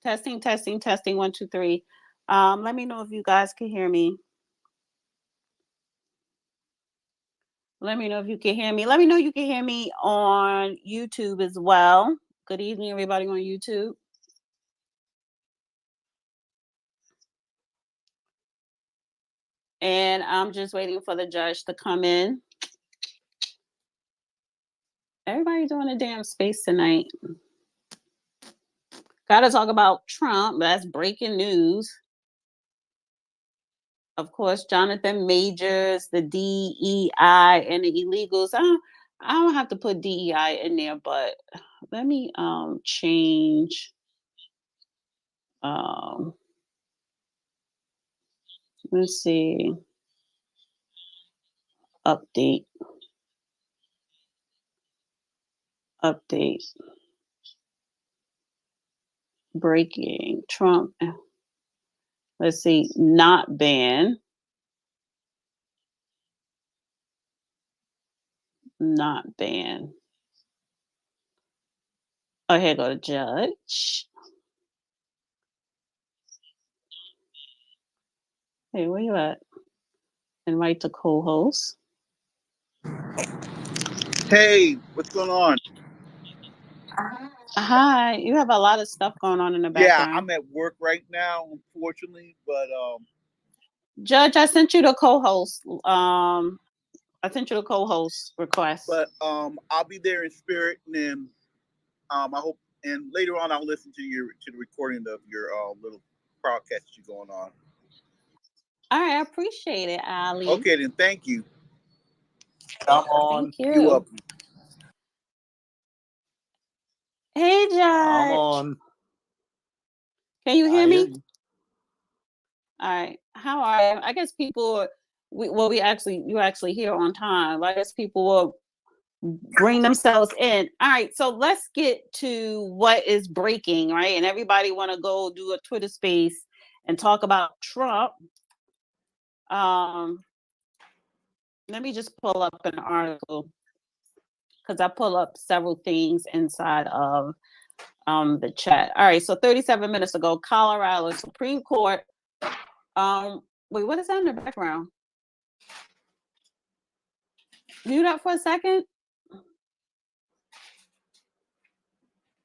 Testing, testing, testing. 1, 2, 3. Let me know if you guys can hear me. Let me know if you can hear me. Let me know you can hear me on YouTube as well. Good evening, everybody on YouTube. And I'm just waiting for the judge to come in. Everybody doing a damn space tonight. Gotta talk about Trump. That's breaking news. Of course, Jonathan Majors, the DEI, and the illegals. I don't have to put DEI in there, but let me change. Let's see. Update. Breaking Trump. Let's see. Not ban. Not ban. Oh, here go to judge. Hey, where you at? Invite the co-host. Hey, what's going on? Hi, you have a lot of stuff going on in the background. Yeah, I'm at work right now, unfortunately, but Judge, I sent you the co-host. I sent you the co-host request. But I'll be there in spirit, and then I hope, and later on I'll listen to the recording of your little podcast that you're going on. All right, I appreciate it, Ali. Okay, then thank you. I'm on. Thank you. You're welcome. Hey, Judge. I'm on. Can you hear me? All right. How are you? I guess people. You actually here on time. I guess people will bring themselves in. All right. So let's get to what is breaking, right? And everybody want to go do a Twitter space and talk about Trump. Let me just pull up an article because I pull up several things inside of the chat. All right, so 37 minutes ago, Colorado Supreme Court. Wait, what is that in the background? Mute up for a second.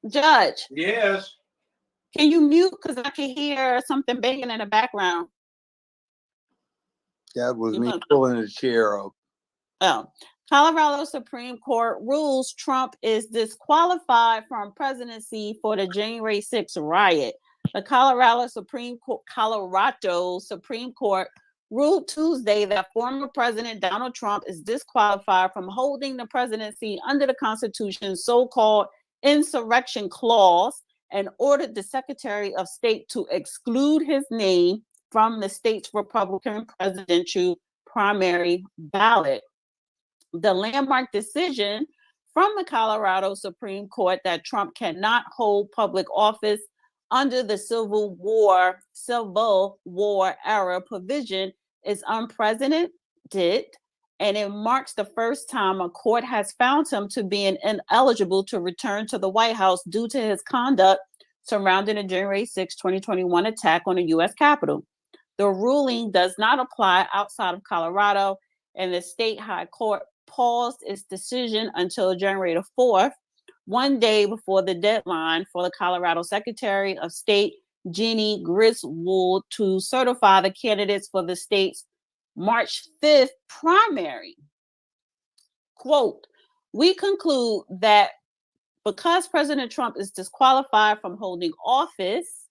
Judge. Yes. Can you mute because I can hear something banging in the background? That was me pulling the chair up. Oh. Colorado Supreme Court rules Trump is disqualified from presidency for the January 6th riot. The Colorado Supreme Court ruled Tuesday that former President Donald Trump is disqualified from holding the presidency under the Constitution's so-called insurrection clause and ordered the Secretary of State to exclude his name from the state's Republican presidential primary ballot. The landmark decision from the Colorado Supreme Court that Trump cannot hold public office under the Civil War era provision is unprecedented, and it marks the first time a court has found him to be ineligible to return to the White House due to his conduct surrounding the January 6, 2021 attack on the U.S. Capitol. The ruling does not apply outside of Colorado, and the state high court paused its decision until January the 4th, one day before the deadline for the Colorado Secretary of State, Jeannie Griswold, to certify the candidates for the state's March 5th primary. Quote, we conclude that because President Trump is disqualified from holding office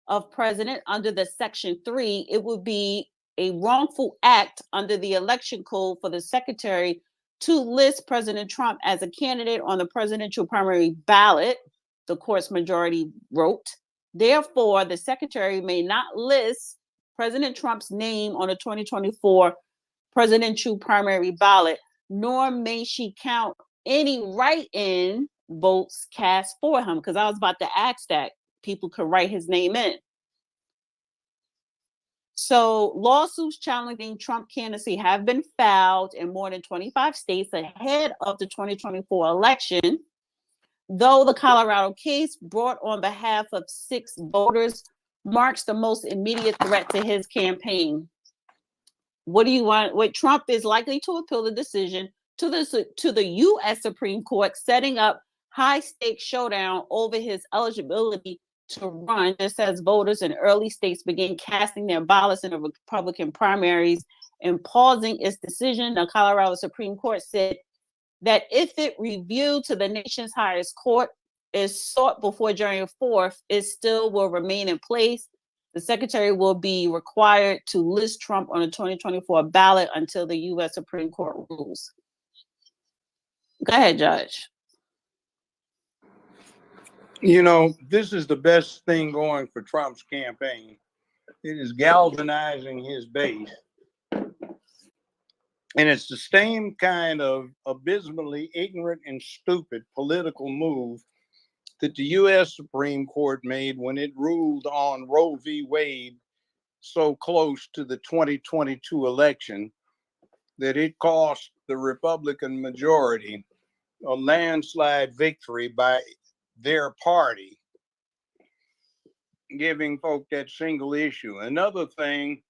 of president under the Section 3, it would be a wrongful act under the election code for the secretary to list President Trump as a candidate on the presidential primary ballot, the court's majority wrote. Therefore, the secretary may not list President Trump's name on the 2024 presidential primary ballot, nor may she count any write-in votes cast for him, because I was about to ask that people could write his name in. So lawsuits challenging Trump candidacy have been filed in more than 25 states ahead of the 2024 election. Though the Colorado case brought on behalf of 6 voters marks the most immediate threat to his campaign. What do you want? What Trump is likely to appeal the decision to the U.S. Supreme Court, setting up high-stakes showdown over his eligibility to run, just as voters in early states begin casting their ballots in the Republican primaries and pausing its decision. The Colorado Supreme Court said that if it reviewed to the nation's highest court is sought before January 4th, it still will remain in place. The secretary will be required to list Trump on the 2024 ballot until the U.S. Supreme Court rules. Go ahead, Judge. You know, this is the best thing going for Trump's campaign. It is galvanizing his base. And it's the same kind of abysmally ignorant and stupid political move that the U.S. Supreme Court made when it ruled on Roe v. Wade so close to the 2022 election that it cost the Republican majority a landslide victory by their party, giving folk that single issue. Another thing,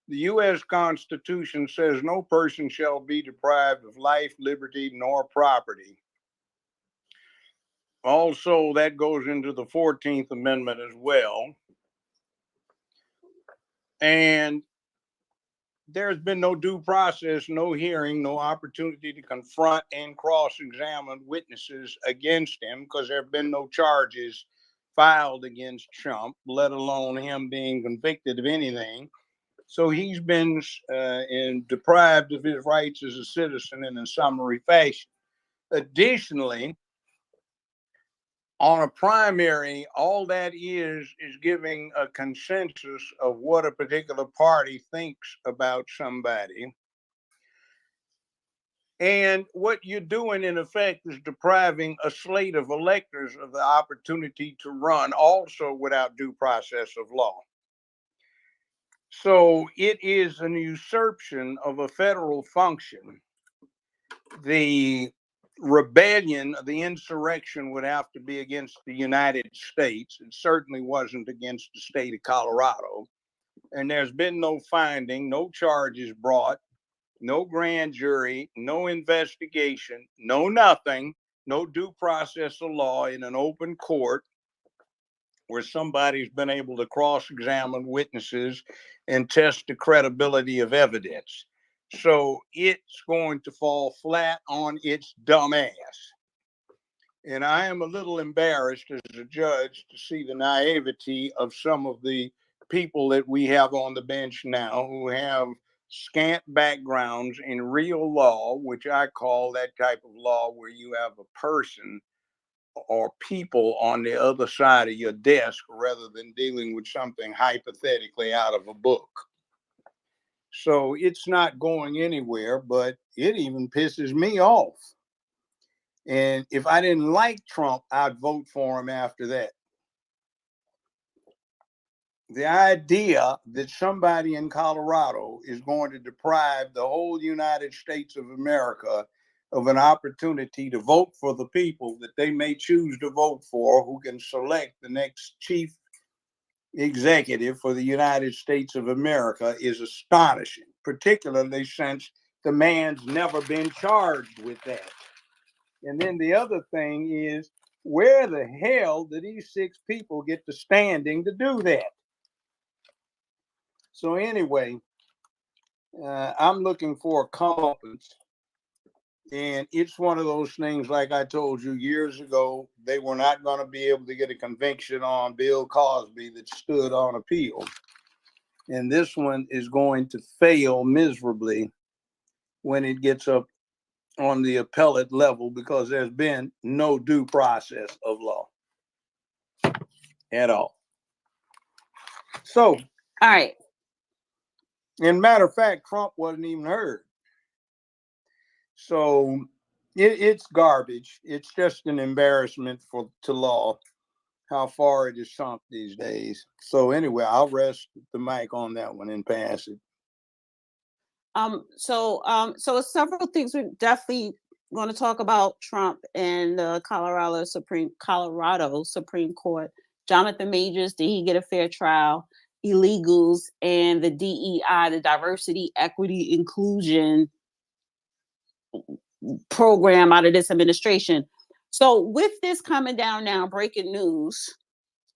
the U.S. Constitution says no person shall be deprived of life, liberty, nor property. Also, that goes into the 14th Amendment as well. And there's been no due process, no hearing, no opportunity to confront and cross-examine witnesses against him because there have been no charges filed against Trump, let alone him being convicted of anything. So he's been deprived of his rights as a citizen in a summary fashion. Additionally, on a primary, all that is giving a consensus of what a particular party thinks about somebody. And what you're doing, in effect, is depriving a slate of electors of the opportunity to run, also without due process of law. So it is an usurpation of a federal function. The rebellion, the insurrection would have to be against the United States. It certainly wasn't against the state of Colorado. And there's been no finding, no charges brought, no grand jury, no investigation, no nothing, no due process of law in an open court where somebody's been able to cross-examine witnesses and test the credibility of evidence. So it's going to fall flat on its dumb ass. And I am a little embarrassed as a judge to see the naivety of some of the people that we have on the bench now who have scant backgrounds in real law, which I call that type of law where you have a person or people on the other side of your desk rather than dealing with something hypothetically out of a book. So it's not going anywhere, but it even pisses me off. And if I didn't like Trump, I'd vote for him after that. The idea that somebody in Colorado is going to deprive the whole United States of America of an opportunity to vote for the people that they may choose to vote for, who can select the next chief executive for the United States of America, is astonishing, particularly since the man's never been charged with that. And then the other thing is, where the hell do these 6 people get the standing to do that? So anyway, I'm looking for a comeuppance. And it's one of those things, like I told you years ago, they were not going to be able to get a conviction on Bill Cosby that stood on appeal. And this one is going to fail miserably when it gets up on the appellate level because there's been no due process of law at all. So, all right. And matter of fact, Trump wasn't even heard. So it's garbage. It's just an embarrassment to law how far it is sunk these days. So anyway, I'll rest the mic on that one and pass it. So several things we definitely going to talk about Trump and the Colorado Supreme Court. Jonathan Majors, did he get a fair trial? Illegals and the DEI, the Diversity, Equity, Inclusion program out of this administration. So with this coming down now, breaking news,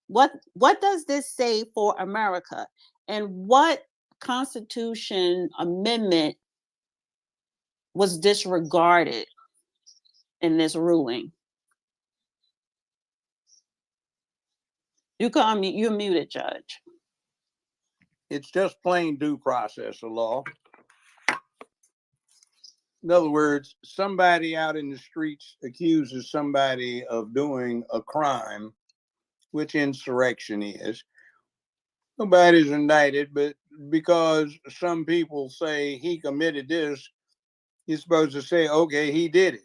what does this say for America? And what Constitution amendment was disregarded in this ruling? You can unmute, you're muted, Judge. It's just plain due process of law. In other words, somebody out in the streets accuses somebody of doing a crime, which insurrection is. Nobody's indicted, but because some people say he committed this, you're supposed to say, okay, he did it.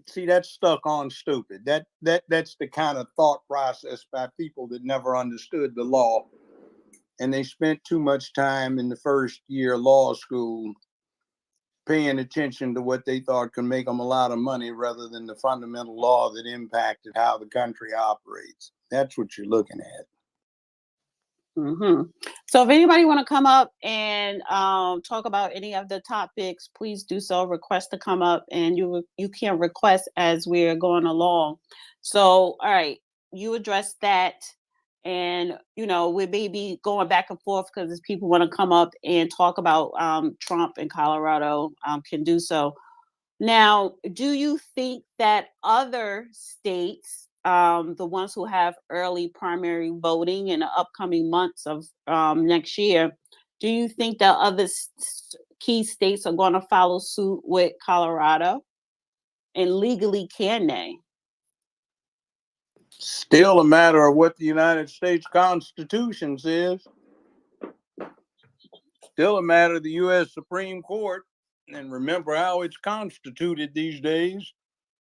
See, that's stuck on stupid. That's the kind of thought process by people that never understood the law. And they spent too much time in the first year of law school paying attention to what they thought could make them a lot of money rather than the fundamental law that impacted how the country operates. That's what you're looking at. Mm-hmm. So if anybody want to come up and talk about any of the topics, please do so. Request to come up, and you can request as we're going along. So, all right, you address that, and we may be going back and forth because people want to come up and talk about Trump in Colorado, can do so. Now, do you think that other states, the ones who have early primary voting in the upcoming months of next year, do you think that other key states are going to follow suit with Colorado? And legally, can they? Still a matter of what the United States Constitution says. Still a matter of the U.S. Supreme Court. And remember how it's constituted these days.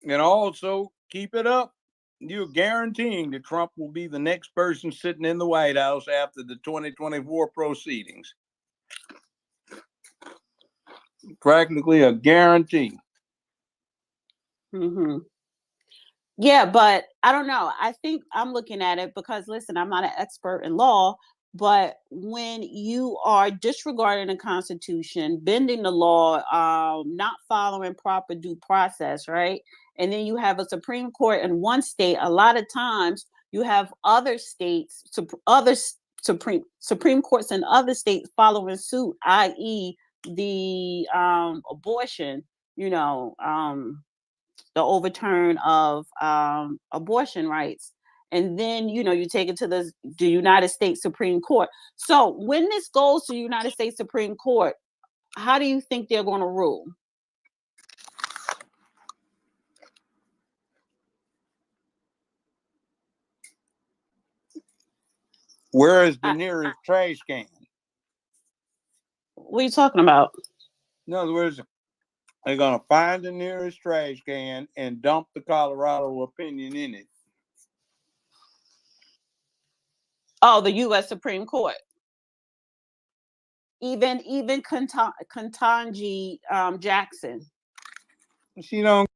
And also keep it up. You're guaranteeing that Trump will be the next person sitting in the White House after the 2024 proceedings. Practically a guarantee. Mm-hmm. Yeah, but I don't know. I think I'm looking at it because, listen, I'm not an expert in law, but when you are disregarding the Constitution, bending the law, not following proper due process, right? And then you have a Supreme Court in one state. A lot of times you have other states, other Supreme Courts in other states following suit, i.e., the abortion, the overturn of abortion rights. And then, you take it to the United States Supreme Court. So when this goes to the United States Supreme Court, how do you think they're going to rule? Where is the nearest trash can? What are you talking about? In other words, they're going to find the nearest trash can and dump the Colorado opinion in it. Oh, the U.S. Supreme Court. Even Ketanji Jackson. She don't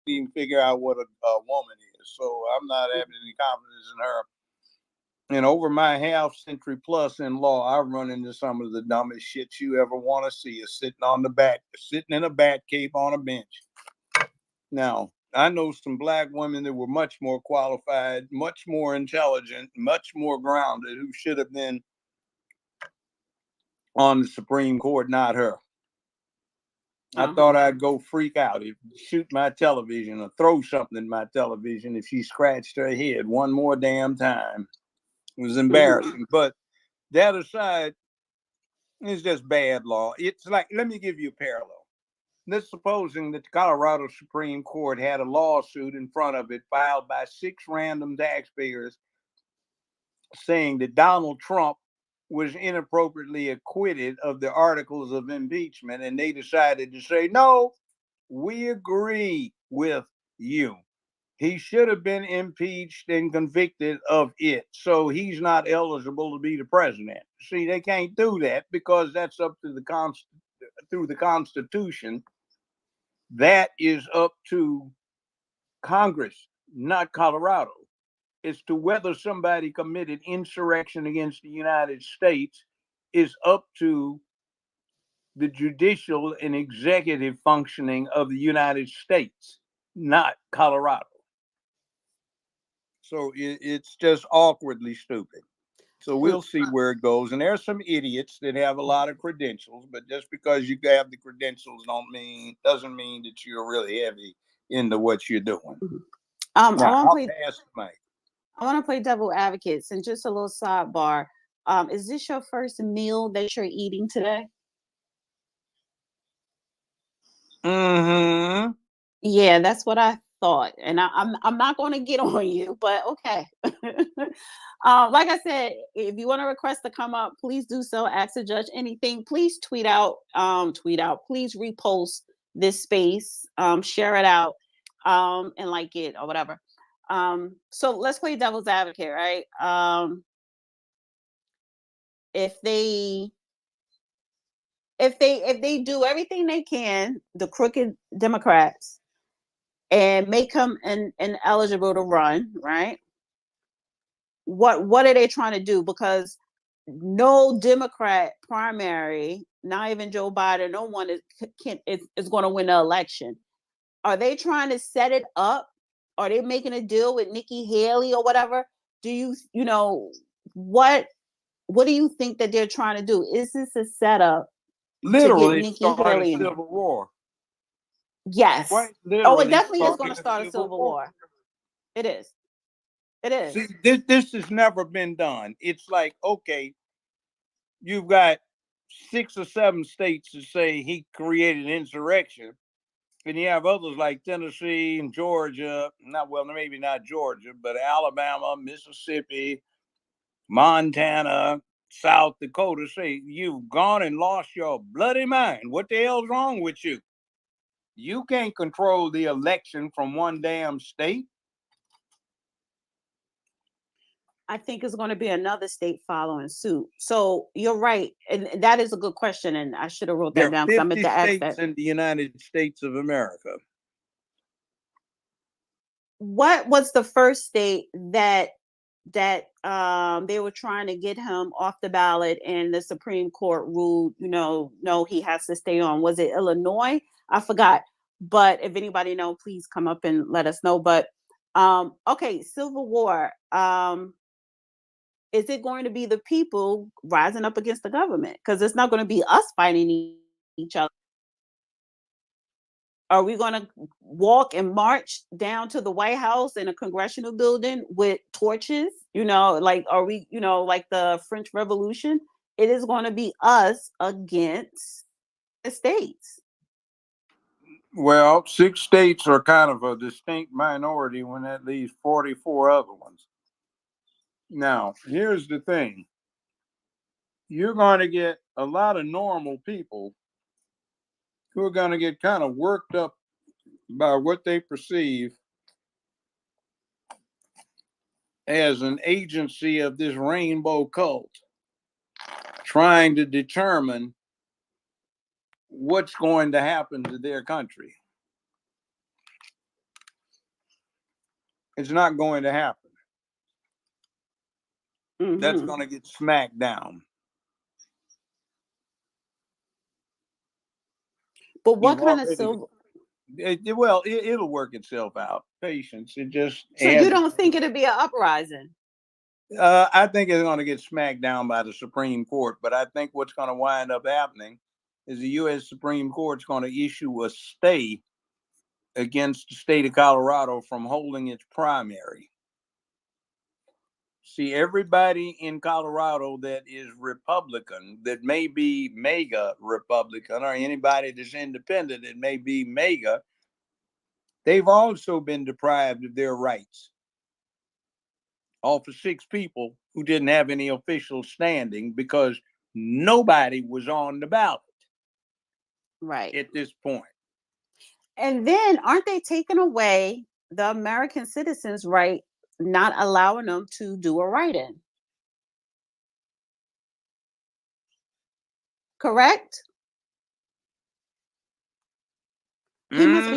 even figure out what a woman is. So I'm not having any confidence in her. And over my half century plus in law, I've run into some of the dumbest shit you ever want to see is sitting in a bat cave on a bench. Now, I know some black women that were much more qualified, much more intelligent, much more grounded, who should have been on the Supreme Court, not her. I thought I'd go freak out, shoot my television or throw something in my television if she scratched her head one more damn time. It was embarrassing. But that aside, it's just bad law. It's like, let me give you a parallel. Let's supposing that the Colorado Supreme Court had a lawsuit in front of it filed by 6 random taxpayers saying that Donald Trump was inappropriately acquitted of the articles of impeachment, and they decided to say, no, we agree with you. He should have been impeached and convicted of it. So he's not eligible to be the president. See, they can't do that because that's up to through the Constitution. That is up to Congress, not Colorado, as to whether somebody committed insurrection against the United States is up to the judicial and executive functioning of the United States, not Colorado. So it's just awkwardly stupid. So we'll see where it goes. And there's some idiots that have a lot of credentials, but just because you have the credentials doesn't mean that you're really heavy into what you're doing. I Now, want to play. pass the mic. I want to play devil advocates, and just a little sidebar. Is this your first meal that you're eating today? Mm-hmm. Yeah, that's what I thought, and I'm not going to get on you, but okay. Like I said, if you want a request to come up, please do so. Ask the judge anything. Please tweet out. Please repost this space. Share it out, and like it or whatever. So let's play devil's advocate, right? If they do everything they can, the crooked Democrats, and make him ineligible to run, right? What are they trying to do? Because no Democrat primary, not even Joe Biden, no one is going to win the election. Are they trying to set it up? Are they making a deal with Nikki Haley or whatever? Do you what do you think that they're trying to do? Is this a setup Literally to get Nikki start a Haley in? civil war. Yes. Quite Oh, it literally definitely is going to start a civil war. It is. It is. See, this has never been done. It's like, okay, you've got 6 or 7 states that say he created insurrection, and you have others like Tennessee and Georgia, maybe not Georgia, but Alabama, Mississippi, Montana, South Dakota say you've gone and lost your bloody mind. What the hell's wrong with you? You can't control the election from one damn state. I think it's going to be another state following suit. So you're right, and that is a good question, and I should have wrote that down because I meant to ask that. There are 50 states in the United States of America. What was the first state that they were trying to get him off the ballot, and the Supreme Court ruled, no, he has to stay on? Was it Illinois? I forgot. But if anybody knows, please come up and let us know. But okay, civil war. Is it going to be the people rising up against the government? Because it's not going to be us fighting each other. Are we going to walk and march down to the White House in a congressional building with torches? Are we, like the French Revolution? It is going to be us against the states. Well, 6 states are kind of a distinct minority when that leaves 44 other ones. Now, here's the thing. You're going to get a lot of normal people who are going to get kind of worked up by what they perceive as an agency of this rainbow cult trying to determine what's going to happen to their country. It's not going to happen. Mm-hmm. That's going to get smacked down. But what kind of civil? It'll work itself out. Patience. It just. So you don't think it'll be an uprising? I think it's going to get smacked down by the Supreme Court. But I think what's going to wind up happening is the U.S. Supreme Court's going to issue a stay against the state of Colorado from holding its primary. See, everybody in Colorado that is Republican, that may be mega Republican, or anybody that's independent that may be mega, they've also been deprived of their rights. All for 6 people who didn't have any official standing because nobody was on the ballot. Right. At this point. And then aren't they taking away the American citizens' right, not allowing them to do a write-in. Correct? He must be.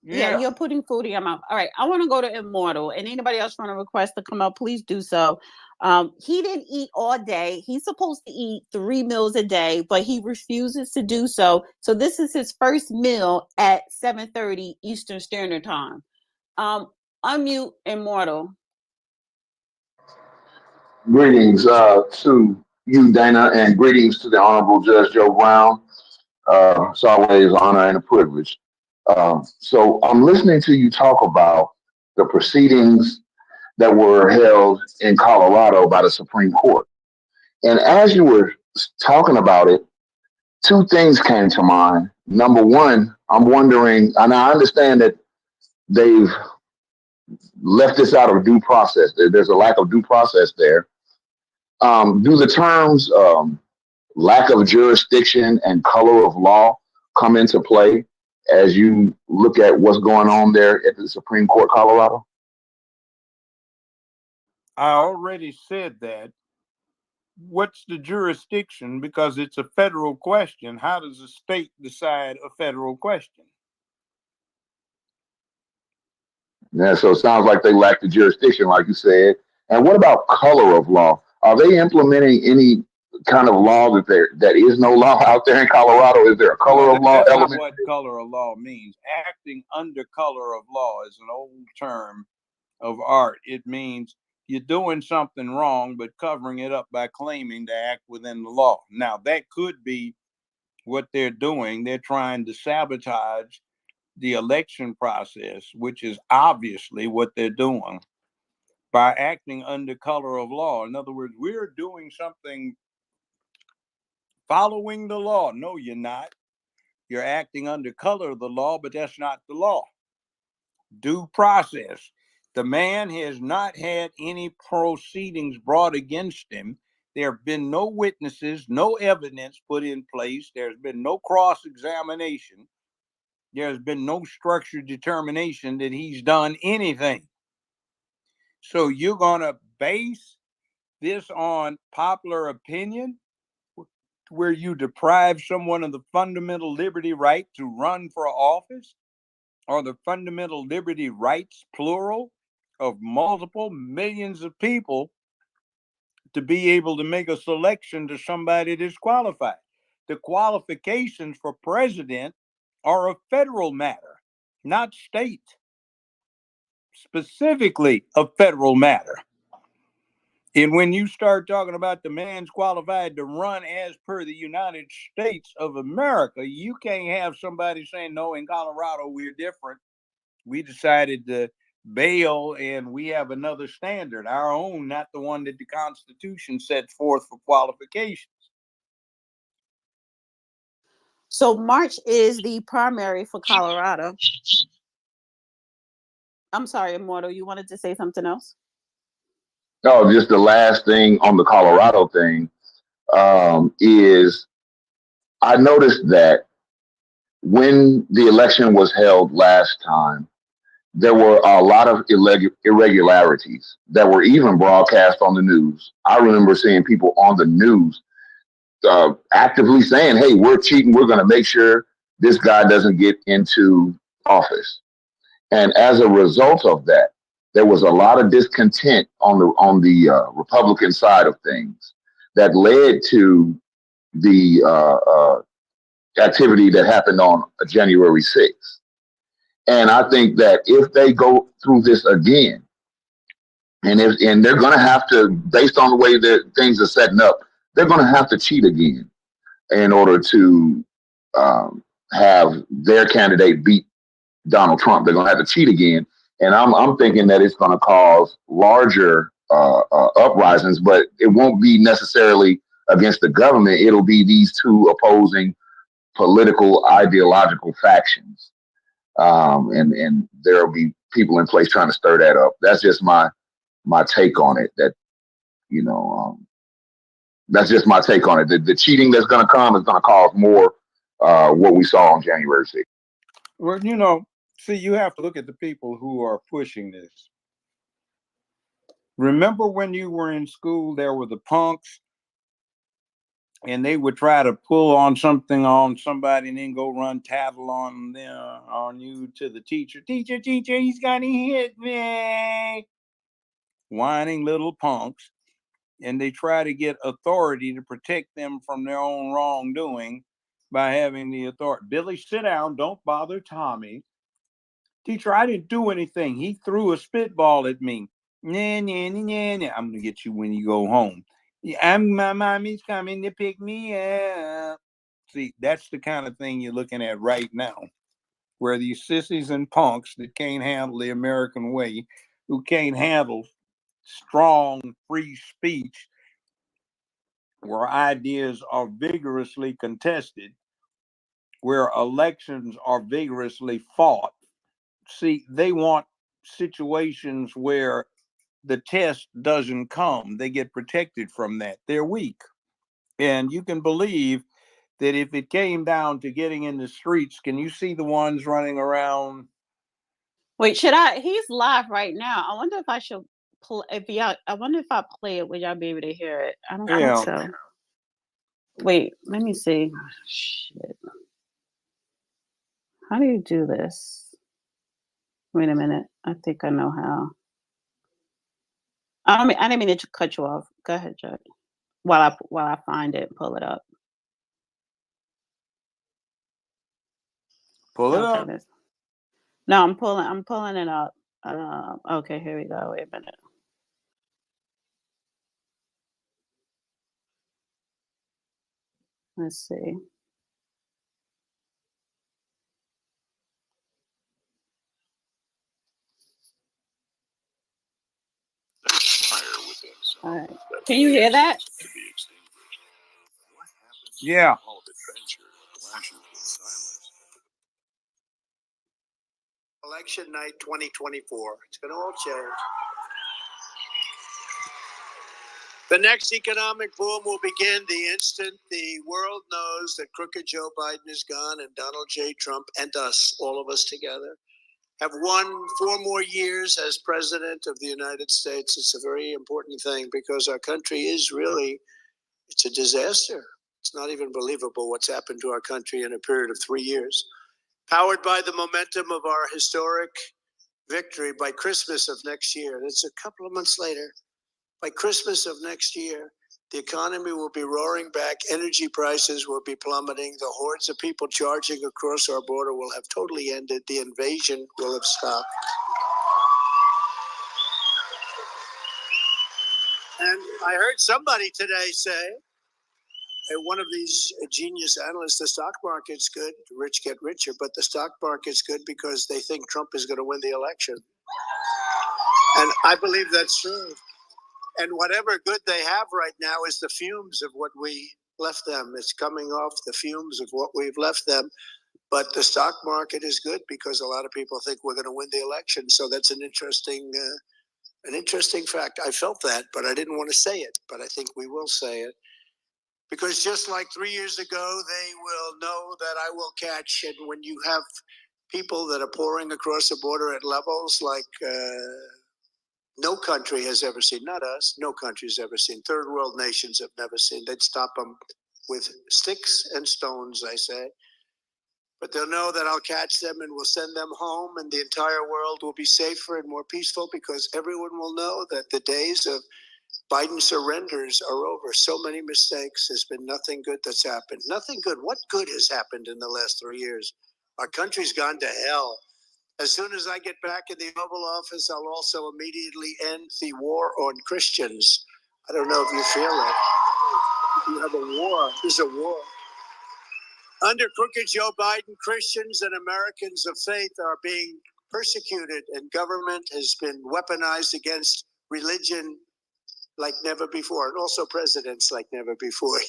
Yeah, Yeah. you're putting food in your mouth. All right, I want to go to Immortal, and anybody else want to request to come up, please do so. He didn't eat all day. He's supposed to eat 3 meals a day, but he refuses to do so. So this is his first meal at 7:30 Eastern Standard Time. Unmute Immortal. Greetings to you, Dana, and greetings to the Honorable Judge Joe Brown. It's always an honor and a privilege. So I'm listening to you talk about the proceedings that were held in Colorado by the Supreme Court. And as you were talking about it, two things came to mind. Number one, I'm wondering, and I understand that they've left this out of due process. There's a lack of due process there. Do the terms lack of jurisdiction and color of law come into play as you look at what's going on there at the Supreme Court, Colorado? I already said that. What's the jurisdiction? Because it's a federal question. How does a state decide a federal question? Yeah, so it sounds like they lack the jurisdiction, like you said. And what about color of law? Are they implementing any kind of law that is no law out there in Colorado? Is there a color No, of law that's not element? what color of law means. Acting under color of law is an old term of art. It means you're doing something wrong, but covering it up by claiming to act within the law. Now, that could be what they're doing. They're trying to sabotage the election process, which is obviously what they're doing by acting under color of law. In other words, we're doing something following the law. No, you're not. You're acting under color of the law, but that's not the law. Due process. The man has not had any proceedings brought against him. There have been no witnesses, no evidence put in place. There's been no cross-examination. There's been no structured determination that he's done anything. So you're going to base this on popular opinion, where you deprive someone of the fundamental liberty right to run for office, or the fundamental liberty rights, plural, of multiple millions of people to be able to make a selection to somebody that's qualified. The qualifications for president are a federal matter, not state. Specifically a federal matter. And when you start talking about the man's qualified to run as per the United States of America, you can't have somebody saying, no, in Colorado, we're different. We decided to bail and we have another standard, our own, not the one that the Constitution sets forth for qualifications. So March is the primary for Colorado. I'm sorry, Immortal, you wanted to say something else? No, just the last thing on the Colorado thing is I noticed that when the election was held last time, there were a lot of irregularities that were even broadcast on the news. I remember seeing people on the news actively saying, hey, we're cheating. We're going to make sure this guy doesn't get into office. And as a result of that, there was a lot of discontent on the Republican side of things that led to the activity that happened on January 6th. And I think that if they go through this again, and they're going to have to, based on the way that things are setting up, they're going to have to cheat again in order to have their candidate beat Donald Trump. They're going to have to cheat again. And I'm thinking that it's going to cause larger uprisings, but it won't be necessarily against the government. It'll be these two opposing political ideological factions. And there'll be people in place trying to stir that up. That's just my take on it. That's just my take on it. The cheating that's going to come is going to cause more what we saw on January 6th. Well, See, you have to look at the people who are pushing this. Remember when you were in school, there were the punks, and they would try to pull on something on somebody and then go run tattle on them, on you to the teacher. Teacher, he's gonna hit me. Whining little punks. And they try to get authority to protect them from their own wrongdoing by having the authority. Billy, sit down. Don't bother Tommy. Teacher, I didn't do anything. He threw a spitball at me. Nah, nah, nah, nah, nah. I'm going to get you when you go home. My mommy's coming to pick me up. See, that's the kind of thing you're looking at right now, where these sissies and punks that can't handle the American way, who can't handle strong free speech, where ideas are vigorously contested, where elections are vigorously fought. See, they want situations where the test doesn't come. They get protected from that. They're weak. And you can believe that if it came down to getting in the streets, can you see the ones running around? Wait, he's live right now. I wonder if I should I wonder if I play it, would y'all be able to hear it? I don't think so. Wait, let me see. Oh, shit. How do you do this? Wait a minute. I think I know how. I didn't mean to cut you off. Go ahead, Judd. While I find it, pull it up. Pull it up. No, I'm pulling it up. Okay, here we go. Wait a minute. Let's see. All right. Can you hear that? Yeah. Election night 2024. It's going to all change. The next economic boom will begin the instant the world knows that crooked Joe Biden is gone and Donald J. Trump and us, all of us together, have won 4 more years as president of the United States. It's a very important thing because our country is really, it's a disaster. It's not even believable what's happened to our country in a period of 3 years. Powered by the momentum of our historic victory, by Christmas of next year, that's a couple of months later, by Christmas of next year, the economy will be roaring back, energy prices will be plummeting, the hordes of people charging across our border will have totally ended, the invasion will have stopped. And I heard somebody today say, one of these genius analysts, the stock market's good, the rich get richer, but the stock market's good because they think Trump is going to win the election. And I believe that's true. And whatever good they have right now is the fumes of what we left them. It's coming off the fumes of what we've left them. But the stock market is good because a lot of people think we're going to win the election. So that's an interesting fact. I felt that, but I didn't want to say it. But I think we will say it. Because just like 3 years ago, they will know that I will catch. And when you have people that are pouring across the border at levels like no country has ever seen, not us, no country's ever seen, third world nations have never seen. They'd stop them with sticks and stones, I say. But they'll know that I'll catch them and we'll send them home and the entire world will be safer and more peaceful because everyone will know that the days of Biden surrenders are over. So many mistakes. There's been nothing good that's happened. Nothing good. What good has happened in the last 3 years? Our country's gone to hell. As soon as I get back in the Oval Office, I'll also immediately end the war on Christians. I don't know if you feel it. You have a war. There's a war. Under crooked Joe Biden, Christians and Americans of faith are being persecuted, and government has been weaponized against religion like never before, and also presidents like never before.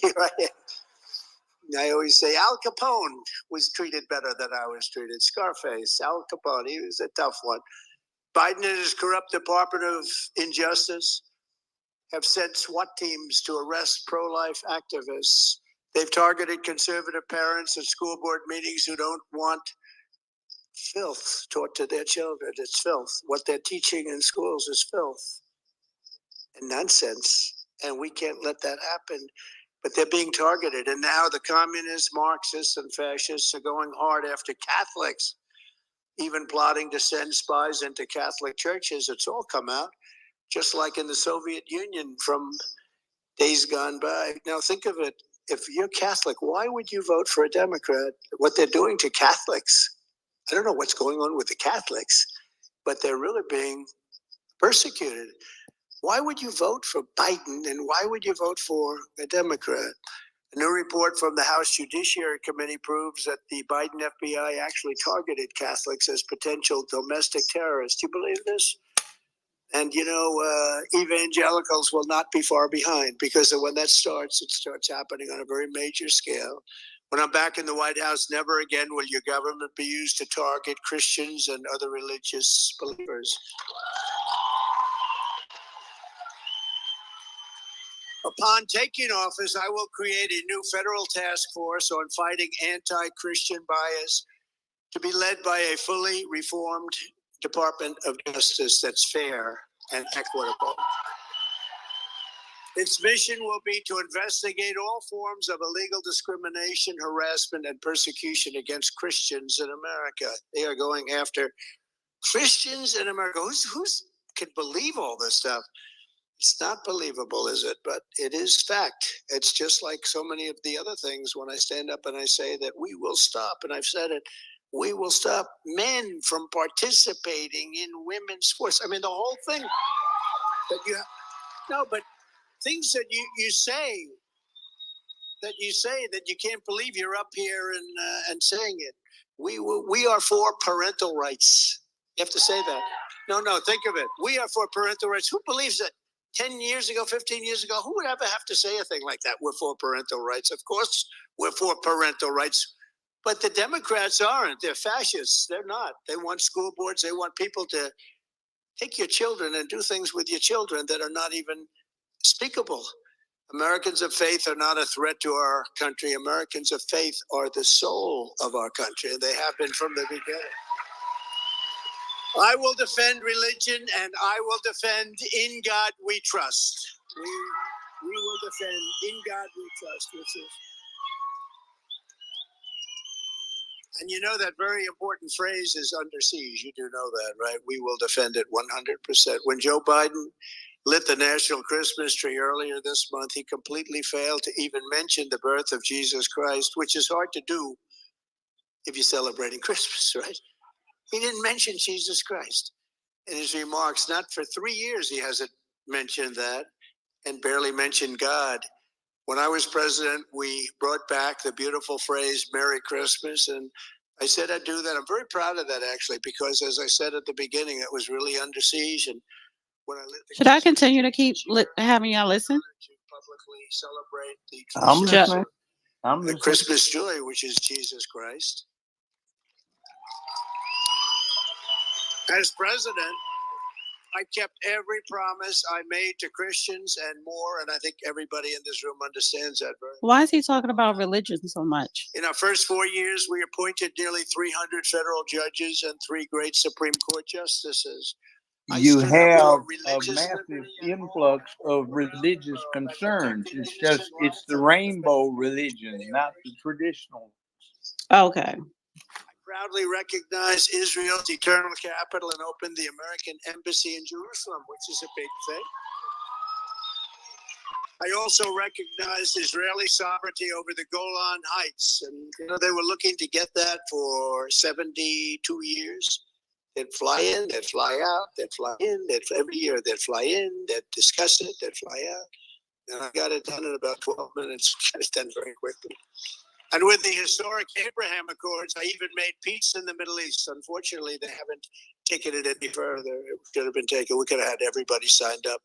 I always say Al Capone was treated better than I was treated. Scarface, Al Capone, he was a tough one. Biden and his corrupt Department of Injustice have sent SWAT teams to arrest pro-life activists. They've targeted conservative parents at school board meetings who don't want filth taught to their children. It's filth. What they're teaching in schools is filth and nonsense. And we can't let that happen. But they're being targeted. And now the communists, Marxists, and fascists are going hard after Catholics, even plotting to send spies into Catholic churches. It's all come out, just like in the Soviet Union from days gone by. Now think of it. If you're Catholic, why would you vote for a Democrat? What they're doing to Catholics, I don't know what's going on with the Catholics, but they're really being persecuted. Why would you vote for Biden, and why would you vote for a Democrat? A new report from the House Judiciary Committee proves that the Biden FBI actually targeted Catholics as potential domestic terrorists. Do you believe this? And, you know, evangelicals will not be far behind, because when that starts, it starts happening on a very major scale. When I'm back in the White House, never again will your government be used to target Christians and other religious believers. Upon taking office, I will create a new federal task force on fighting anti-Christian bias, to be led by a fully reformed Department of Justice that's fair and equitable. Its mission will be to investigate all forms of illegal discrimination, harassment, and persecution against Christians in America. They are going after Christians in America. Who's can believe all this stuff? It's not believable, is it? But it is fact. It's just like so many of the other things when I stand up and I say that we will stop, and I've said it, we will stop men from participating in women's sports. I mean, the whole thing that you have, no, but things that you say that you can't believe you're up here and saying it. We are for parental rights. You have to say that. No, think of it. We are for parental rights. Who believes that? 10 years ago, 15 years ago, who would ever have to say a thing like that? We're for parental rights. Of course, we're for parental rights. But the Democrats aren't. They're fascists. They're not. They want school boards. They want people to take your children and do things with your children that are not even speakable. Americans of faith are not a threat to our country. Americans of faith are the soul of our country, and they have been from the beginning. I will defend religion, and I will defend in God we trust. We will defend in God we trust, which is. And you know that very important phrase is under siege. You do know that, right? We will defend it 100%. When Joe Biden lit the national Christmas tree earlier this month, he completely failed to even mention the birth of Jesus Christ, which is hard to do if you're celebrating Christmas, right? He didn't mention Jesus Christ in his remarks. Not for 3 years he hasn't mentioned that, and barely mentioned God. When I was president, we brought back the beautiful phrase, Merry Christmas, and I said I'd do that. I'm very proud of that, actually, because as I said at the beginning, it was really under siege. And when I lit the Should I continue to keep having y'all listen? to publicly celebrate the I'm Christmas, listening. I'm the listening. Christmas joy, which is Jesus Christ. As president, I kept every promise I made to Christians and more, and I think everybody in this room understands that very well. Why is he talking about religion so much? In our first 4 years, we appointed nearly 300 federal judges and 3 great Supreme Court justices. You have a massive influx of religious concerns. It's the rainbow religion, not the traditional. Okay. Proudly recognized Israel's eternal capital and opened the American embassy in Jerusalem, which is a big thing. I also recognized Israeli sovereignty over the Golan Heights, and they were looking to get that for 72 years. They'd fly in, they'd fly out, they'd fly in, every year they'd fly in, they'd discuss it, they'd fly out. And I got it done in about 12 minutes, got it done very quickly. And with the historic Abraham Accords, I even made peace in the Middle East. Unfortunately, they haven't taken it any further. It could have been taken. We could have had everybody signed up.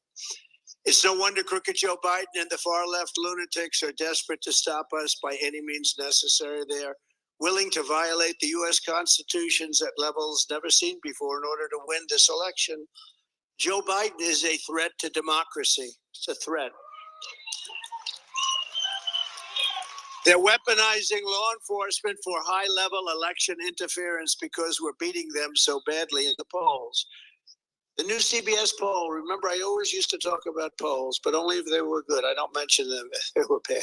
It's no wonder crooked Joe Biden and the far left lunatics are desperate to stop us by any means necessary. They are willing to violate the U.S. Constitutions at levels never seen before in order to win this election. Joe Biden is a threat to democracy. It's a threat. They're weaponizing law enforcement for high-level election interference because we're beating them so badly in the polls. The new CBS poll, remember, I always used to talk about polls, but only if they were good. I don't mention them if they were bad.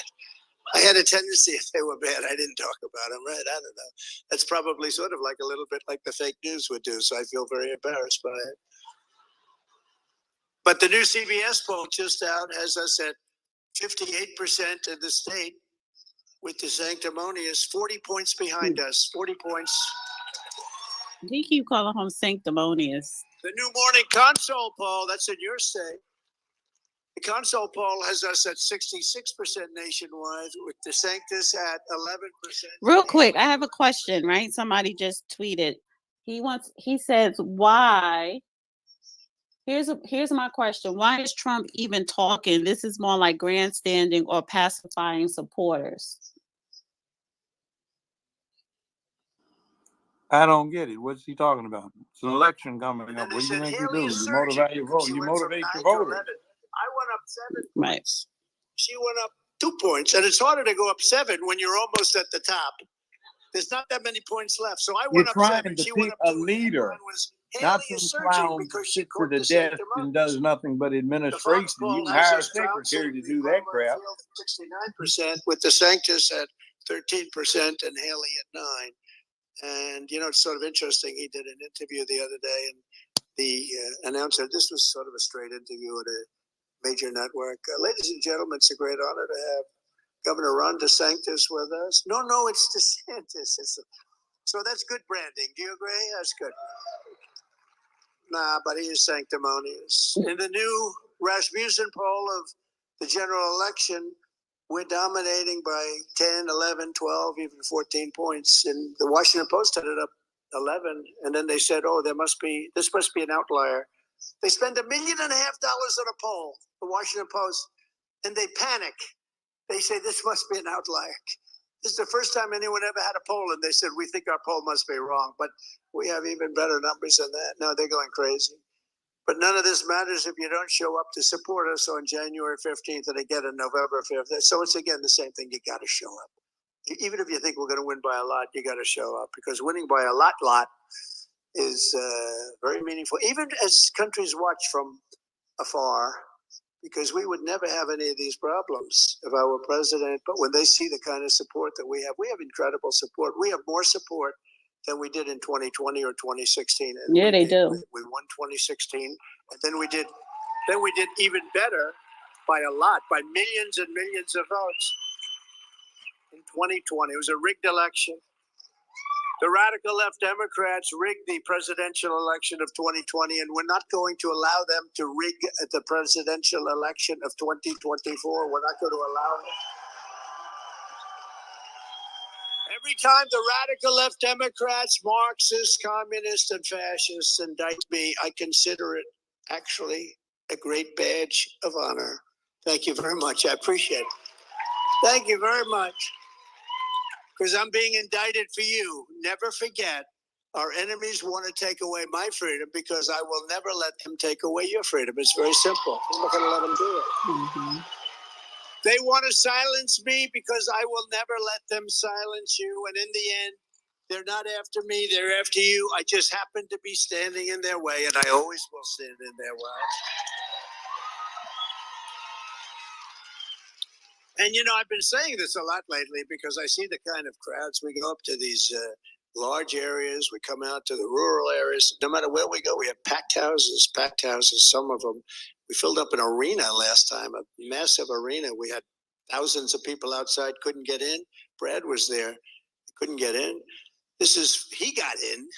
I had a tendency, if they were bad, I didn't talk about them, right? I don't know. That's probably sort of like a little bit like the fake news would do, so I feel very embarrassed by it. But the new CBS poll just out has us at 58% in the state, with the sanctimonious 40 points behind us, 40 points. He keep calling him sanctimonious. The new morning console poll, that's in your state. The console poll has us at 66% nationwide, with DeSantis at 11%. Real quick, I have a question, right? Somebody just tweeted. He says, why? Here's my question. Why is Trump even talking? This is more like grandstanding or pacifying supporters. I don't get it. What's he talking about? It's an election coming up. What do you think you do? You motivate your vote. You motivate your voters. I went up 7 Right. points. She went up 2 points, and it's harder to go up 7 when you're almost at the top. There's not that many points left, so I went up 7. To she went pick up a 2. leader, not some clown who sits to the desk and does nothing but administration. You can hire a secretary to do that crap. 69% with DeSantis at 13% and Haley at 9%. And, you know, it's sort of interesting. He did an interview the other day, and the announcer, this was sort of a straight interview at a major network. Ladies and gentlemen, it's a great honor to have Governor Ron DeSantis with us. No, it's DeSantis. So that's good branding. Do you agree? That's good. Nah, but he is sanctimonious. In the new Rasmussen poll of the general election, we're dominating by 10, 11, 12, even 14 points. And the Washington Post had it up 11. And then they said, this must be an outlier. They spend $1.5 million on a poll, the Washington Post, and they panic. They say, this must be an outlier. This is the first time anyone ever had a poll, and they said, we think our poll must be wrong, but we have even better numbers than that. No, they're going crazy. But none of this matters if you don't show up to support us on January 15th and again on November 5th. So it's, again, the same thing. You got to show up. Even if you think we're going to win by a lot, you got to show up, because winning by a lot is very meaningful, even as countries watch from afar, because we would never have any of these problems if I were president. But when they see the kind of support that we have incredible support. We have more support than we did in 2020 or 2016. And Yeah, they do. We won 2016, and then we did even better by a lot, by millions and millions of votes in 2020. It was a rigged election. The radical left Democrats rigged the presidential election of 2020, and we're not going to allow them to rig the presidential election of 2024. We're not going to allow it. Every time the radical left Democrats, Marxists, communists, and fascists indict me, I consider it actually a great badge of honor. Thank you very much. I appreciate it. Thank you very much. Because I'm being indicted for you. Never forget, our enemies want to take away my freedom, because I will never let them take away your freedom. It's very simple. I'm not going to let them do it. Mm-hmm. They want to silence me, because I will never let them silence you. And in the end, they're not after me. They're after you. I just happen to be standing in their way, and I always will stand in their way. And, you know, I've been saying this a lot lately, because I see the kind of crowds. We go up to these large areas. We come out to the rural areas. No matter where we go, we have packed houses, some of them. We filled up an arena last time, a massive arena. We had thousands of people outside, couldn't get in. Brad was there, couldn't get in. He got in.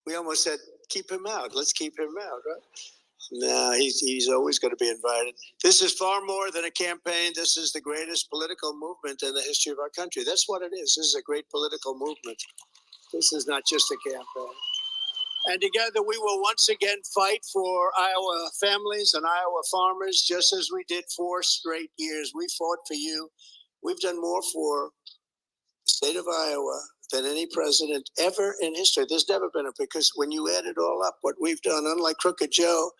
We almost said, keep him out. Let's keep him out, right? No, he's always going to be invited. This is far more than a campaign. This is the greatest political movement in the history of our country. That's what it is. This is a great political movement. This is not just a campaign. And together we will once again fight for Iowa families and Iowa farmers, just as we did 4 straight years. We fought for you. We've done more for the state of Iowa than any president ever in history. There's never been because when you add it all up, what we've done, unlike Crooked Joe,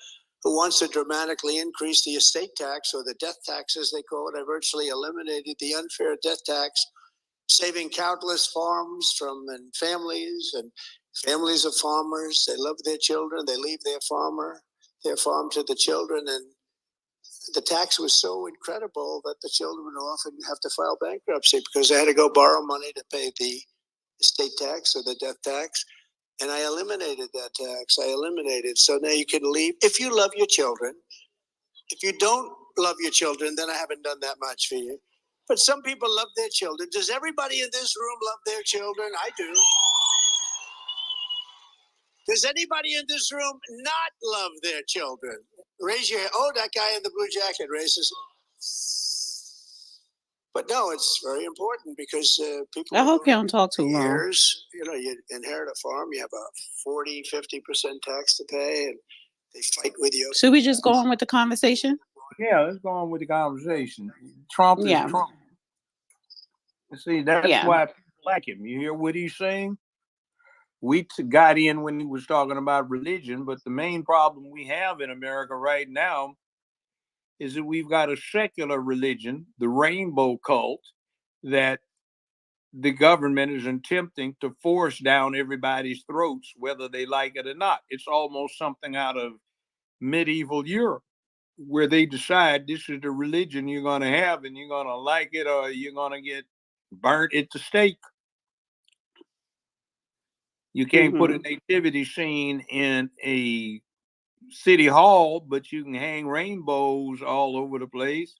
who wants to dramatically increase the estate tax, or the death tax as they call it. I virtually eliminated the unfair death tax, saving countless farms and families of farmers. They love their children. They leave their farm to the children. And the tax was so incredible that the children would often have to file bankruptcy because they had to go borrow money to pay the estate tax or the death tax. And I eliminated that tax. I eliminated. So now you can leave if you love your children. If you don't love your children, then I haven't done that much for you. But some people love their children. Does everybody in this room love their children? I do. Does anybody in this room not love their children? Raise your hand. Oh, that guy in the blue jacket raises. But no, it's very important because people. I hope you don't talk too long. Years, you inherit a farm, you have a 40-50% tax to pay, and they fight with you. Should we just go on with the conversation? Yeah, let's go on with the conversation. Trump is Trump. See, that's why people like him. You hear what he's saying? We got in when he was talking about religion, but the main problem we have in America right now is that we've got a secular religion, the rainbow cult, that the government is attempting to force down everybody's throats, whether they like it or not. It's almost something out of medieval Europe, where they decide this is the religion you're going to have and you're going to like it or you're going to get burnt at the stake. You can't put a nativity scene in a city hall, but you can hang rainbows all over the place.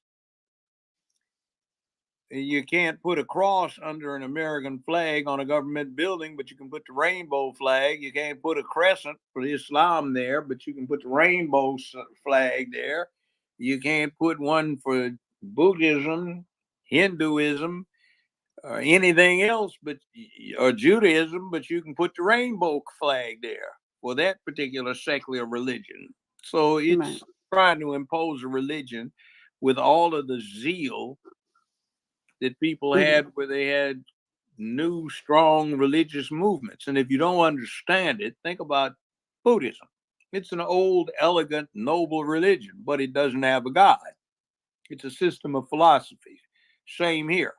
You can't put a cross under an American flag on a government building, but you can put the rainbow flag. You can't put a crescent for Islam there, but you can put the rainbow flag there. You can't put one for Buddhism, Hinduism, or anything else, or Judaism, but you can put the rainbow flag there for that particular secular religion. So it's trying to impose a religion with all of the zeal that people had, where they had new, strong religious movements. And if you don't understand it, think about Buddhism. It's an old, elegant, noble religion, but it doesn't have a God. It's a system of philosophy. Same here.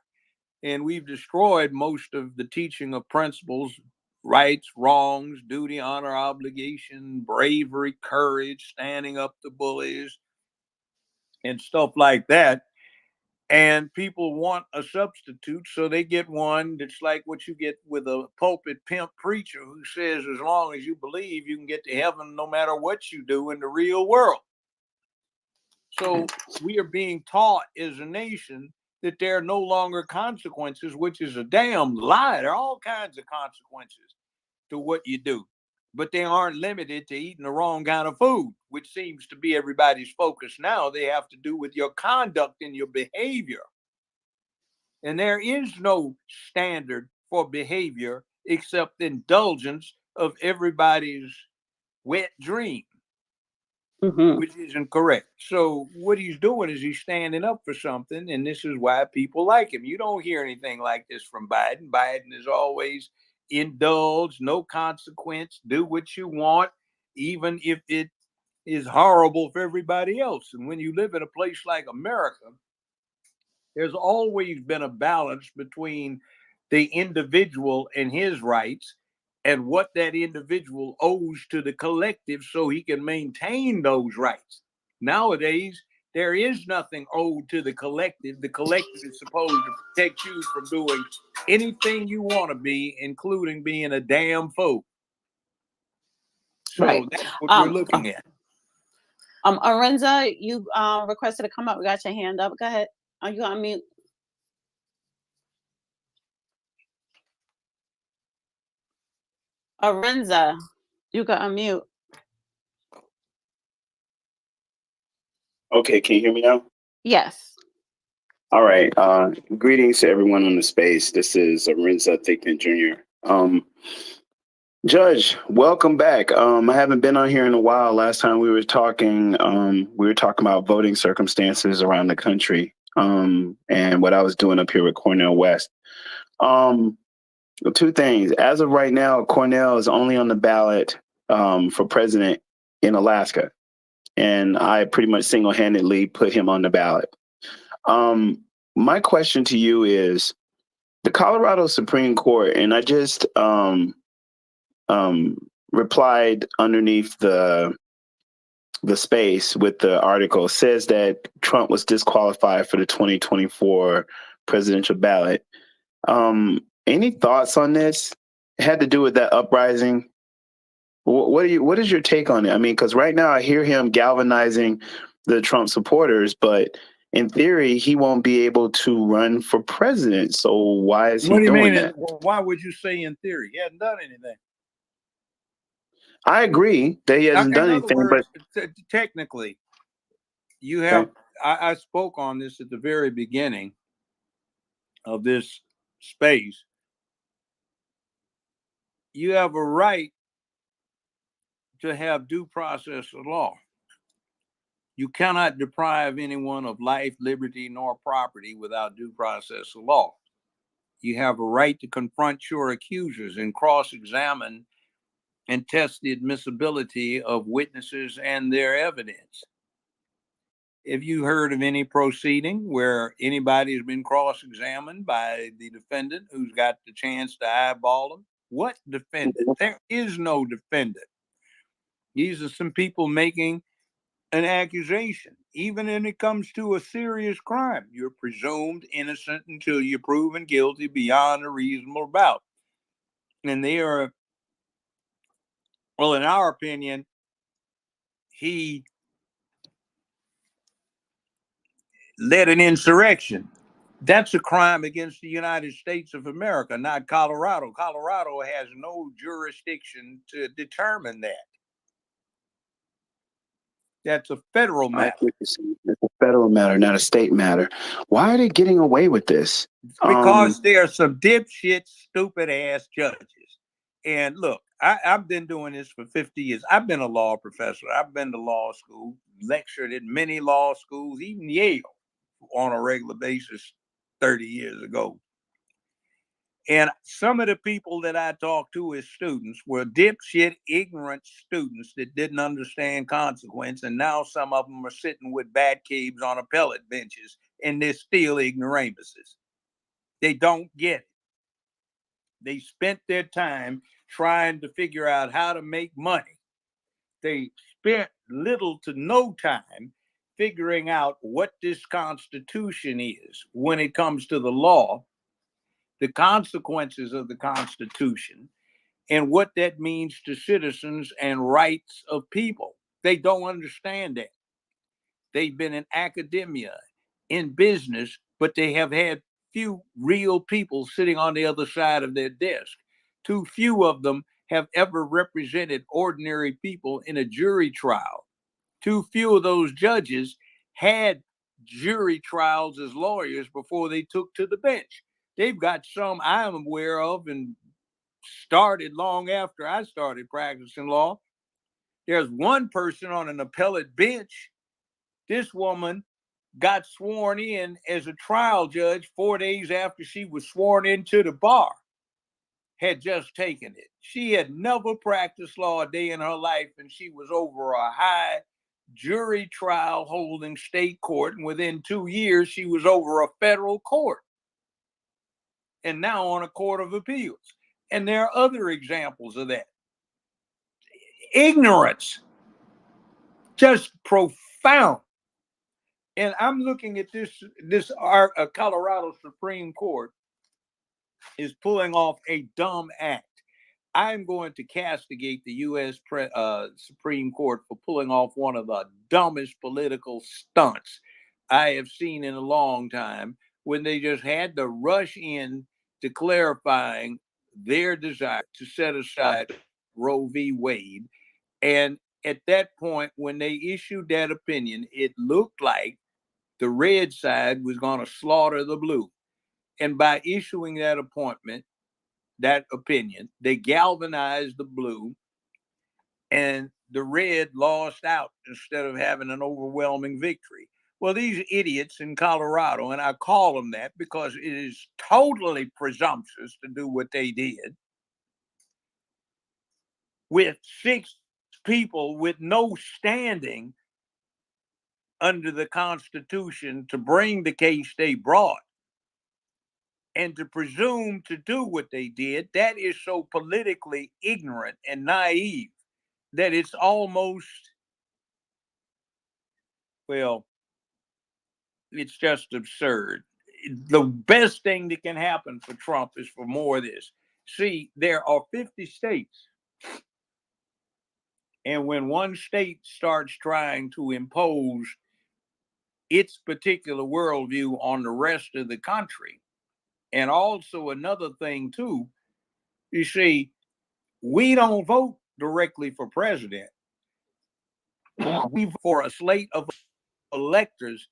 And we've destroyed most of the teaching of principles, rights, wrongs, duty, honor, obligation, bravery, courage, standing up to bullies, and stuff like that. And people want a substitute, so they get one that's like what you get with a pulpit pimp preacher who says, as long as you believe, you can get to heaven no matter what you do in the real world. So we are being taught as a nation that there are no longer consequences, which is a damn lie. There are all kinds of consequences to what you do, but they aren't limited to eating the wrong kind of food, which seems to be everybody's focus now. They have to do with your conduct and your behavior. And there is no standard for behavior except indulgence of everybody's wet dream, which isn't correct. So what he's doing is he's standing up for something, and this is why people like him. You don't hear anything like this from Biden. Biden is always indulge, no consequence, do what you want, even if it is horrible for everybody else. And when you live in a place like America, there's always been a balance between the individual and his rights and what that individual owes to the collective so he can maintain those rights. Nowadays, there is nothing owed to the collective. The collective is supposed to protect you from doing anything you want to be, including being a damn fool. So that's what we're looking at. Arenza, you requested to come up. We got your hand up. Go ahead. Are you on mute? Arenza, you can unmute. Okay, can you hear me now? Yes. All right. Greetings to everyone on the space. This is Arinza Thickman Jr. Judge, welcome back. I haven't been on here in a while. Last time we were talking about voting circumstances around the country, and what I was doing up here with Cornel West. Two things. As of right now, Cornel is only on the ballot for president in Alaska. and I pretty much single-handedly put him on the ballot. My question to you is, the Colorado Supreme Court, and I just replied underneath the space with the article, says that Trump was disqualified for the 2024 presidential ballot. Any thoughts on this? It had to do with that uprising. What is your take on it? I mean, because right now I hear him galvanizing the Trump supporters, but in theory, he won't be able to run for president. So why is he What do you doing mean? that? Why would you say in theory? He hasn't done anything. I agree that he hasn't done In other anything, words, but technically, you have. Okay. I spoke on this at the very beginning of this space. You have a right to have due process of law. You cannot deprive anyone of life, liberty, nor property without due process of law. You have a right to confront your accusers and cross-examine and test the admissibility of witnesses and their evidence. Have you heard of any proceeding where anybody has been cross-examined by the defendant who's got the chance to eyeball them? What defendant? There is no defendant. These are some people making an accusation. Even when it comes to a serious crime, you're presumed innocent until you're proven guilty beyond a reasonable doubt. And they are, well, in our opinion, he led an insurrection. That's a crime against the United States of America, not Colorado. Colorado has no jurisdiction to determine that. That's a federal matter. It's a federal matter, not a state matter. Why are they getting away with this? Because there are some dipshit, stupid ass judges. And look, I've been doing this for 50 years. I've been a law professor. I've been to law school, lectured at many law schools, even Yale, on a regular basis 30 years ago. And some of the people that I talked to as students were dipshit, ignorant students that didn't understand consequence. And now some of them are sitting with bat caves on appellate benches, and they're still ignoramuses. They don't get it. They spent their time trying to figure out how to make money. They spent little to no time figuring out what this Constitution is when it comes to the law, the consequences of the Constitution, and what that means to citizens and rights of people. They don't understand that. They've been in academia, in business, but they have had few real people sitting on the other side of their desk. Too few of them have ever represented ordinary people in a jury trial. Too few of those judges had jury trials as lawyers before they took to the bench. They've got some I'm aware of and started long after I started practicing law. There's one person on an appellate bench. This woman got sworn in as a trial judge 4 days after she was sworn into the bar, had just taken it. She had never practiced law a day in her life, and she was over a high jury trial holding state court, and within 2 years, she was over a federal court, and now on a court of appeals. And there are other examples of that. Ignorance, just profound. And I'm looking at this Colorado Supreme Court is pulling off a dumb act. I'm going to castigate the U.S. Supreme Court for pulling off one of the dumbest political stunts I have seen in a long time, when they just had to rush in to clarifying their desire to set aside Roe v. Wade. And at that point, when they issued that opinion, it looked like the red side was going to slaughter the blue. And by issuing that opinion, they galvanized the blue, and the red lost out instead of having an overwhelming victory. Well, these idiots in Colorado, and I call them that because it is totally presumptuous to do what they did, with 6 people with no standing under the Constitution to bring the case they brought and to presume to do what they did, that is so politically ignorant and naive that it's almost, well, it's just absurd. The best thing that can happen for Trump is for more of this. See, there are 50 states. And when one state starts trying to impose its particular worldview on the rest of the country, and also another thing too, you see, we don't vote directly for president. We vote for a slate of electors,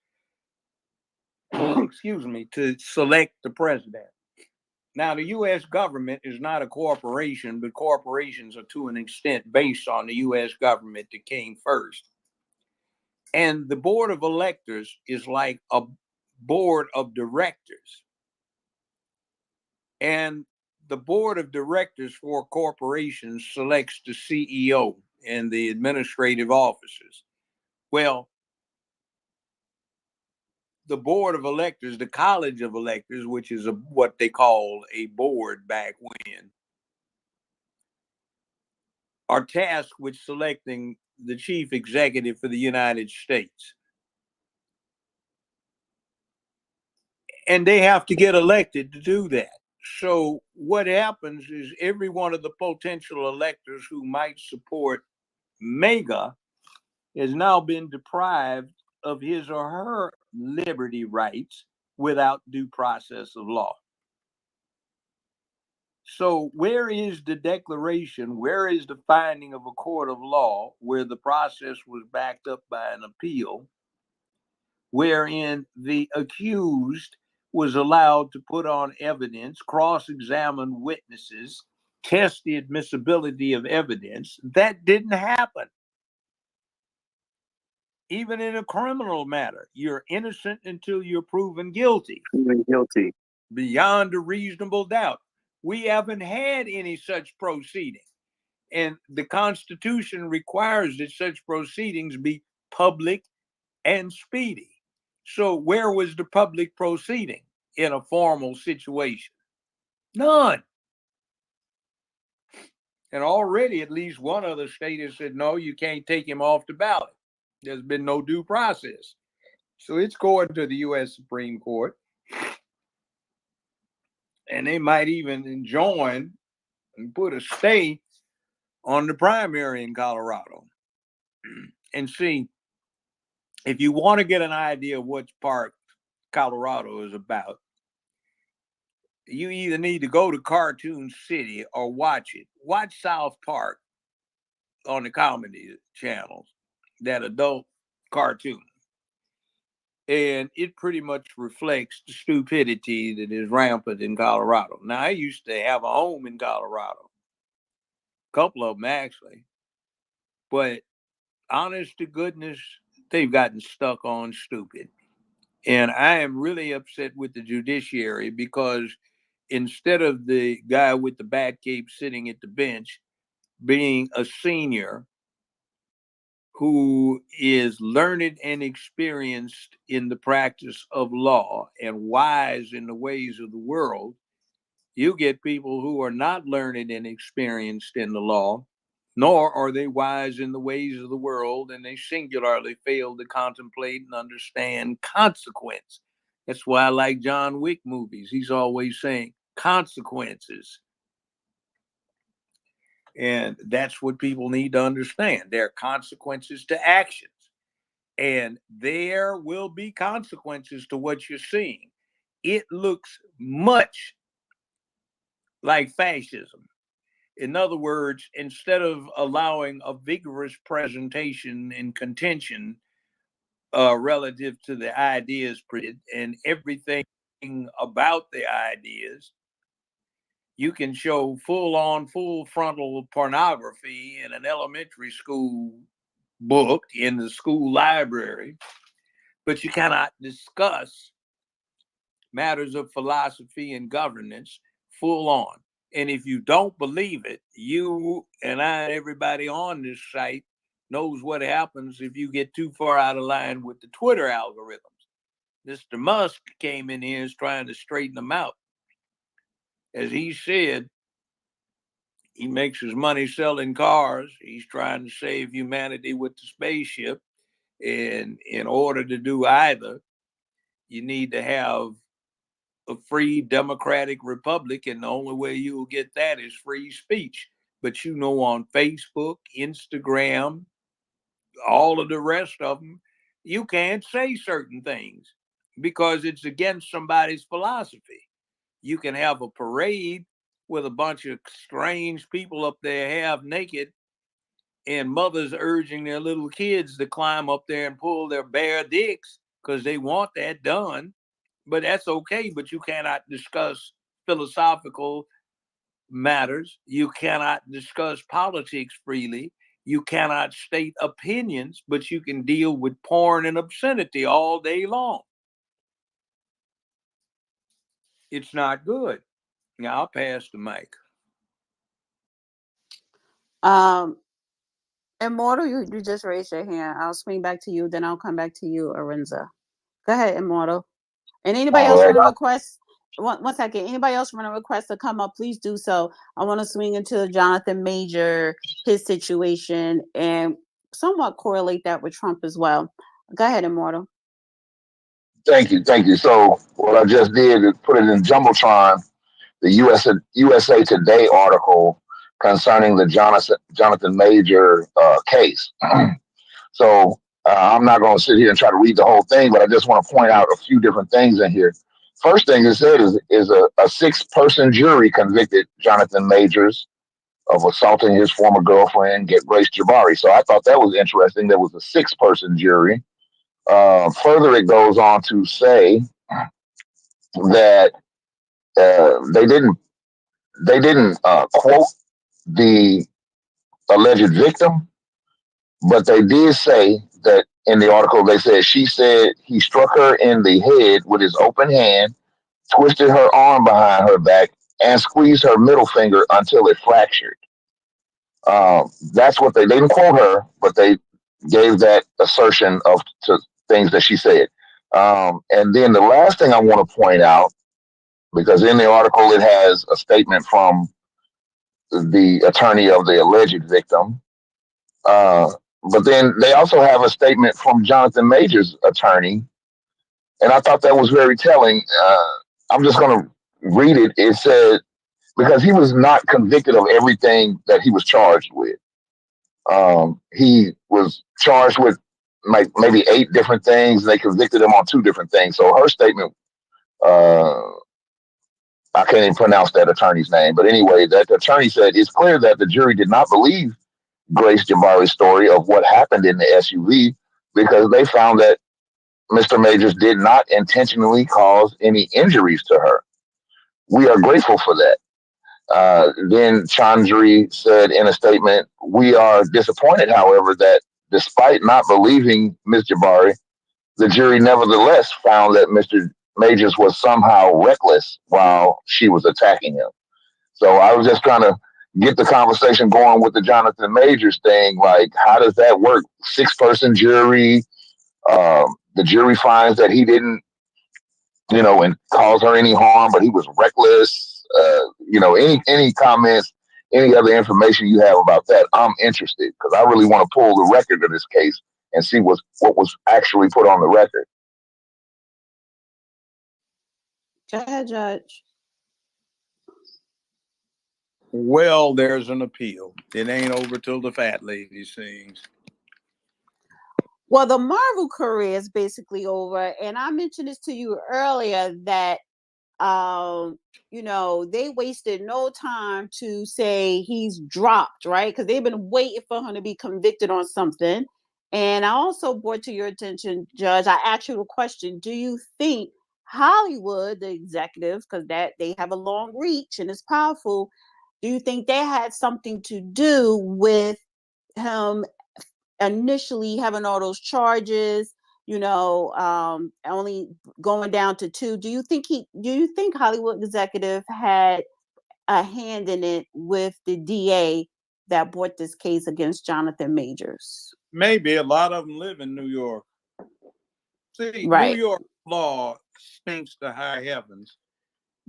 excuse me, to select the president. Now, the U.S. government is not a corporation, but corporations are to an extent based on the U.S. government that came first. And the board of electors is like a board of directors. And the board of directors for corporations selects the CEO and the administrative officers. Well, the board of electors, the college of electors, which is what they call a board back when, are tasked with selecting the chief executive for the United States. And they have to get elected to do that. So what happens is every one of the potential electors who might support MAGA has now been deprived of his or her liberty rights without due process of law. So where is the declaration? Where is the finding of a court of law where the process was backed up by an appeal, wherein the accused was allowed to put on evidence, cross-examine witnesses, test the admissibility of evidence? That didn't happen. Even in a criminal matter, you're innocent until you're proven guilty. Proven guilty. Beyond a reasonable doubt. We haven't had any such proceeding. And the Constitution requires that such proceedings be public and speedy. So where was the public proceeding in a formal situation? None. And already at least one other state has said, no, you can't take him off the ballot. There's been no due process. So it's going to the U.S. Supreme Court. And they might even enjoin and put a stay on the primary in Colorado. And see, if you want to get an idea of which part Colorado is about, you either need to go to Cartoon City or watch it. Watch South Park on the comedy channels, that adult cartoon. And it pretty much reflects the stupidity that is rampant in Colorado. Now, I used to have a home in Colorado, a couple of them actually, but honest to goodness, they've gotten stuck on stupid. And I am really upset with the judiciary because instead of the guy with the bat cape sitting at the bench being a senior who is learned and experienced in the practice of law and wise in the ways of the world, you get people who are not learned and experienced in the law, nor are they wise in the ways of the world, and they singularly fail to contemplate and understand consequence. That's why I like John Wick movies. He's always saying consequences. And that's what people need to understand. There are consequences to actions. And there will be consequences to what you're seeing. It looks much like fascism. In other words, instead of allowing a vigorous presentation and contention relative to the ideas and everything about the ideas, you can show full frontal pornography in an elementary school book in the school library, but you cannot discuss matters of philosophy and governance full on. And if you don't believe it, you and I and everybody on this site knows what happens if you get too far out of line with the Twitter algorithms. Mr. Musk came in here is trying to straighten them out. As he said, he makes his money selling cars. He's trying to save humanity with the spaceship. And in order to do either, you need to have a free democratic republic. And the only way you will get that is free speech. But you know, on Facebook, Instagram, all of the rest of them, you can't say certain things because it's against somebody's philosophy. You can have a parade with a bunch of strange people up there half naked and mothers urging their little kids to climb up there and pull their bare dicks because they want that done. But that's okay. But you cannot discuss philosophical matters. You cannot discuss politics freely. You cannot state opinions, but you can deal with porn and obscenity all day long. It's not good. Now I'll pass the mic. Immortal, you just raised your hand. I'll swing back to you, then I'll come back to you, Arinza. Go ahead, Immortal. And anybody else want to request? One second. Anybody else want to request to come up? Please do so. I want to swing into Jonathan Major, his situation, and somewhat correlate that with Trump as well. Go ahead, Immortal. Thank you. So what I just did is put it in Jumbotron, the USA Today article concerning the Jonathan Major case. So I'm not going to sit here and try to read the whole thing, but I just want to point out a few different things in here. First thing it said is a 6-person jury convicted Jonathan Majors of assaulting his former girlfriend, Grace Jabari. So I thought that was interesting. There was a 6-person jury. Further, it goes on to say that they didn't quote the alleged victim, but they did say that in the article, they said she said he struck her in the head with his open hand, twisted her arm behind her back, and squeezed her middle finger until it fractured. That's what they didn't quote her, but they gave that assertion to things that she said. And then the last thing I want to point out, because in the article it has a statement from the attorney of the alleged victim. But then they also have a statement from Jonathan Major's attorney. And I thought that was very telling. I'm just going to read it. It said, because he was not convicted of everything that he was charged with. He was charged with like maybe 8 different things. And they convicted him on 2 different things. So her statement, I can't even pronounce that attorney's name. But anyway, that attorney said, it's clear that the jury did not believe Grace Jabari's story of what happened in the SUV because they found that Mr. Majors did not intentionally cause any injuries to her. We are grateful for that. Then Chandri said in a statement, we are disappointed, however, that despite not believing Ms. Jabari, the jury nevertheless found that Mr. Majors was somehow reckless while she was attacking him. So I was just trying to get the conversation going with the Jonathan Majors thing. Like, how does that work? 6-person jury. The jury finds that he didn't, and cause her any harm, but he was reckless. Any comments, any other information you have about that, I'm interested because I really want to pull the record of this case and see what was actually put on the record. Go ahead, Judge. Well, there's an appeal. It ain't over till the fat lady sings. Well, the Marvel career is basically over. And I mentioned this to you earlier that, they wasted no time to say he's dropped, right? Because they've been waiting for him to be convicted on something. And I also brought to your attention, Judge, I asked you a question. Do you think Hollywood, the executives, because that they have a long reach and it's powerful, do you think they had something to do with him initially having all those charges, only going down to 2? Do you think Hollywood executive had a hand in it with the DA that brought this case against Jonathan Majors. Maybe a lot of them live in New York. See, Right. New York law stinks to high heavens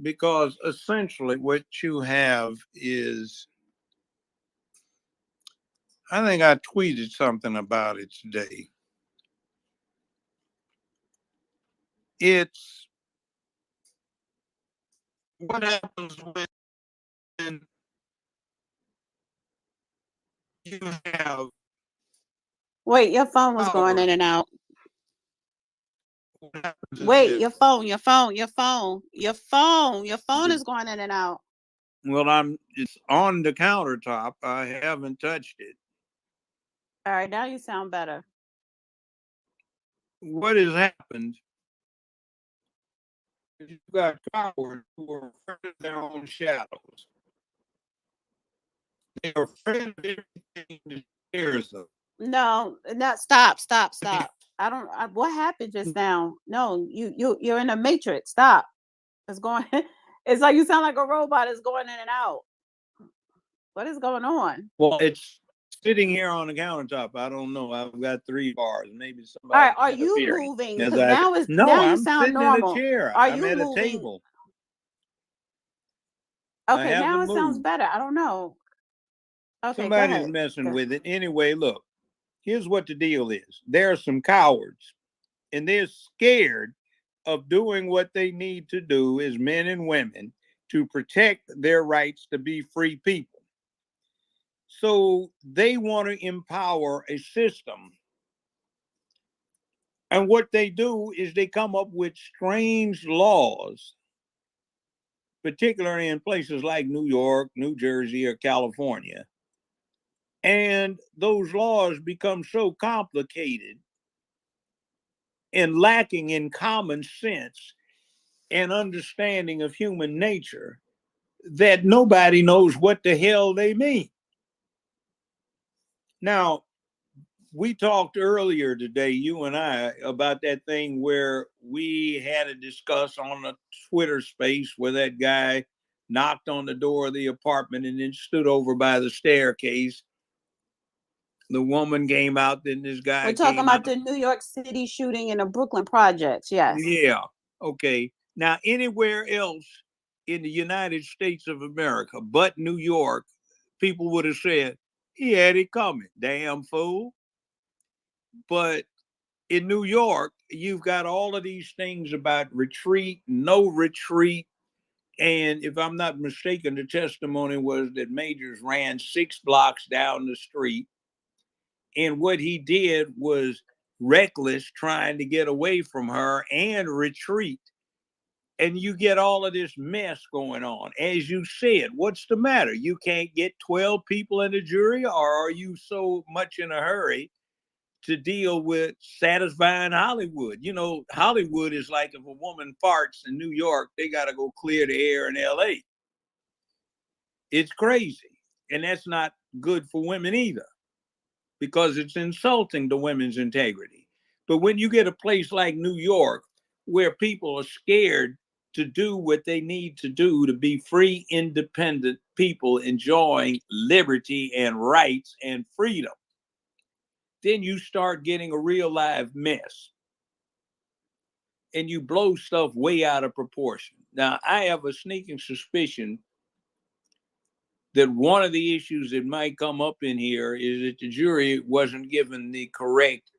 because essentially what you have is, I think I tweeted something about it today. It's what happens when you have. Wait, your phone was going in and out. Wait, your phone is going in and out. Well, it's on the countertop. I haven't touched it. All right, now you sound better. What has happened? You've got cowards who are afraid of their own shadows. They are afraid of everything that scares them. No, stop. What happened just now? No, you're in a matrix. Stop. It's going. It's like you sound like a robot. It's going in and out. What is going on? Well, it's sitting here on the countertop. I don't know. I've got 3 bars. Maybe somebody. All right, are you moving? Because now you I'm sound sitting normal. in a chair. Are I'm you at moving? a table. Okay, now it sounds better. I don't know. Okay, somebody's messing with it. Anyway, look. Here's what the deal is. There are some cowards, and they're scared of doing what they need to do as men and women to protect their rights to be free people. So they want to empower a system. And what they do is they come up with strange laws, particularly in places like New York, New Jersey, or California. And those laws become so complicated and lacking in common sense and understanding of human nature that nobody knows what the hell they mean. Now, we talked earlier today, you and I, about that thing where we had to discuss on a Twitter space where that guy knocked on the door of the apartment and then stood over by the staircase. The woman came out, then this guy. We're talking about the New York City shooting in the Brooklyn projects. Yes. Yeah. Okay. Now, anywhere else in the United States of America but New York, people would have said, he had it coming, damn fool. But in New York, you've got all of these things about retreat, no retreat. And if I'm not mistaken, the testimony was that Majors ran 6 blocks down the street. And what he did was reckless, trying to get away from her and retreat. And you get all of this mess going on. As you said, what's the matter? You can't get 12 people in the jury, or are you so much in a hurry to deal with satisfying Hollywood? You know, Hollywood is like if a woman farts in New York, they got to go clear the air in LA. It's crazy. And that's not good for women either, because it's insulting to women's integrity. But when you get a place like New York, where people are scared to do what they need to do to be free, independent people enjoying liberty and rights and freedom, then you start getting a real live mess. And you blow stuff way out of proportion. Now, I have a sneaking suspicion that one of the issues that might come up in here is that the jury wasn't given the correct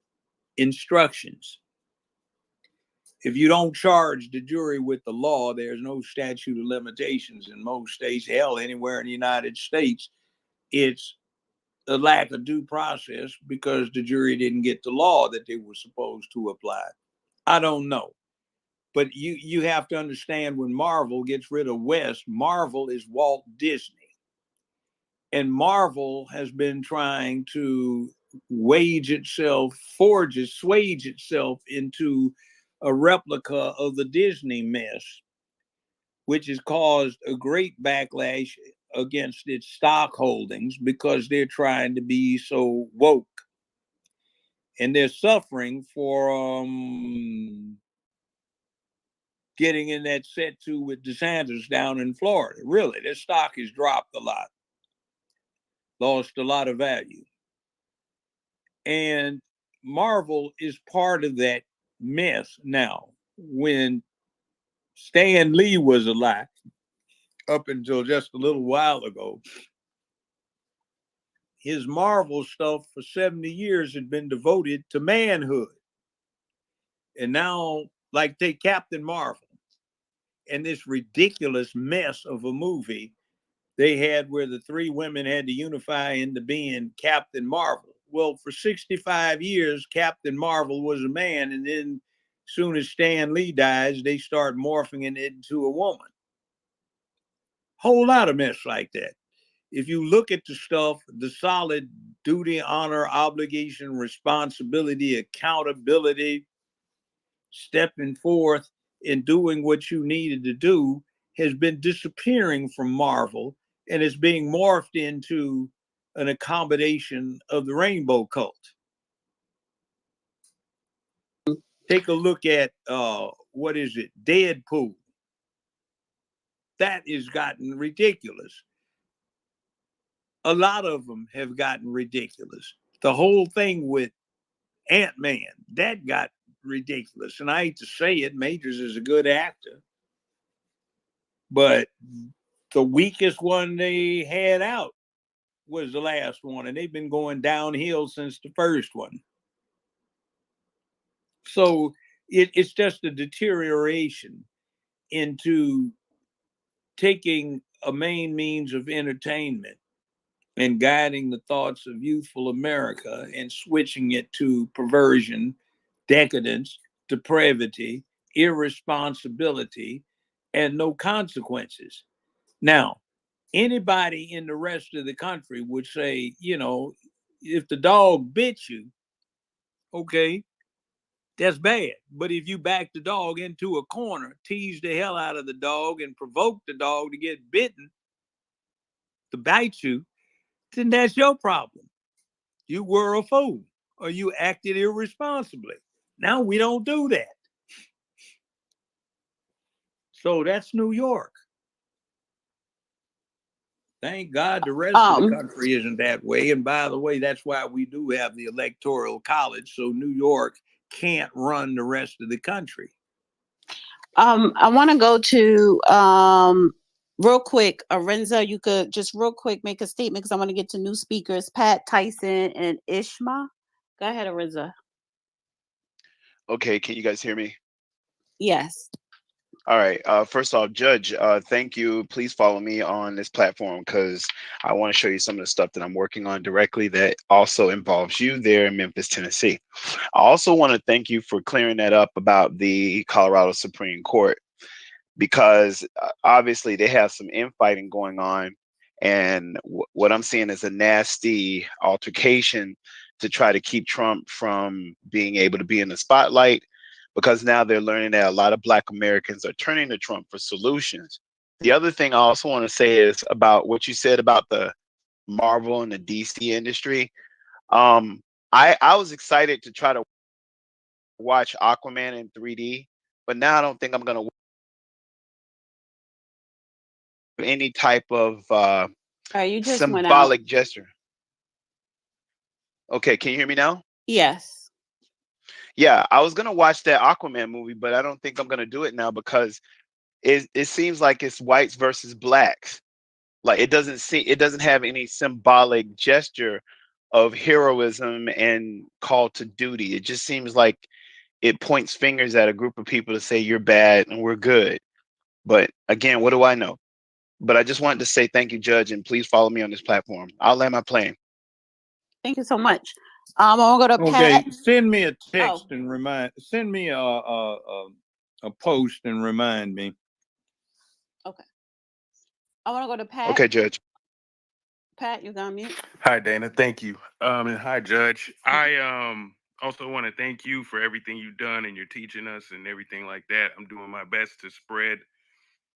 instructions. If you don't charge the jury with the law, there's no statute of limitations in most states. Hell, anywhere in the United States, it's a lack of due process because the jury didn't get the law that they were supposed to apply. I don't know. But you have to understand, when Marvel gets rid of West, Marvel is Walt Disney. And Marvel has been trying to swage itself into a replica of the Disney mess, which has caused a great backlash against its stock holdings because they're trying to be so woke. And they're suffering for getting in that set to with DeSantis down in Florida. Really, their stock has dropped a lot. lost a lot of value. And Marvel is part of that mess now. When Stan Lee was alive, up until just a little while ago, his Marvel stuff for 70 years had been devoted to manhood. And now, like, take Captain Marvel and this ridiculous mess of a movie they had where the three women had to unify into being Captain Marvel. Well, for 65 years, Captain Marvel was a man, and then as soon as Stan Lee dies, they start morphing it into a woman. Whole lot of mess like that. If you look at the stuff, the solid duty, honor, obligation, responsibility, accountability, stepping forth and doing what you needed to do has been disappearing from Marvel and is being morphed into an accommodation of the rainbow cult. Take a look at what is it, Deadpool. That has gotten ridiculous. A lot of them have gotten ridiculous. The whole thing with Ant-Man, that got ridiculous. And I hate to say it, Majors is a good actor, but the weakest one they had out was the last one, and they've been going downhill since the first one. So it's just a deterioration into taking a main means of entertainment and guiding the thoughts of youthful America and switching it to perversion, decadence, depravity, irresponsibility, and no consequences. Now, anybody in the rest of the country would say, you know, if the dog bit you, okay, that's bad. But if you back the dog into a corner, tease the hell out of the dog, and provoke the dog to get bitten, to bite you, then that's your problem. You were a fool or you acted irresponsibly. Now we don't do that. So that's New York. Thank God the rest of the country isn't that way. And by the way, that's why we do have the Electoral College. So New York can't run the rest of the country. I want to go to real quick, Arenza, you could just real quick make a statement because I want to get to new speakers, Pat, Tyson, and Ishma. Go ahead, Arenza. Okay, can you guys hear me? Yes. All right. First off, Judge, thank you. Please follow me on this platform because I want to show you some of the stuff that I'm working on directly that also involves you there in Memphis, Tennessee. I also want to thank you for clearing that up about the Colorado Supreme Court because obviously they have some infighting going on. And what I'm seeing is a nasty altercation to try to keep Trump from being able to be in the spotlight, because now they're learning that a lot of Black Americans are turning to Trump for solutions. The other thing I also want to say is about what you said about the Marvel and the DC industry. I was excited to try to watch Aquaman in 3D, but now I don't think I'm going to any type of You just symbolic gesture. Okay, can you hear me now? Yes. Yeah, I was gonna watch that Aquaman movie, but I don't think I'm gonna do it now because it seems like it's whites versus blacks. Like it doesn't have any symbolic gesture of heroism and call to duty. It just seems like it points fingers at a group of people to say you're bad and we're good. But again, what do I know? But I just wanted to say thank you, Judge, and please follow me on this platform. I'll land my plane. Thank you so much. I'm gonna go to Pat. Okay, send me a text and send me a post and remind me. Okay. I want to go to Pat. Okay, Judge. Pat, you got mute. Hi, Dana. Thank you. And hi, Judge. I also want to thank you for everything you've done and you're teaching us and everything like that. I'm doing my best to spread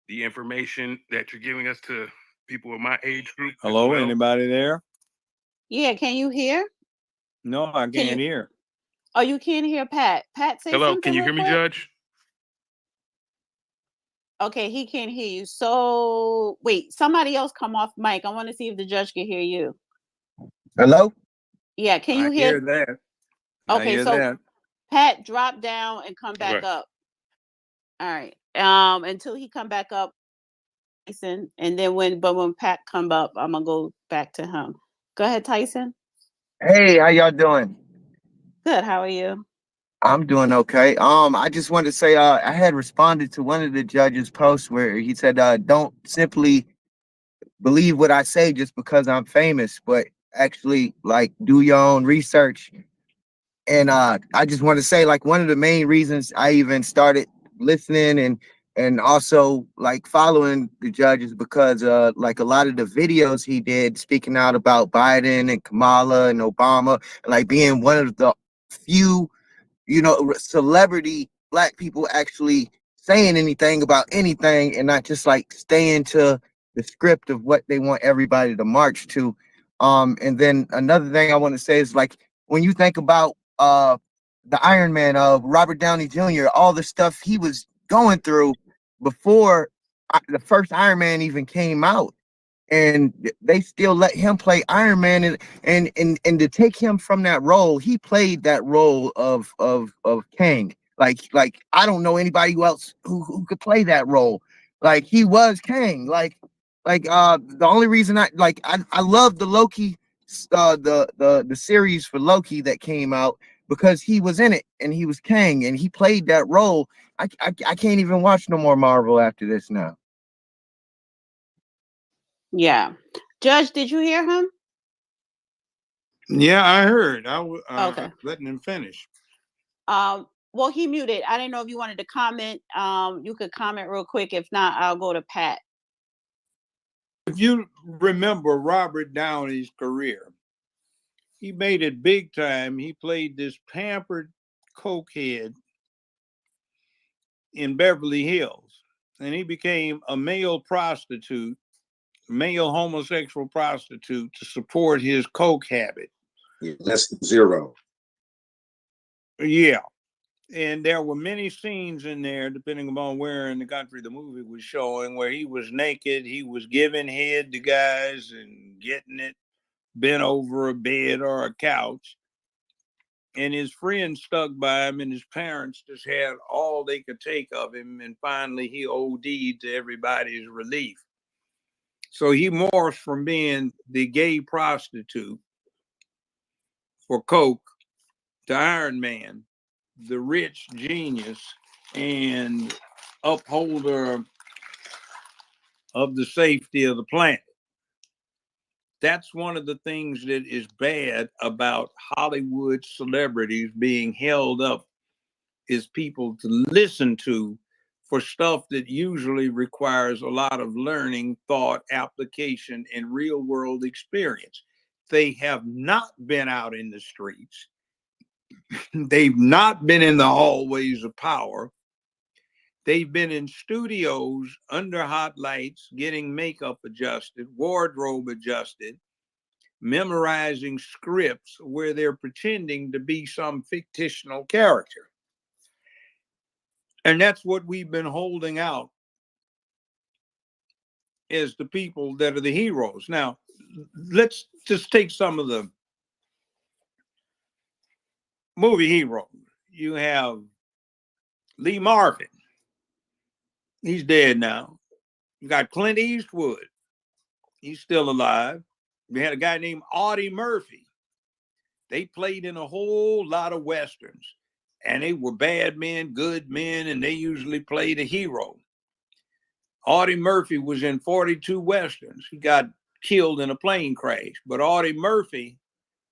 the information that you're giving us to people of my age group. Hello, anybody there? Yeah, can you hear? No, I can't hear. Oh, you can't hear Pat. Pat, say hello, something. Can you hear me, Judge? Okay, he can't hear you. So wait, somebody else come off mic. I want to see if the judge can hear you. Hello? Yeah, can you I hear? hear that. I Okay, hear so that. Pat, drop down and come back Okay. up. All right. Until he come back up, Tyson, and then when Pat come up, I'm gonna go back to him. Go ahead, Tyson. Hey, how y'all doing? Good. How are you? I'm doing okay. I just wanted to say, I had responded to one of the judge's posts where he said, don't simply believe what I say just because I'm famous, but actually like do your own research. And I just want to say, like, one of the main reasons I even started listening and also like following the judge is because like a lot of the videos he did speaking out about Biden and Kamala and Obama, like being one of the few, celebrity black people actually saying anything about anything and not just like staying to the script of what they want everybody to march to. And then another thing I want to say is, like, when you think about the Iron Man of Robert Downey Jr., all the stuff he was going through before the first Iron Man even came out, and they still let him play Iron Man, and to take him from that role, he played that role of Kang. Like I don't know anybody else who could play that role. Like he was Kang. The only reason I love the Loki, the series for Loki that came out, because he was in it and he was Kang and he played that role. I can't even watch no more Marvel after this now. Yeah. Judge, did you hear him? Yeah, I heard. I was Okay. letting him finish. Well, he muted. I didn't know if you wanted to comment. You could comment real quick. If not, I'll go to Pat. If you remember Robert Downey's career, he made it big time. He played this pampered cokehead in Beverly Hills, and he became a male prostitute, male homosexual prostitute, to support his coke habit. Less than zero. Yeah. And there were many scenes in there, depending upon where in the country the movie was showing, where he was naked, he was giving head to guys and getting it bent over a bed or a couch. And his friends stuck by him, and his parents just had all they could take of him. And finally, he OD'd to everybody's relief. So he morphed from being the gay prostitute for coke to Iron Man, the rich genius and upholder of the safety of the planet. That's one of the things that is bad about Hollywood celebrities being held up, is people to listen to for stuff that usually requires a lot of learning, thought, application, and real world experience. They have not been out in the streets. They've not been in the hallways of power. They've been in studios under hot lights, getting makeup adjusted, wardrobe adjusted, memorizing scripts where they're pretending to be some fictional character. And that's what we've been holding out as the people that are the heroes. Now, let's just take some of the movie heroes. You have Lee Marvin. He's dead now. You got Clint Eastwood. He's still alive. We had a guy named Audie Murphy. They played in a whole lot of Westerns, and they were bad men, good men, and they usually played a hero. Audie Murphy was in 42 Westerns. He got killed in a plane crash, but Audie Murphy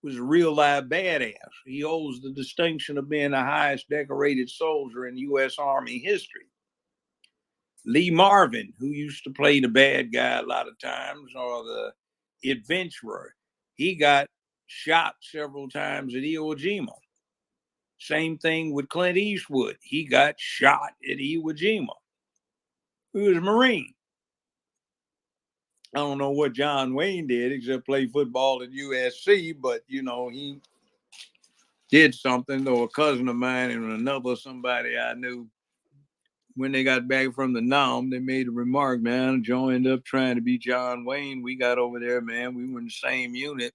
was a real live badass. He holds the distinction of being the highest decorated soldier in U.S. Army history. Lee Marvin, who used to play the bad guy a lot of times, or the adventurer, he got shot several times at Iwo Jima. Same thing with Clint Eastwood. He got shot at Iwo Jima. He was a Marine. I don't know what John Wayne did except play football at USC, but he did something. Though a cousin of mine and another somebody I knew, when they got back from the Nam, they made a remark, man, joined up trying to be John Wayne. We got over there, man. We were in the same unit.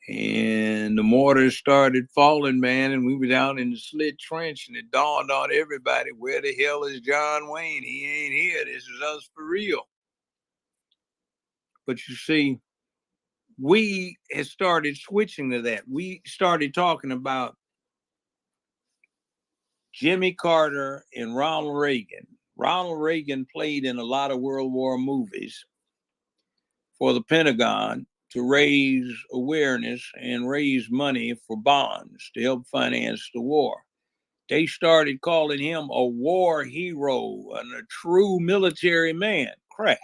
And the mortars started falling, man, and we were down in the slit trench, and it dawned on everybody, where the hell is John Wayne? He ain't here. This is us for real. But you see, we had started switching to that. We started talking about Jimmy Carter and Ronald Reagan. Ronald Reagan played in a lot of World War movies for the Pentagon to raise awareness and raise money for bonds to help finance the war. They started calling him a war hero and a true military man. Crap.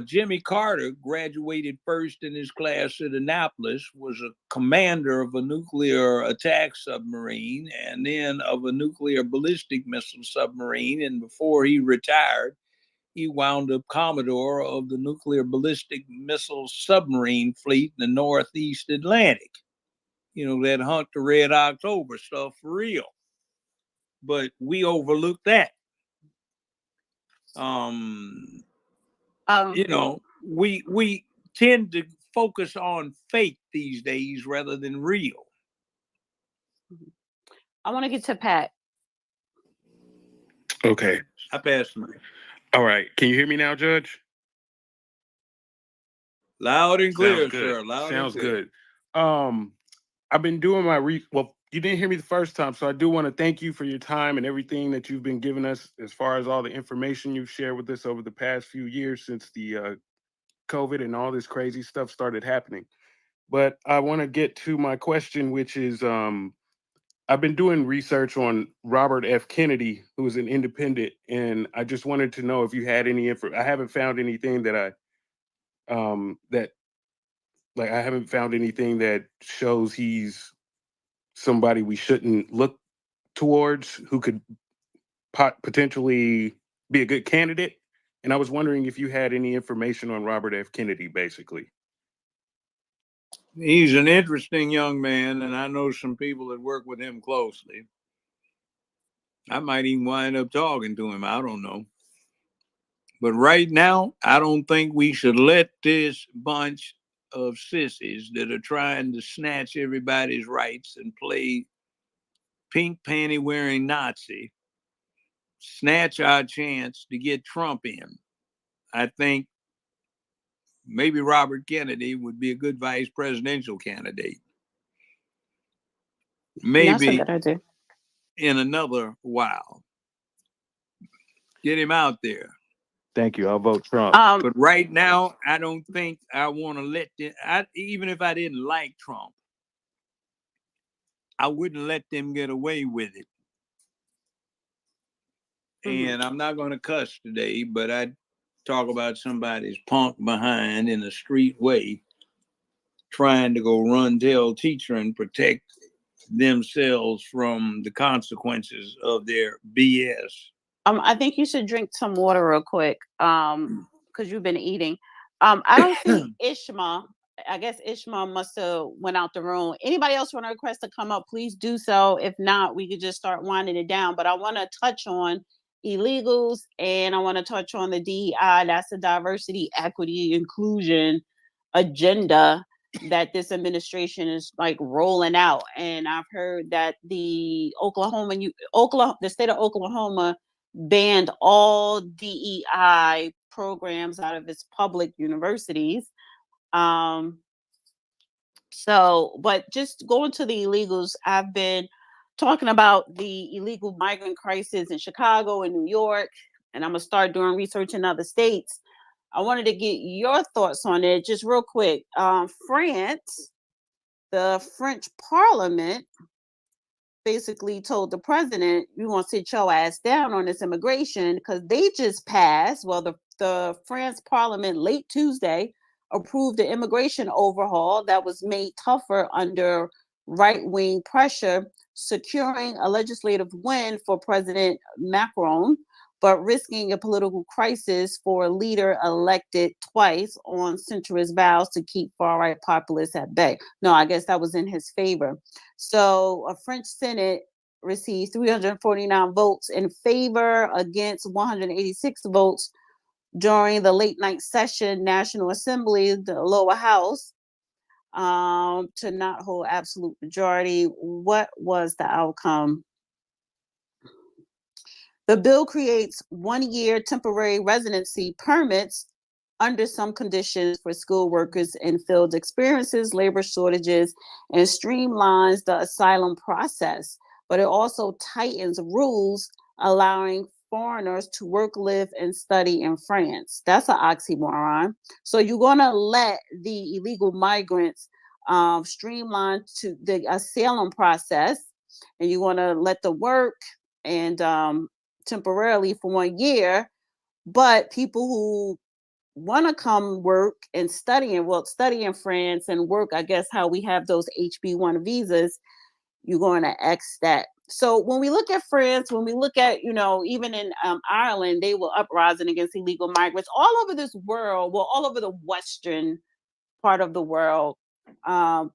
Jimmy Carter graduated first in his class at Annapolis, was a commander of a nuclear attack submarine and then of a nuclear ballistic missile submarine. And before he retired, he wound up Commodore of the nuclear ballistic missile submarine fleet in the Northeast Atlantic. You know, that Hunt the Red October stuff for real. But we overlooked that. You know, we tend to focus on fake these days rather than real. I want to get to Pat. Okay. I passed mine. All right. Can you hear me now, Judge? Loud and clear, Sounds good. sir. Loud Sounds and clear. good. I've been doing my well, you didn't hear me the first time, so I do want to thank you for your time and everything that you've been giving us as far as all the information you've shared with us over the past few years since the COVID and all this crazy stuff started happening. But I want to get to my question, which is I've been doing research on Robert F. Kennedy, who was an independent, and I just wanted to know if you had any info. I haven't found anything that I haven't found anything that shows he's somebody we shouldn't look towards who could potentially be a good candidate. And I was wondering if you had any information on Robert F. Kennedy, basically. He's an interesting young man, and I know some people that work with him closely. I might even wind up talking to him. I don't know. But right now, I don't think we should let this bunch of sissies that are trying to snatch everybody's rights and play pink panty wearing Nazi snatch our chance to get Trump in. I think maybe Robert Kennedy would be a good vice presidential candidate. Maybe That's a good idea. In another while. Get him out there. Thank you. I'll vote Trump. But right now, I don't think I want to let them, even if I didn't like Trump, I wouldn't let them get away with it. And I'm not going to cuss today, but I talk about somebody's punk behind in a street way, trying to go run, tell, teacher, and protect themselves from the consequences of their BS. I think you should drink some water real quick, because you've been eating. I don't see Ishma. I guess Ishma must have went out the room. Anybody else want to request to come up, please do so. If not, we could just start winding it down. But I want to touch on illegals, and I want to touch on the DEI. That's the diversity, equity, inclusion agenda that this administration is like rolling out. And I've heard that the state of Oklahoma banned all DEI programs out of its public universities. But just going to the illegals, I've been talking about the illegal migrant crisis in Chicago and New York, and I'm gonna start doing research in other states. I wanted to get your thoughts on it just real quick. France, the French Parliament basically told the president, you want to sit your ass down on this immigration, because they just passed, the France Parliament late Tuesday approved the immigration overhaul that was made tougher under right-wing pressure, securing a legislative win for President Macron, but risking a political crisis for a leader elected twice on centrist vows to keep far-right populists at bay. No, I guess that was in his favor. So a French Senate received 349 votes in favor against 186 votes during the late night session, National Assembly, the lower house. to not hold absolute majority. What was the outcome? The bill creates 1-year temporary residency permits under some conditions for skilled workers in field experiences, labor shortages, and streamlines the asylum process. But it also tightens rules allowing foreigners to work, live, and study in France. That's an oxymoron. So you're going to let the illegal migrants streamline to the asylum process, and you want to let them work and temporarily for 1 year, but people who want to come work and study in France and work, I guess how we have those HB1 visas, you're going to X that. So when we look at France, when we look at, even in Ireland, they were uprising against illegal migrants all over this world, well, all over the Western part of the world.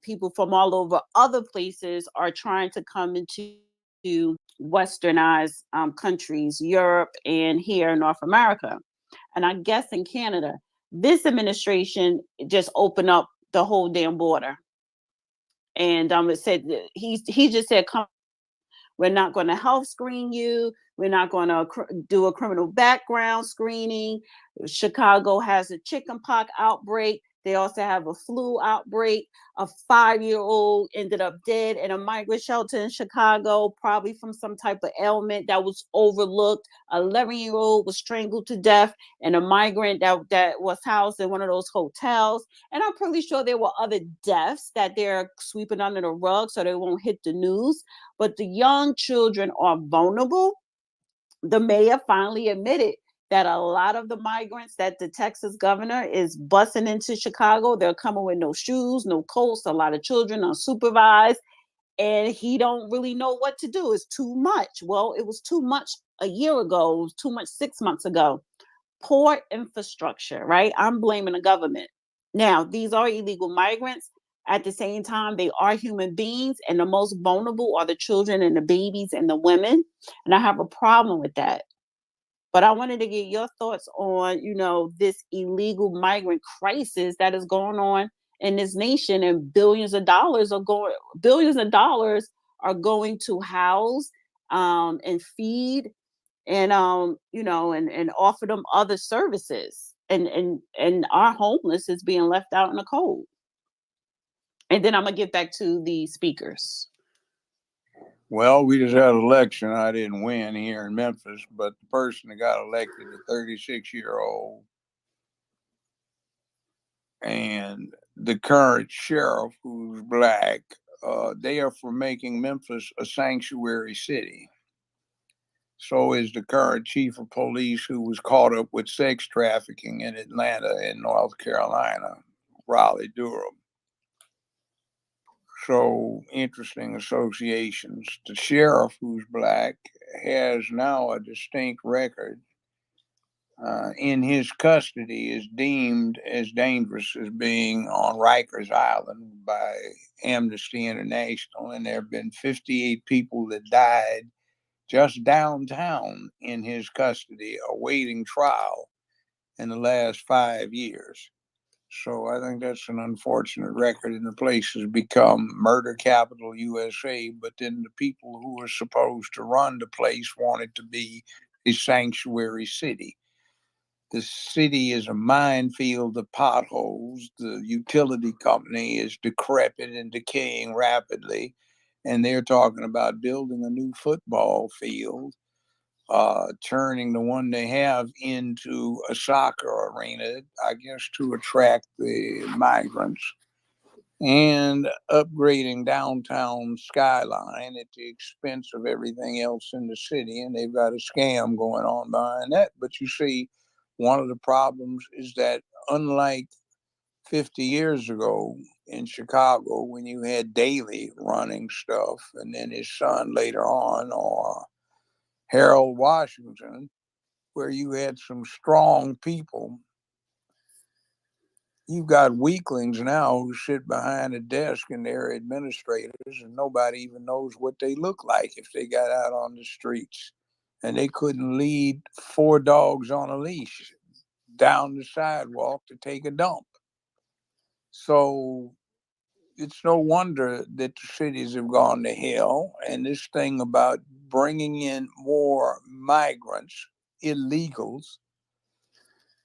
People from all over other places are trying to come into westernized countries, Europe and here in North America. And I guess in Canada, this administration just opened up the whole damn border. And it said he just said, come, we're not going to health screen you. We're not going to do a criminal background screening. Chicago has a chickenpox outbreak. They also have a flu outbreak. A 5-year-old ended up dead in a migrant shelter in Chicago, probably from some type of ailment that was overlooked. An 11-year-old was strangled to death in a migrant that was housed in one of those hotels. And I'm pretty sure there were other deaths that they're sweeping under the rug so they won't hit the news. But the young children are vulnerable. The mayor finally admitted that a lot of the migrants that the Texas governor is busing into Chicago, they're coming with no shoes, no coats, a lot of children unsupervised, and he don't really know what to do. It's too much. Well, it was too much a year ago. It was too much 6 months ago. Poor infrastructure, right? I'm blaming the government. Now, these are illegal migrants. At the same time, they are human beings, and the most vulnerable are the children and the babies and the women. And I have a problem with that. But I wanted to get your thoughts on, this illegal migrant crisis that is going on in this nation, and billions of dollars are going to house and feed and and offer them other services. And our homeless is being left out in the cold. And then I'm gonna get back to the speakers. Well, we just had an election. I didn't win here in Memphis, but the person that got elected, a 36-year-old, and the current sheriff, who's black, they are for making Memphis a sanctuary city. So is the current chief of police, who was caught up with sex trafficking in Atlanta and North Carolina, Raleigh, Durham. So interesting associations. The sheriff, who's black, has now a distinct record. In his custody, is deemed as dangerous as being on Rikers Island by Amnesty International, and there have been 58 people that died just downtown in his custody awaiting trial in the last 5 years. So I think that's an unfortunate record, and the place has become murder capital USA. But then the people who are supposed to run the place want it to be a sanctuary city. The city is a minefield of potholes. The utility company is decrepit and decaying rapidly. And they're talking about building a new football field, turning the one they have into a soccer arena, I guess, to attract the migrants, and upgrading downtown skyline at the expense of everything else in the city. And they've got a scam going on behind that. But you see, one of the problems is that, unlike 50 years ago in Chicago, when you had Daley running stuff, and then his son later on, or Harold Washington, where you had some strong people, you've got weaklings now who sit behind a desk and they're administrators, and nobody even knows what they look like if they got out on the streets. And they couldn't lead 4 dogs on a leash down the sidewalk to take a dump. So it's no wonder that the cities have gone to hell. And this thing about bringing in more migrants, illegals,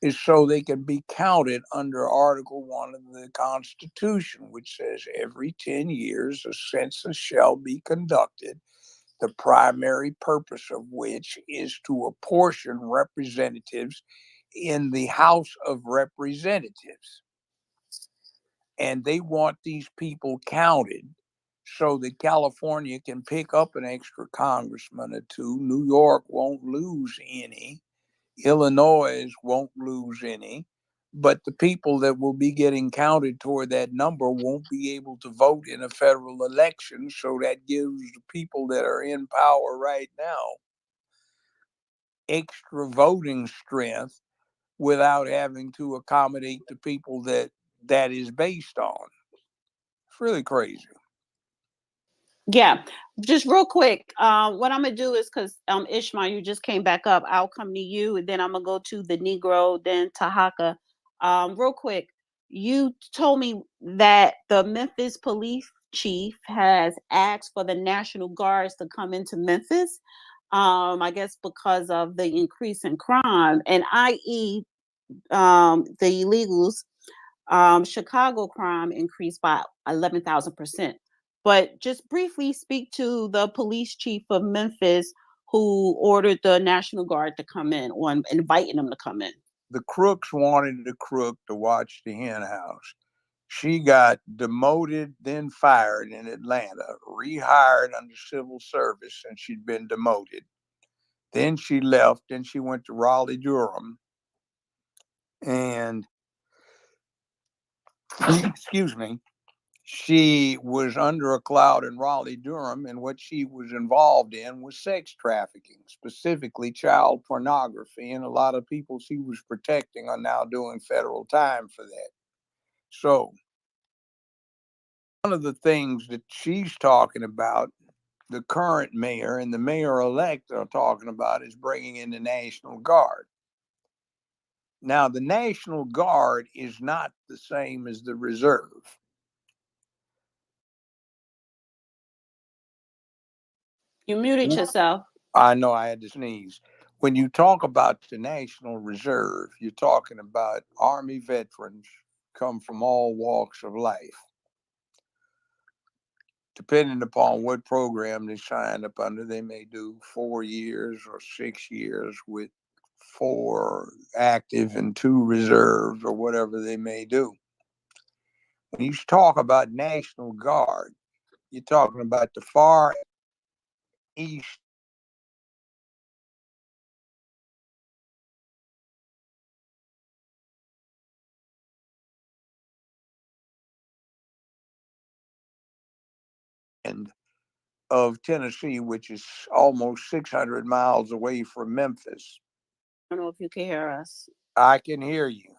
is so they can be counted under Article 1 of the Constitution, which says every 10 years a census shall be conducted, the primary purpose of which is to apportion representatives in the House of Representatives. And they want these people counted so that California can pick up an extra congressman or two. New York won't lose any. Illinois won't lose any. But the people that will be getting counted toward that number won't be able to vote in a federal election. So that gives the people that are in power right now extra voting strength without having to accommodate the people that is based on. It's really crazy. Yeah, just real quick. What I'm gonna do is because Ishmael, you just came back up. I'll come to you, and then I'm gonna go to the Negro, then Tahaka. Real quick, you told me that the Memphis police chief has asked for the National Guards to come into Memphis. I guess because of the increase in crime, and i.e., the illegals. Chicago crime increased by 11,000%. But just briefly speak to the police chief of Memphis who ordered the National Guard to come in, or inviting them to come in. The crooks wanted the crook to watch the hen house. She got demoted, then fired in Atlanta, rehired under civil service since she'd been demoted. Then she left, and she went to Raleigh, Durham. And, excuse me, she was under a cloud in Raleigh, Durham, and what she was involved in was sex trafficking, specifically child pornography. And a lot of people she was protecting are now doing federal time for that. So one of the things that she's talking about, the current mayor and the mayor-elect are talking about, is bringing in the National Guard. Now, the National Guard is not the same as the Reserve. You muted yourself. I know, I had to sneeze. When you talk about the National Reserve, you're talking about Army veterans come from all walks of life. Depending upon what program they sign up under, they may do 4 years or 6 years with 4 active and 2 reserves, or whatever they may do. When you talk about National Guard, you're talking about the far east end of Tennessee, which is almost 600 miles away from Memphis. I don't know if you can hear us. I can hear you.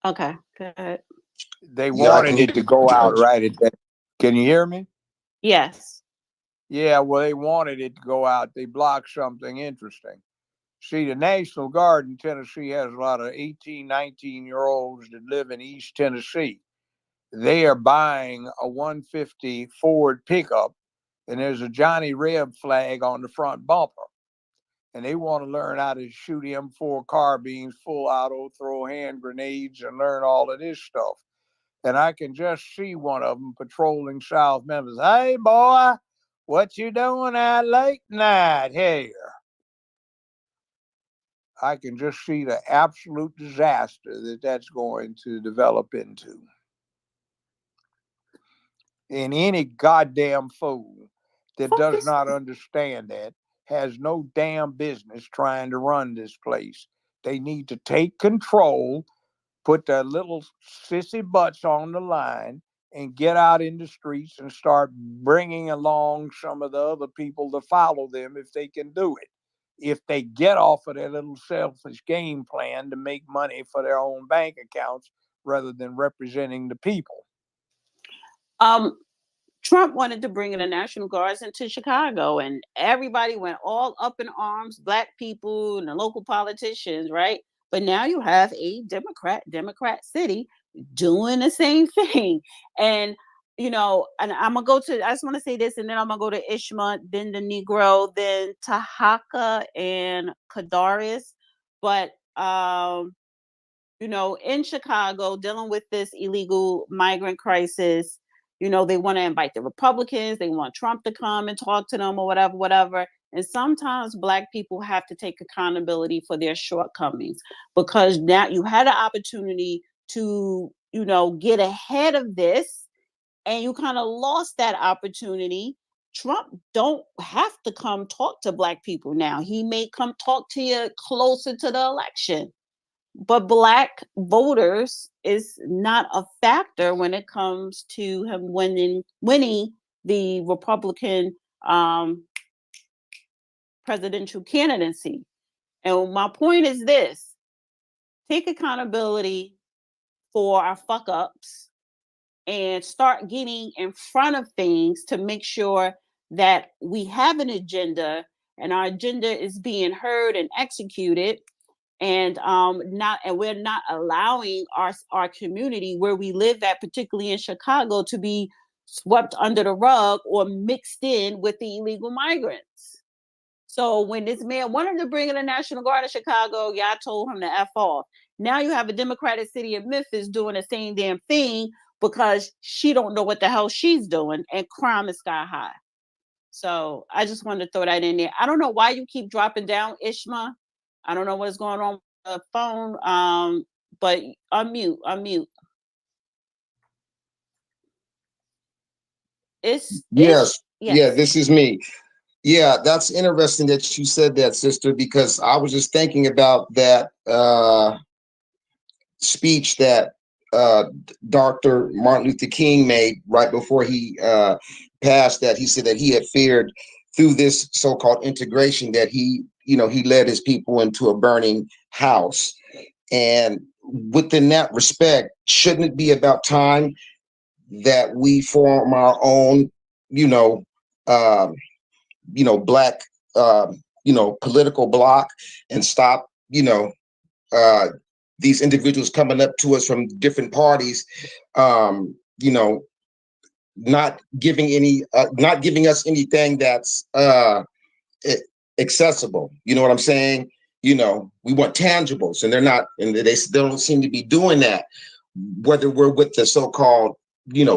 Okay, good. They Yeah, I wanted can it hear to you, go out Judge. right at that. Can you hear me? Yes. Yeah, well, they wanted it to go out. They blocked something interesting. See, the National Guard in Tennessee has a lot of 18, 19-year-olds that live in East Tennessee. They are buying a 150 Ford pickup, and there's a Johnny Reb flag on the front bumper. And they want to learn how to shoot M4 carbines, full auto, throw hand grenades, and learn all of this stuff. And I can just see one of them patrolling South Memphis. Hey, boy, what you doing out late night here? I can just see the absolute disaster that that's going to develop into. And any goddamn fool that does not understand that has no damn business trying to run this place. They need to take control, put their little sissy butts on the line, and get out in the streets and start bringing along some of the other people to follow them if they can do it. If they get off of their little selfish game plan to make money for their own bank accounts rather than representing the people. Trump wanted to bring in the National Guards into Chicago, and everybody went all up in arms, Black people and the local politicians, right? But now you have a Democrat city doing the same thing. And you know, and I'm gonna go to, I just want to say this, and then I'm gonna go to Ishma, then the Negro, then Tahaka and Kadaris. But you know, in Chicago, dealing with this illegal migrant crisis, you know, they want to invite the Republicans, they want Trump to come and talk to them or whatever, whatever. And sometimes Black people have to take accountability for their shortcomings, because now you had an opportunity to, you know, get ahead of this, and you kind of lost that opportunity. Trump don't have to come talk to Black people now. He may come talk to you closer to the election, but Black voters is not a factor when it comes to him winning the Republican presidential candidacy. And my point is this: take accountability for our fuck ups and start getting in front of things to make sure that we have an agenda and our agenda is being heard and executed, and we're not allowing our community where we live at, particularly in Chicago, to be swept under the rug or mixed in with the illegal migrants. So when this man wanted to bring in the National Guard in Chicago, y'all told him to F off. Now you have a Democratic city of Memphis doing the same damn thing because she don't know what the hell she's doing, and crime is sky high. So I just wanted to throw that in there. I don't know why you keep dropping down, Ishma. I don't know what's going on with the phone. But unmute. Yes. Yeah, Yes. this is me. Yeah, that's interesting that you said that, sister, because I was just thinking about that speech that Dr. Martin Luther King made right before he passed, that he said that he had feared through this so-called integration that he led his people into a burning house. And within that respect, shouldn't it be about time that we form our own, Black, political bloc, and stop, these individuals coming up to us from different parties, you know, not giving us anything that's accessible. You know what I'm saying? We want tangibles, and they're not, and they don't seem to be doing that, whether we're with the so-called,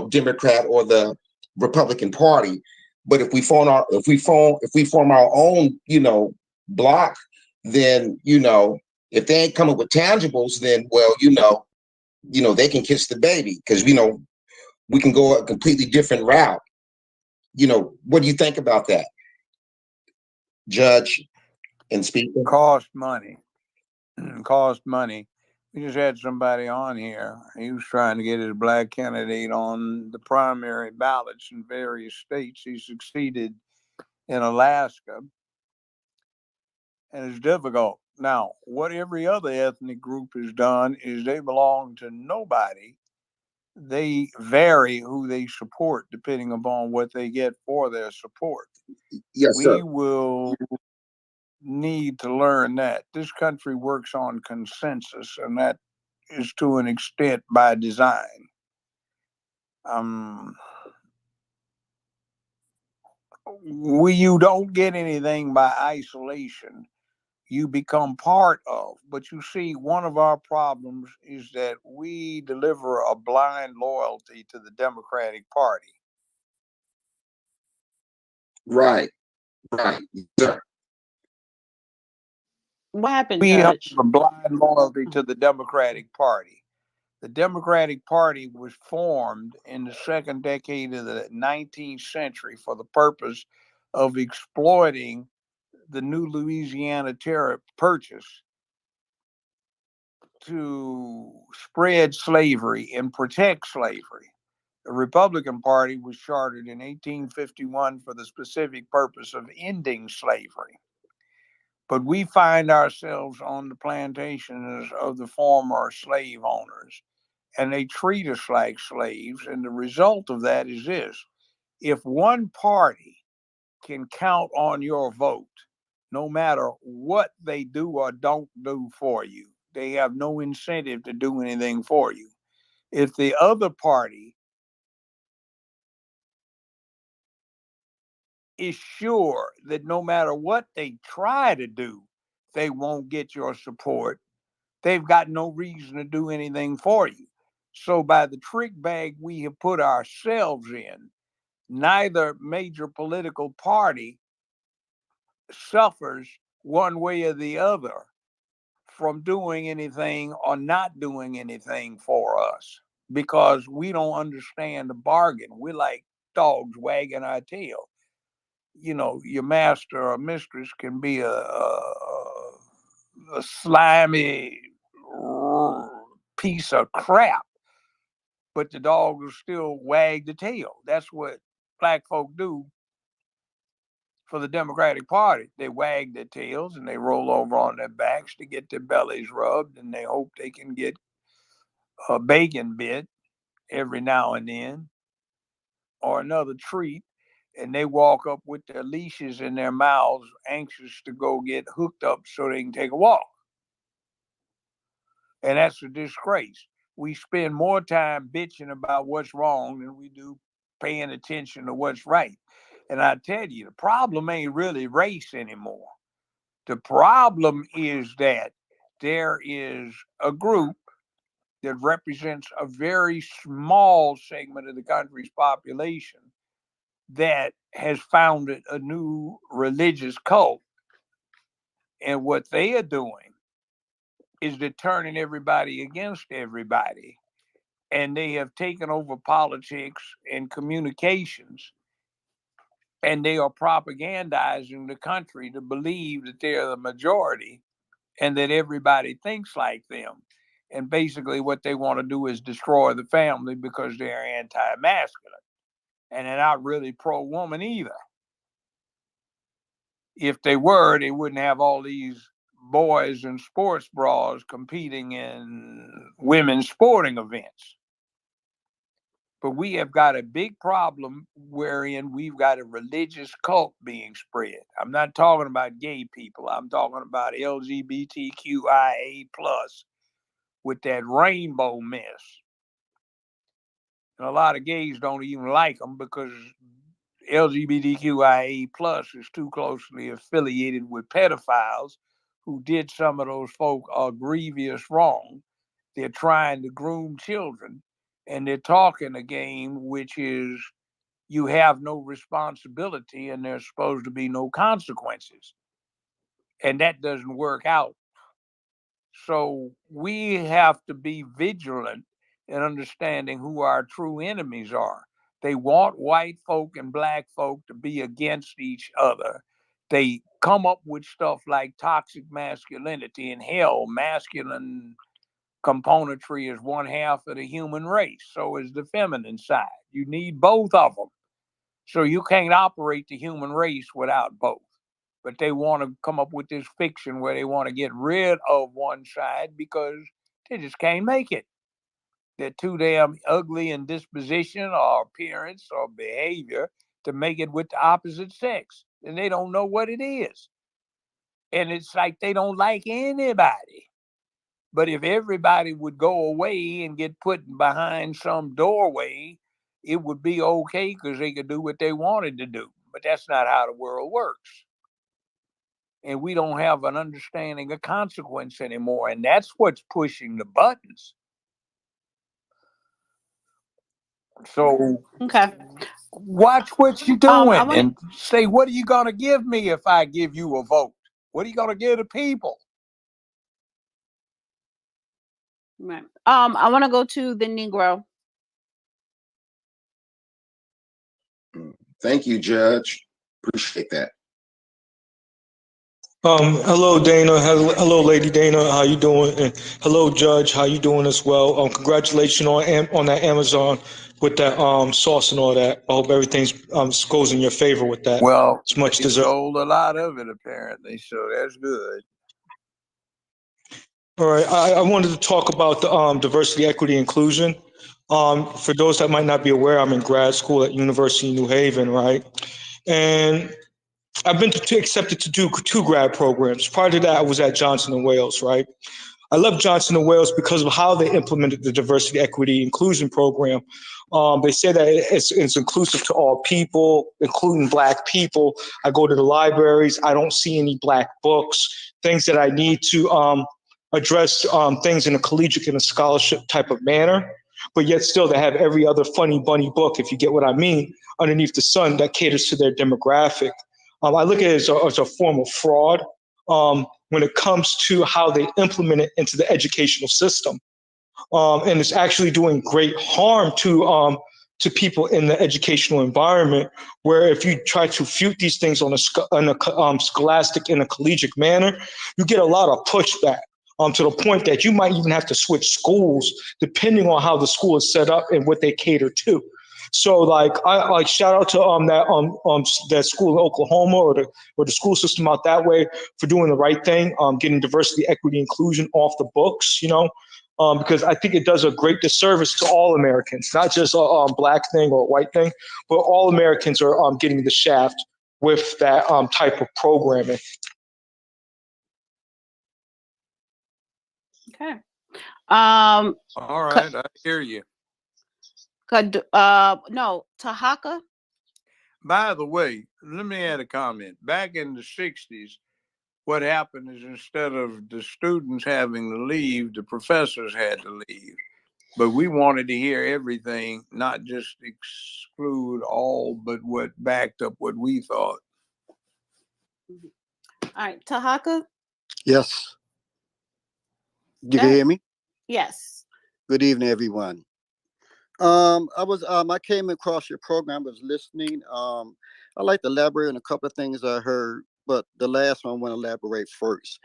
Democrat or the Republican Party. But if we form our own, block, then, if they ain't coming with tangibles, then, well, they can kiss the baby, because, we can go a completely different route. What do you think about that, Judge and Speaker? Cost money. Cost money. We just had somebody on here. He was trying to get his Black candidate on the primary ballots in various states. He succeeded in Alaska, and it's difficult. Now, what every other ethnic group has done is they belong to nobody. They vary who they support depending upon what they get for their support. Yes, sir. We will need to learn that this country works on consensus, and that is to an extent by design. You don't get anything by isolation. You become part of. But you see, one of our problems is that we deliver a blind loyalty to the Democratic Party. Right. Sir. What happened, We have Judge? a blind loyalty to the Democratic Party. The Democratic Party was formed in the second decade of the 19th century for the purpose of exploiting the new Louisiana tariff purchase to spread slavery and protect slavery. The Republican Party was chartered in 1851 for the specific purpose of ending slavery. But we find ourselves on the plantations of the former slave owners, and they treat us like slaves. And the result of that is this: if one party can count on your vote, no matter what they do or don't do for you, they have no incentive to do anything for you. If the other party is sure that no matter what they try to do, they won't get your support. They've got no reason to do anything for you. So by the trick bag we have put ourselves in, neither major political party suffers one way or the other from doing anything or not doing anything for us, because we don't understand the bargain. We're like dogs wagging our tail. You know, your master or mistress can be a slimy piece of crap, but the dog will still wag the tail. That's what black folk do for the Democratic Party. They wag their tails and they roll over on their backs to get their bellies rubbed, and they hope they can get a bacon bit every now and then or another treat. And they walk up with their leashes in their mouths, anxious to go get hooked up so they can take a walk. And that's a disgrace. We spend more time bitching about what's wrong than we do paying attention to what's right. And I tell you, the problem ain't really race anymore. The problem is that there is a group that represents a very small segment of the country's population that has founded a new religious cult. And what they are doing is they're turning everybody against everybody. And they have taken over politics and communications, and they are propagandizing the country to believe that they're the majority and that everybody thinks like them. And basically what they want to do is destroy the family because they're anti-masculine. And they're not really pro-woman either. If they were, they wouldn't have all these boys in sports bras competing in women's sporting events. But we have got a big problem wherein we've got a religious cult being spread. I'm not talking about gay people. I'm talking about LGBTQIA plus with that rainbow mess. And a lot of gays don't even like them because LGBTQIA plus is too closely affiliated with pedophiles who did some of those folk a grievous wrong. They're trying to groom children, and they're talking a game which is you have no responsibility and there's supposed to be no consequences. And that doesn't work out. So we have to be vigilant in understanding who our true enemies are. They want white folk and black folk to be against each other. They come up with stuff like toxic masculinity, and hell, masculine componentry is one half of the human race. So is the feminine side. You need both of them. So you can't operate the human race without both. But they want to come up with this fiction where they want to get rid of one side because they just can't make it. They're too damn ugly in disposition or appearance or behavior to make it with the opposite sex. And they don't know what it is. And it's like they don't like anybody. But if everybody would go away and get put behind some doorway, it would be okay because they could do what they wanted to do. But that's not how the world works. And we don't have an understanding of consequence anymore. And that's what's pushing the buttons. So Okay. watch what you're doing wanna- and say, what are you going to give me if I give you a vote? What are you going to give the people? Right. I want to go to the Negro. Thank you, Judge. Appreciate that. Hello, Dana. Hello, Lady Dana. How you doing? And hello, Judge. How you doing as well? Congratulations on that Amazon with that sauce and all that. I hope everything's goes in your favor with that. Well, it's much they deserved. sold a lot of it apparently, so that's good. All right, I wanted to talk about the diversity, equity, inclusion. For those that might not be aware, I'm in grad school at University of New Haven, right? And I've been accepted to do 2 grad programs. Prior to that, I was at Johnson & Wales, right? I left Johnson and Wales because of how they implemented the diversity, equity, inclusion program. They say that it's inclusive to all people, including Black people. I go to the libraries. I don't see any Black books, things that I need to address things in a collegiate and a scholarship type of manner. But yet still they have every other funny bunny book, if you get what I mean, underneath the sun that caters to their demographic. I look at it as a form of fraud when it comes to how they implement it into the educational system. And it's actually doing great harm to people in the educational environment, where if you try to refute these things on a scholastic and a collegiate manner, you get a lot of pushback. To the point that you might even have to switch schools depending on how the school is set up and what they cater to. So, like, I like shout out to that school in Oklahoma or the school system out that way for doing the right thing, getting diversity, equity, inclusion off the books. Because I think it does a great disservice to all Americans, not just a Black thing or a white thing, but all Americans are getting the shaft with that type of programming. Okay. All right, I hear you. No, Tahaka. By the way, let me add a comment. Back in the 60s, what happened is instead of the students having to leave, the professors had to leave. But we wanted to hear everything, not just exclude all, but what backed up what we thought. All right, Tahaka. Yes. You can hear me? Yes. Good evening, everyone. I came across your program, I was listening. I like to elaborate on a couple of things I heard, but the last one I want to elaborate first.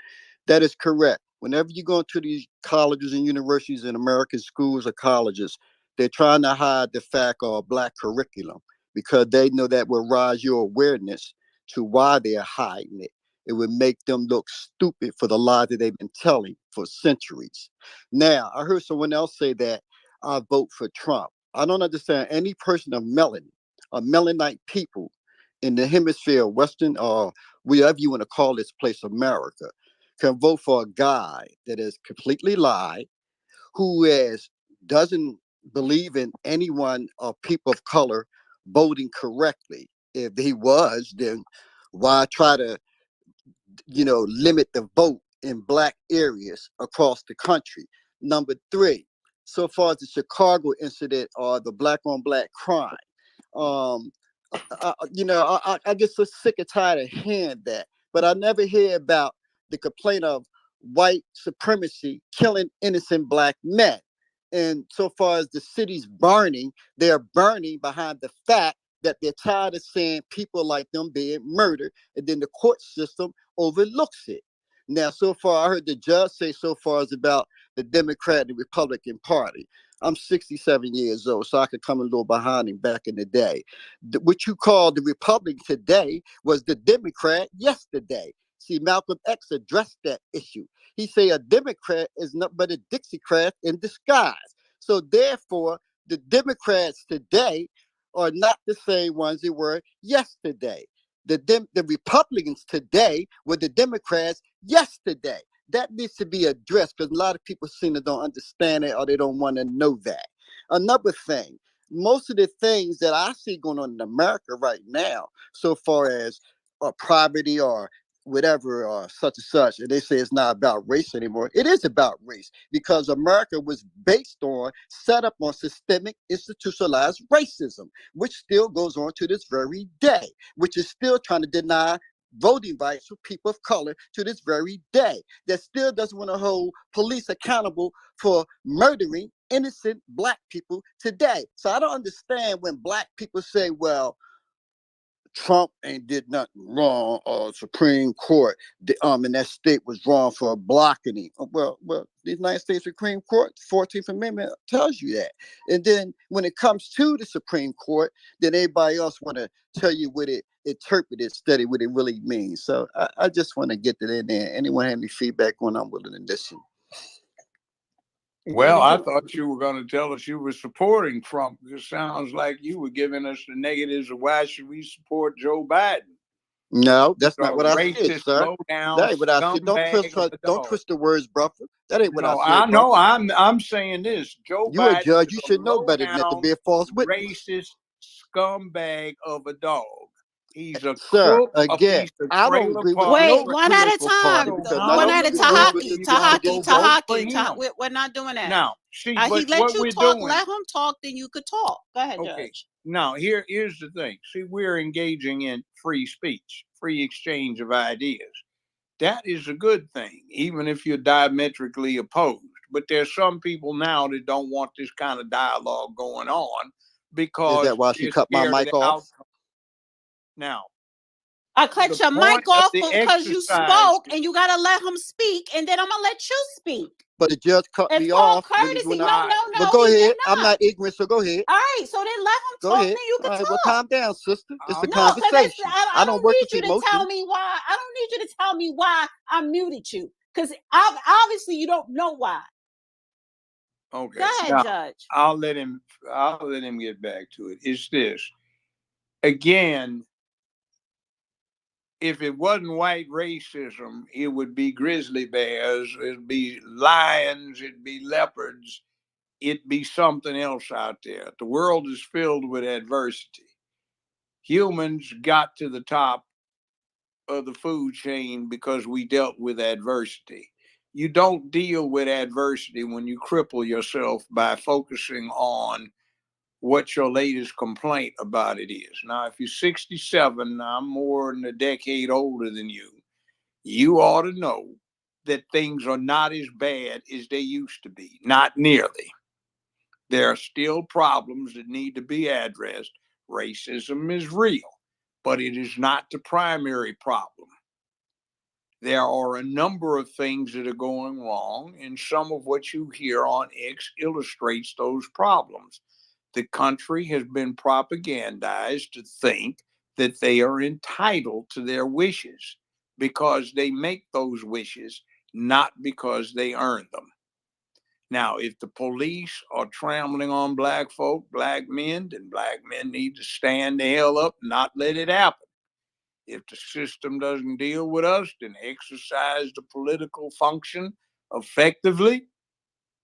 That is correct. Whenever you go into these colleges and universities and American schools or colleges, they're trying to hide the fact of a Black curriculum because they know that will rise your awareness to why they're hiding it. It would make them look stupid for the lie that they've been telling for centuries. Now, I heard someone else say that I vote for Trump. I don't understand any person of melanin, or melanite people in the hemisphere, Western, or whatever you want to call this place, America, can vote for a guy that is completely lied, who doesn't believe in anyone or people of color voting correctly. If he was, then why try to, limit the vote in Black areas across the country? Number three, so far as the Chicago incident or the Black on Black crime, I get so sick and tired of hearing that, but I never hear about the complaint of white supremacy killing innocent Black men. And so far as the city's burning, they're burning behind the fact that they're tired of seeing people like them being murdered, and then the court system overlooks it. Now, so far, I heard the judge say so far as about the Democrat and Republican Party. I'm 67 years old, so I could come a little behind him back in the day. What you call the Republican today was the Democrat yesterday. See, Malcolm X addressed that issue. He said a Democrat is not but a Dixiecrat in disguise. So therefore, the Democrats today are not the same ones they were yesterday. The Republicans today were the Democrats yesterday. That needs to be addressed because a lot of people seem to don't understand it or they don't want to know that. Another thing, most of the things that I see going on in America right now, so far as poverty or whatever or such and such, and they say it's not about race anymore. It is about race because America was set up on systemic institutionalized racism, which still goes on to this very day, which is still trying to deny voting rights for people of color to this very day, that still doesn't want to hold police accountable for murdering innocent Black people today. So I don't understand when Black people say, well, Trump ain't did nothing wrong, or Supreme Court in that state was wrong for blocking him. Well, the United States Supreme Court, 14th Amendment tells you that. And then when it comes to the Supreme Court, then everybody else want to tell you what it interpreted, study what it really means. So I just want to get that in there. Anyone have any feedback on I'm willing to listen. Well, I thought you were going to tell us you were supporting Trump. It sounds like you were giving us the negatives of why should we support Joe Biden. No, that's You're not a what I said, racist, sir. low down That ain't what I said. scumbag of a Don't dog. twist the words, brother. That ain't what I No, I said, know. brother. I'm saying this. Joe You a Biden judge. is You a should know low better than that to down be a false witness. racist scumbag of a dog. He's a Sir, crook, a again, piece of I don't trailer agree with park. Wait, no one at a political party time. So because none how One of in at them a the get good world with are the Tahaki, you going to stupidity go Tahaki, you got. vote for Tahaki. him? We're not doing that. Now, see, but He let what you we're talk. doing, Let him talk. Then you could talk. Go ahead, okay. Judge. Now, here's the thing. See, we're engaging in free speech, free exchange of ideas. That is a good thing, even if you're diametrically opposed. But there's some people now that don't want this kind of dialogue going on Is because that why she they're cut my scared of mic the off? outcome. Now, I cut the your point mic of off the because you exercise, spoke, and you gotta let him speak, and then I'm gonna let you speak. But the judge cut It's me called off courtesy. when No, I. no, But go he ahead. did I'm not. not ignorant, so go ahead. All right, so then let him Go talk, ahead. then you All can right. Well, talk. calm down, sister. It's a No, because conversation. I I don't don't work need with you your to tell emotions. me why. I don't need you to tell me why I muted you, because obviously you don't know why. okay. Go ahead, Now, Judge. I'll let him get back to it. It's this. Again, if it wasn't white racism, it would be grizzly bears, it'd be lions, it'd be leopards, it'd be something else out there. The world is filled with adversity. Humans got to the top of the food chain because we dealt with adversity. You don't deal with adversity when you cripple yourself by focusing on what your latest complaint about it is. Now, if you're 67, I'm more than a decade older than you ought to know that things are not as bad as they used to be, not nearly. There are still problems that need to be addressed. Racism is real, but it is not the primary problem. There are a number of things that are going wrong, and some of what you hear on X illustrates those problems. The country has been propagandized to think that they are entitled to their wishes because they make those wishes, not because they earn them. Now, if the police are trampling on black folk, black men, then black men need to stand the hell up and not let it happen. If the system doesn't deal with us, then exercise the political function effectively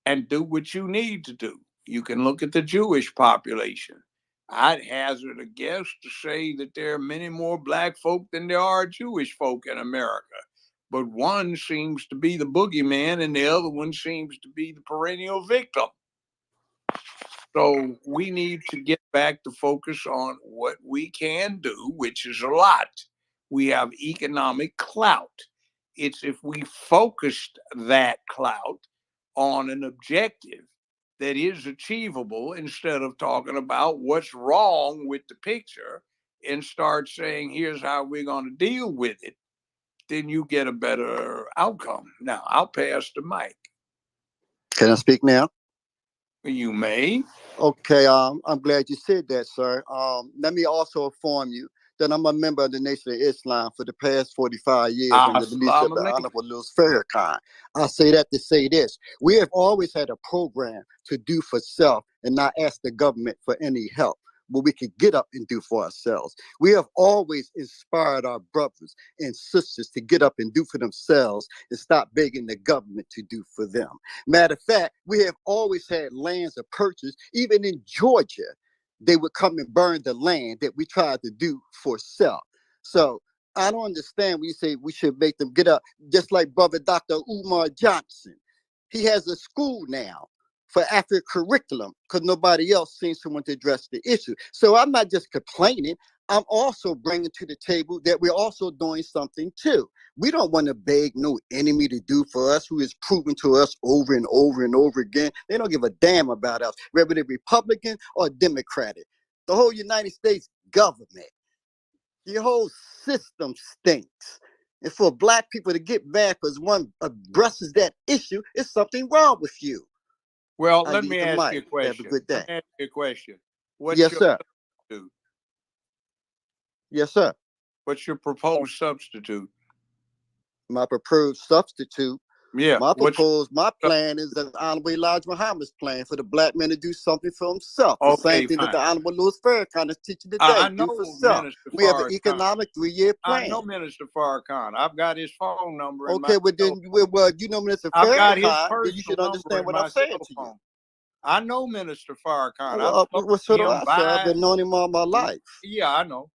and do what you need to do. You can look at the Jewish population. I'd hazard a guess to say that there are many more black folk than there are Jewish folk in America. But one seems to be the boogeyman and the other one seems to be the perennial victim. So we need to get back to focus on what we can do, which is a lot. We have economic clout. It's if we focused that clout on an objective that is achievable instead of talking about what's wrong with the picture and start saying, here's how we're going to deal with it, then you get a better outcome. Now, I'll pass the mic. Can I speak now? You may. Okay, I'm glad you said that, sir. Let me also inform you that I'm a member of the Nation of Islam for the past 45 years under the leadership of Honorable Louis Farrakhan. I say that to say this. We have always had a program to do for self and not ask the government for any help, but we can get up and do for ourselves. We have always inspired our brothers and sisters to get up and do for themselves and stop begging the government to do for them. Matter of fact, we have always had lands of purchase. Even in Georgia, they would come and burn the land that we tried to do for self. So I don't understand when you say we should make them get up, just like brother Dr. Umar Johnson. He has a school now for African curriculum because nobody else seems to want to address the issue. So I'm not just complaining. I'm also bringing to the table that we're also doing something too. We don't want to beg no enemy to do for us who is proven to us over and over and over again. They don't give a damn about us, whether they're Republican or Democratic. The whole United States government, the whole system stinks. And for black people to get mad because one addresses that issue, it's something wrong with you. Well, I let leave me the ask you a mic. Have a question. good day. Let me ask you a question. What's Yes, your sir. substitute? Yes, sir. What's your proposed substitute? My preferred substitute Yeah. My plan is the Honorable Elijah Muhammad's plan for the black man to do something for himself. The Okay, same thing that fine. the Honorable Louis Farrakhan is teaching today. I Do know for self. Minister We have an Farrakhan. economic 3-year I plan. know Minister Farrakhan. I've got his phone number in my Okay, well then, telephone. well, you know Mr. I've got his Farrakhan, then you personal should number understand in what my I'm saying cell to you. phone. I know Minister Farrakhan. I've Well, spoken so to do him I, sir. I've by. been knowing him all my life. Yeah, I know.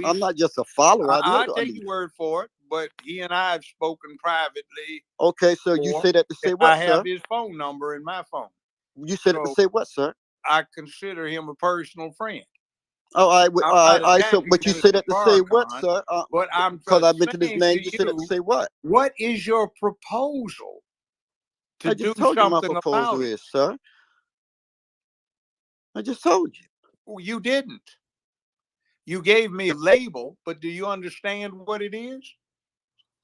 I'm not just a follower. I know I the take leader. your word for it, but he and I have spoken privately. Okay, so you say that to say I what, have sir? his phone number in my phone. You said it to say what, sir? I consider him a personal friend. Oh, all right. So, but you said that to say what, sir? But I'm because I mentioned his saying name. to You said that to say what? What is your proposal to I do just told you my something proposal about it? is, sir. I just told you. Well, you didn't. You gave me a label, but do you understand what it is?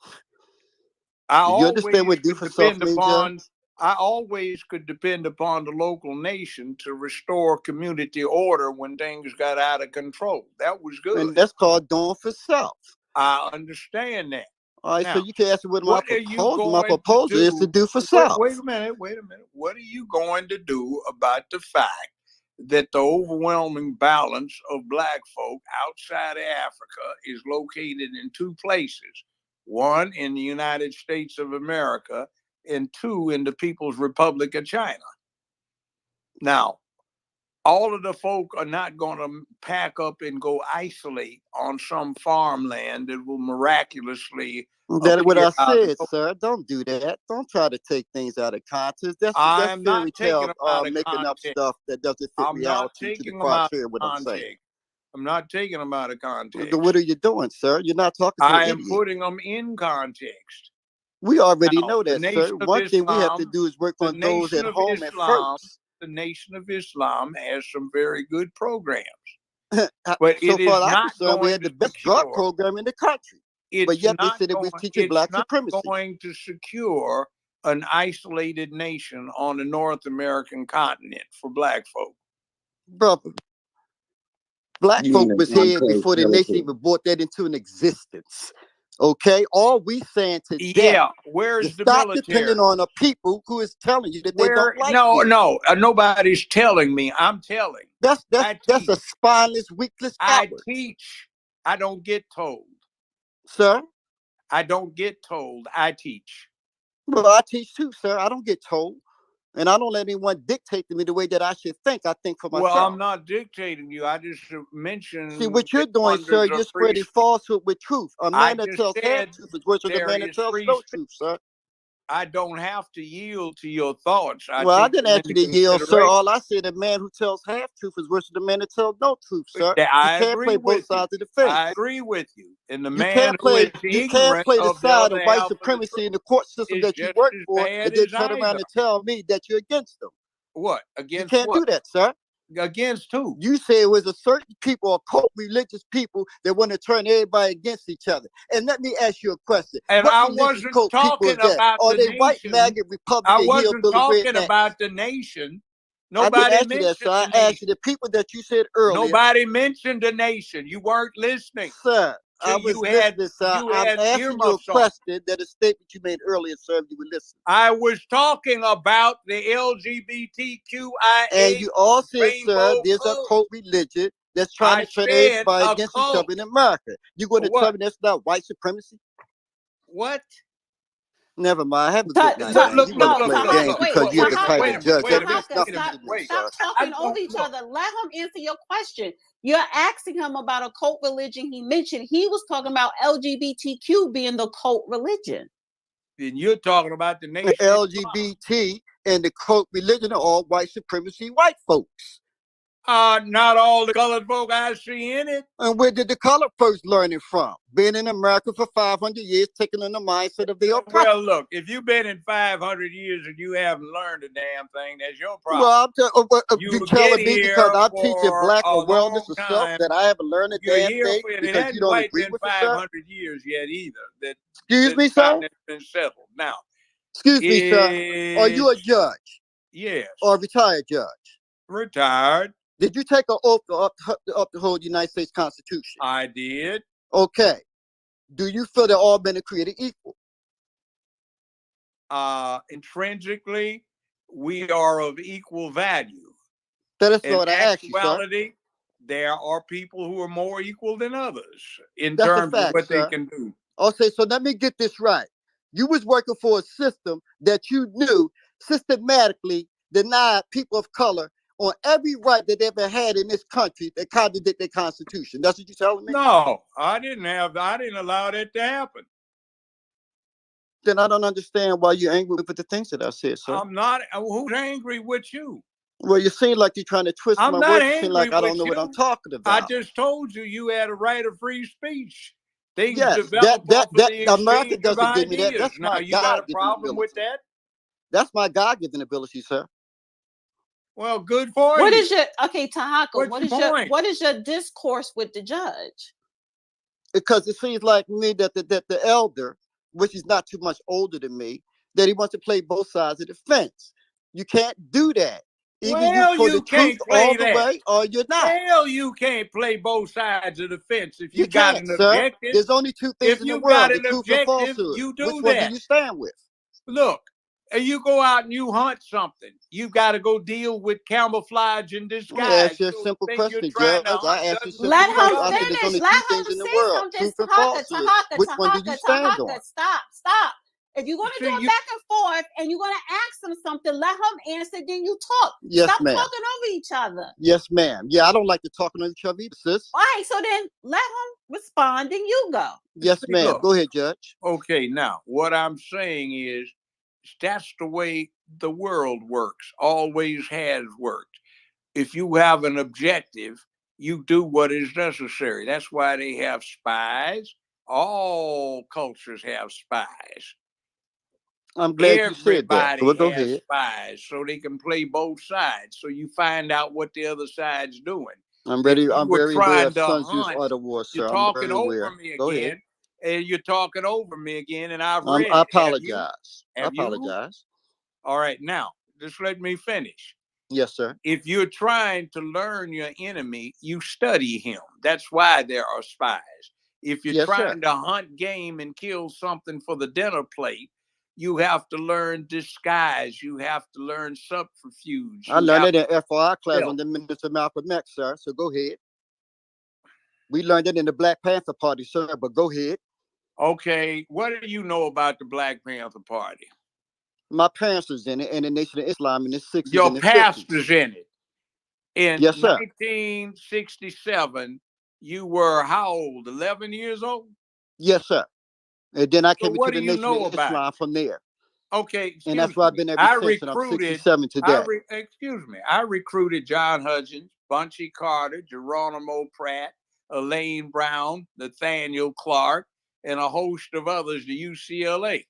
Do you understand what do for self means, John? I always could depend upon the local nation to restore community order when things got out of control. That was good. And that's called doing for self. I understand that. All right, Now, so you can ask me what my proposal. My going proposal to is to do for Wait, self. wait a minute. What are you going to do about the fact that the overwhelming balance of black folk outside of Africa is located in two places? One in the United States of America, and two in the People's Republic of China. Now, all of the folk are not going to pack up and go isolate on some farmland that will miraculously. That's what I said, sir. Don't do that. Don't try to take things out of context. That's fairy tale making up stuff that doesn't fit reality to the contrary of what I'm saying. I'm not taking them out of context. What are you doing, sir? You're not talking to an idiot. I am putting them in context. We already know that, sir. One thing we have to do is work on those at home at first. The Nation of Islam has some very good programs. But so far as I'm concerned, we had the best drug program in the country. But yet they said it was teaching black supremacy. It's not going to secure an isolated nation on the North American continent for black folk. Brother, black folk was here before the nation even brought that into an existence. Okay, all we saying today, where's the stop military? Depending on the people who is telling you that they don't like you. Nobody's telling me. I'm telling. That's a spineless, weakless coward. I teach. I don't get told. Sir? I don't get told. I teach. Well, I teach too, sir. I don't get told. And I don't let anyone dictate to me the way that I should think. I think for myself. Well, I'm not dictating you. I just mentioned. See, what you're doing, sir, you're spreading falsehood with truth. A man that tells half truth is worse than a man that tells no truth, sir. I don't have to yield to your thoughts. I didn't ask you to yield, sir. All I said, a man who tells half truth is worse than a man that tells no truth, sir. You can't play both sides of the fence. I agree with you. And the you man can't play the side of white half supremacy in the court system that you work for, and then turn around and tell me that you're against them. What? Against you can't do that, sir. Against who? You say it was a certain people or cult religious people that want to turn everybody against each other. And let me ask you a question. And I wasn't talking about Are they white maggot Republican? I wasn't talking about the nation. Nobody I didn't ask you that, sir. I asked you the people that you said earlier. Nobody mentioned the nation. You weren't listening. Sir, I was listening, sir. I'm asking you a question that a statement you made earlier, sir, if you would listen. I was talking about the LGBTQIA. And you all said, sir, there's a cult religion that's trying to turn everybody against each other in America. You're going to tell me that's not white supremacy? What? Never mind. Have a good night. Look, you want to play games because you're the type of judge. Stop talking over each other. Let him answer your question. You're asking him about a cult religion he mentioned. He was talking about LGBTQ being the cult religion. Then you're talking about the nation. LGBT and the cult religion are all white supremacy white folks. Not all the colored folk I see in it. And where did the colored folks learn it from? Being in America for 500 years, taking on the mindset of the oppressor. Well, look, if you've been in 500 years and you haven't learned a damn thing, that's your problem. Well, you're telling me because I'm teaching black awareness of self that I haven't learned a damn thing because you don't agree with it, sir? 500 years yet either. Excuse me, sir? Been settled. Now, excuse me, sir. Are you a judge? Yes. Or a retired judge? Retired. Did you take an oath to uphold the United States Constitution? I did. Okay. Do you feel that all men are created equal? intrinsically, we are of equal value. That is In what I asked you, sir. actuality, there are people who are more equal than others in That's a terms of fact, what they sir. can do. Okay, so let me get this right. You was working for a system that you knew systematically denied people of color on every right that they ever had in this country that contradict their constitution. That's what you're telling me? No, I didn't allow that to happen. Then I don't understand why you're angry with the things that I said, sir. I'm not. Who's angry with you? Well, you seem like you're trying to twist I'm my not words. You seem angry like I don't with know what I'm you. talking I about. just told you you had a right of free speech. Things Yes, develop off of the America exchange of doesn't give me that. ideas. That's Now, my you got a God-given problem with ability. that? That's my God-given ability, sir. Well, good for What you. is your Tahaka? What's your point? What is your discourse with the judge? Because it seems like me that the elder, which is not too much older than me, that he wants to play both sides of the fence. You can't do that. Either you Well, for the you truth can't play all the that. way, or you're not. Well, you can't play both sides of the fence if you You got can't, an sir. objective. There's only two things If in the you got world: the an truth and objective, falsehood. you Which do one do that. you stand with? Look, you go out and you hunt something. You got to go deal with camouflage and Let me disguise. ask you a So simple the thing question, you're trying Judge. to hunt I asked you a doesn't simple Let suit him question. I up. said there's finish. only Let two him things in the say world: something. truth and Tahaka, falsehood. Which one do you stand on? Stop. If you're going to do See, it back and forth and you're going to ask him something, let him answer, then you talk. Yes, Stop ma'am. talking over each other. Yes, ma'am. Yeah, I don't like to talk on each other either, sis. All right, so then let him respond and you go. Yes, See, ma'am. look. Go ahead, Judge. Okay, now what I'm saying is that's the way the world works, always has worked. If you have an objective, you do what is necessary. That's why they have spies. All cultures have spies. I'm glad you said that. Everybody Go has ahead. spies, so they can play both sides. So you find out what the other side's doing. I'm If ready. you I'm were very aware trying of to Sun Tzu's hunt, Art of War, you're sir. I'm talking very over aware. me Go ahead. again, and you're talking over me again, and I've read I it. Have you? apologize. I Have you? apologize. All right, now just let me finish. Yes, sir. If you're trying to learn your enemy, you study him. That's why there are spies. If you're Yes, sir. trying to hunt game and kill something for the dinner plate, you have to learn disguise. You have to learn subterfuge. I You learned have it in FOI class to on the Minister Malcolm X, sir. So go ahead. We learned it in the Black Panther Party, sir. But go ahead. Okay, what do you know about the Black Panther Party? My parents was in it, and the Nation of Islam in the 60s Your and the 50s. pastor's in it. In Yes, sir. 1967, you were how old? 11 years old? Yes, sir. And then I So came into what the do you Nation know of about Islam it? from there. Okay, And that's excuse where I've me. been ever I since, and I'm recruited. 67 today. I recruited John Hudgens, Bunchy Carter, Geronimo Pratt, Elaine Brown, Nathaniel Clark, and a host of others to UCLA.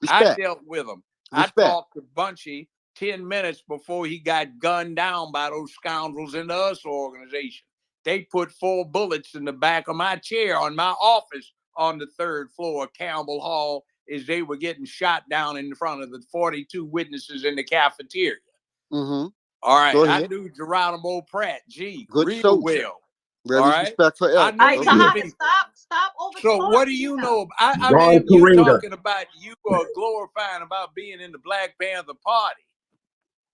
I Respect. dealt with them. Respect. I talked to Bunchy 10 minutes before he got gunned down by those scoundrels in the US organization. They put 4 bullets in the back of my chair on my office on the 3rd floor of Campbell Hall as they were getting shot down in front of the 42 witnesses in the cafeteria. Mm-hmm. All right. Go I ahead. knew Geronimo Pratt, Good real soldier. well. Very All right. respectful I elder. knew All right, these Go ahead. Tahaka, people. stop over So what do talking you him. know? I Ron mean, you Karinga. talking about you are glorifying about being in the Black Panther Party.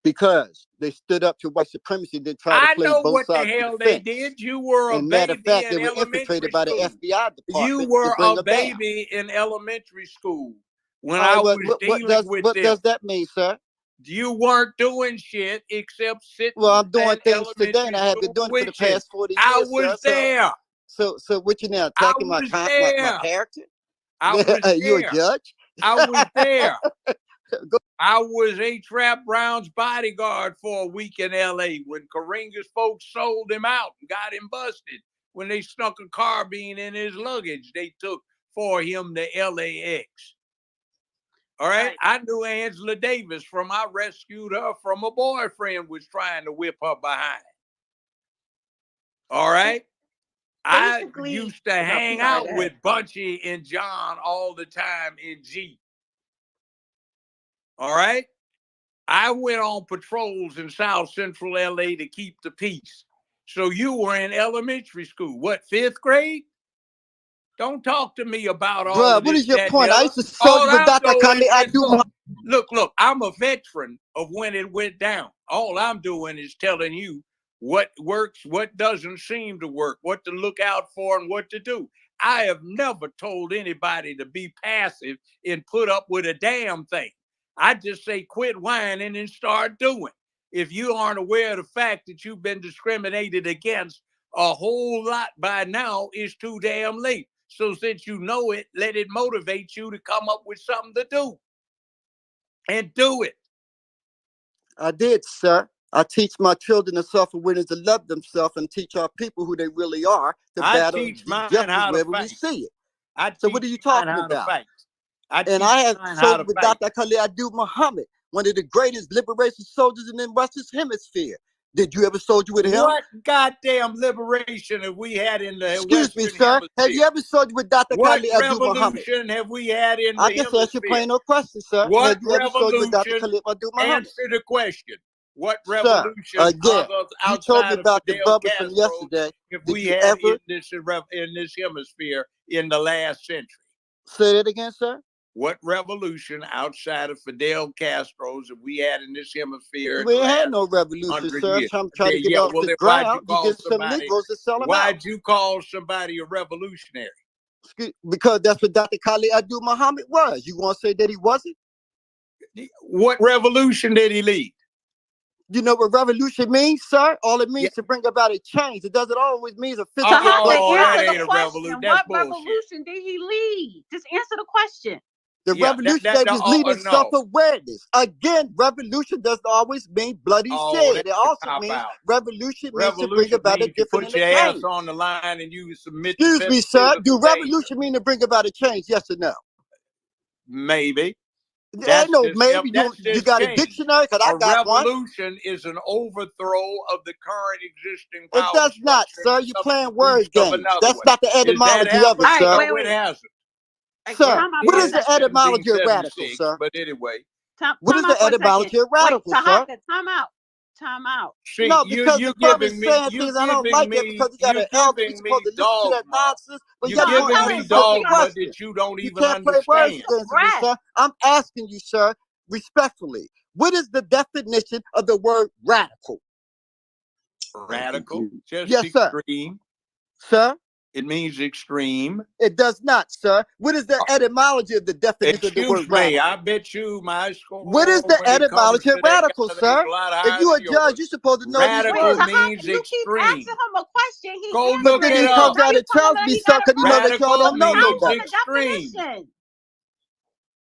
Because they stood up to white supremacy and then tried to I play know both what the sides of hell the they fence. did. You were a And matter of baby fact, in they were elementary infiltrated by the school. FBI You department were to bring a them down. baby in elementary school when All I right, was what dealing with what them. does that mean, sir? You weren't doing shit except sitting Well, I'm doing in things today, elementary and I have been school doing it for the with you. past 40 I years, was sir. there. So what you now I attacking my was there. character? I was You a there. judge? I was there. Go- I was A-Trap Brown's bodyguard for a week in LA when Karinga's folks sold him out and got him busted. When they snuck a carbine in his luggage, they took for him to LAX. All right. Right. I knew Angela Davis from I rescued her from a boyfriend was trying to whip her behind. All right. I Basically, used to hang sorry, out go with ahead. Bunchy and John all the time in G. All right. I went on patrols in South Central LA to keep the peace. So you were in elementary school. What, 5th grade? Don't talk to me about all Bruh, of what this, is your that, point? the I other. used to soldier All with I'm Dr. doing Khalid. I is do. look, I'm a veteran of when it went down. All I'm doing is telling you what works, what doesn't seem to work, what to look out for, and what to do. I have never told anybody to be passive and put up with a damn thing. I just say quit whining and start doing. If you aren't aware of the fact that you've been discriminated against a whole lot by now, it's too damn late. So since you know it, let it motivate you to come up with something to do. And do it. I did, sir. I teach my children the self-awareness to love themselves and teach our people who they really are to I battle teach mine justice how to wherever we fight. see it. I So what are teach you mine talking how to about? fight. I And teach I had mine how soldier to with fight. Dr. Khalid Abdul Muhammad, one of the greatest liberation soldiers in the Western Hemisphere. Did you ever soldier with him? What goddamn liberation have we had in the Excuse me, Western sir. Have Hemisphere? you ever soldiered with Dr. What Khalid Abdul Muhammad? revolution have we had in I the just asked you hemisphere? plain no question, sir. What Have you ever soldiered with Dr. revolution? Khalid Abdul Muhammad? Answer the question. What Sir, revolution again, you told me outside of about the Fidel brother from Castro yesterday. have Did we you had ever in this hemisphere in the last century? say that again, sir? What revolution outside of Fidel Castro's have we had in this hemisphere in We the ain't had last no revolution, 100 sir. years? I'm trying to get Yeah, off well, the then ground. You get some Negroes to sell them out. why'd you call somebody a revolutionary? Because that's what Dr. Khalid Abdul Muhammad was. You want to say that he wasn't? What revolution did he lead? You know what revolution means, sir? All it means to bring about a change. It doesn't always mean a physical. Oh, that Answer ain't the a question. revolution. That's What bullshit. revolution did he lead? Just answer the question. The revolution that was leading self-awareness. Again, revolution doesn't always mean bloody shed. It also means revolution means to bring about a different put your change. ass on the line and you submit. Excuse me, sir. Do revolution mean to bring about a change? Yes or no? Maybe. Ain't no maybe. You got a dictionary? Because I got one. A revolution is an overthrow of the current existing power. It does not, sir. You're playing word games. That's not the etymology of it, sir. No, it hasn't. Sir, what is the etymology of radical, sir? But anyway, what is the etymology of radical, sir? Time out. Time out. See, no, because the brother's saying things I don't like that because he got an elder. He's supposed to listen to that nonsense. But you're giving me dogma that you don't even understand. You can't play words games with me, sir. I'm asking you, sir, respectfully, what is the definition of the word radical? Radical? Just yes, extreme. Sir? It means extreme. It does not, sir. What is the etymology of the definition of the word radical? I bet you my score. What is the etymology of radical, sir? If you're a judge, you're supposed to know radical these words. Means you extreme. keep asking him a question. He Go but then he comes out and tells me something because you know that y'all don't know no better. Extreme.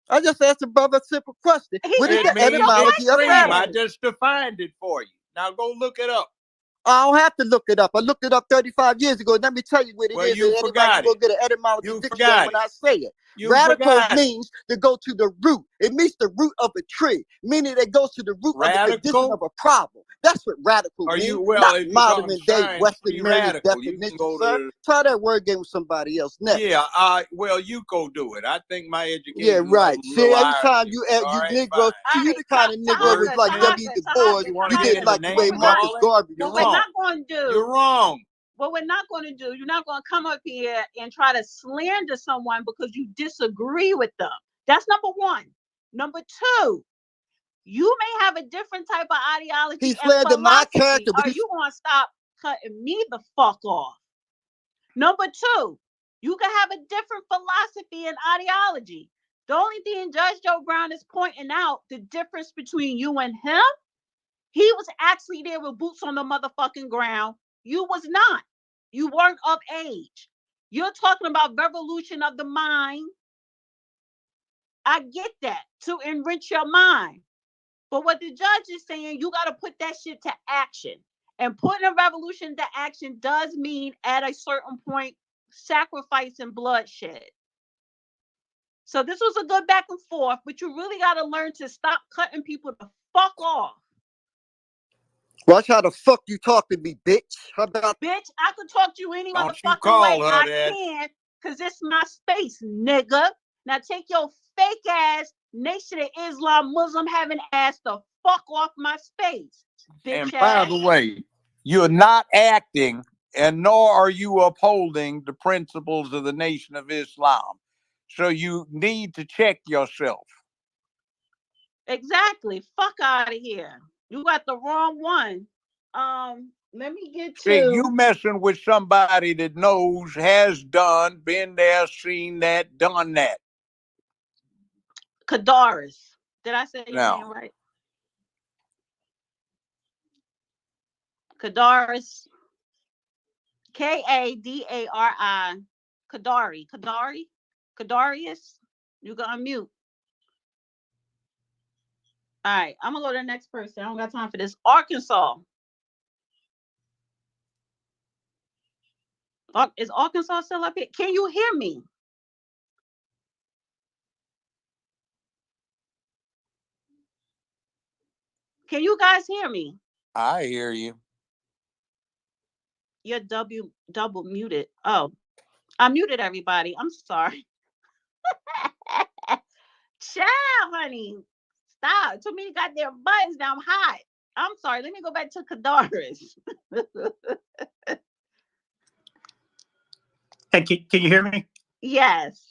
I just asked the brother a simple question. What is the etymology of radical? I just defined it for you. Now go look it up. I don't have to look it up. I looked it up 35 years ago. Let me tell you what it is. You forgot go get an etymology dictionary when I say it. Radical means to go to the root. It means the root of a tree, meaning it goes to the root of the condition of a problem. That's what radical means. Not modern day Western marriage definition, sir. Try that word game with somebody else next. Yeah, well, you go do it. I think my education. Yeah, right. See, every time you Negroes, see, you the kind of Negro was like W. Du Bois. You didn't like the way Marcus Garvey was. What we're not going to do. You're wrong. What we're not going to do, you're not going to come up here and try to slander someone because you disagree with them. That's number one. Number two, you may have a different type of ideology. He slandered my character. Or you want to stop cutting me the fuck off. Number two, you can have a different philosophy and ideology. The only thing Judge Joe Brown is pointing out, the difference between you and him, he was actually there with boots on the motherfucking ground. You was not. You weren't of age. You're talking about revolution of the mind. I get that, to enrich your mind. But what the judge is saying, you got to put that shit to action. And putting a revolution to action does mean at a certain point, sacrifice and bloodshed. So this was a good back and forth, but you really got to learn to stop cutting people the fuck off. Watch how the fuck you talk to me, bitch. How about bitch? I could talk to you any Don't you motherfucking call way her I that. can, because it's my space, nigga. Now take your fake ass Nation of Islam Muslim having ass the fuck off my space, bitch And ass. by the way, you're not acting and nor are you upholding the principles of the Nation of Islam. So you need to check yourself. Exactly. Fuck out of here. You got the wrong one. Let me get See, to you messing with somebody that knows, has done, been there, seen that, done that. Kadaris. Did I say your Now, name right? Kadaris. Kadari. Kadarius. You can unmute. All right, I'm gonna go to the next person. I don't got time for this. Arkansas. Is Arkansas still up here? Can you hear me? Can you guys hear me? I hear you. You're double muted. Oh, I muted everybody. I'm sorry. Child, honey. Stop. Too many goddamn buttons. Now I'm hot. I'm sorry. Let me go back to Kadaris. Hey, can you hear me? Yes.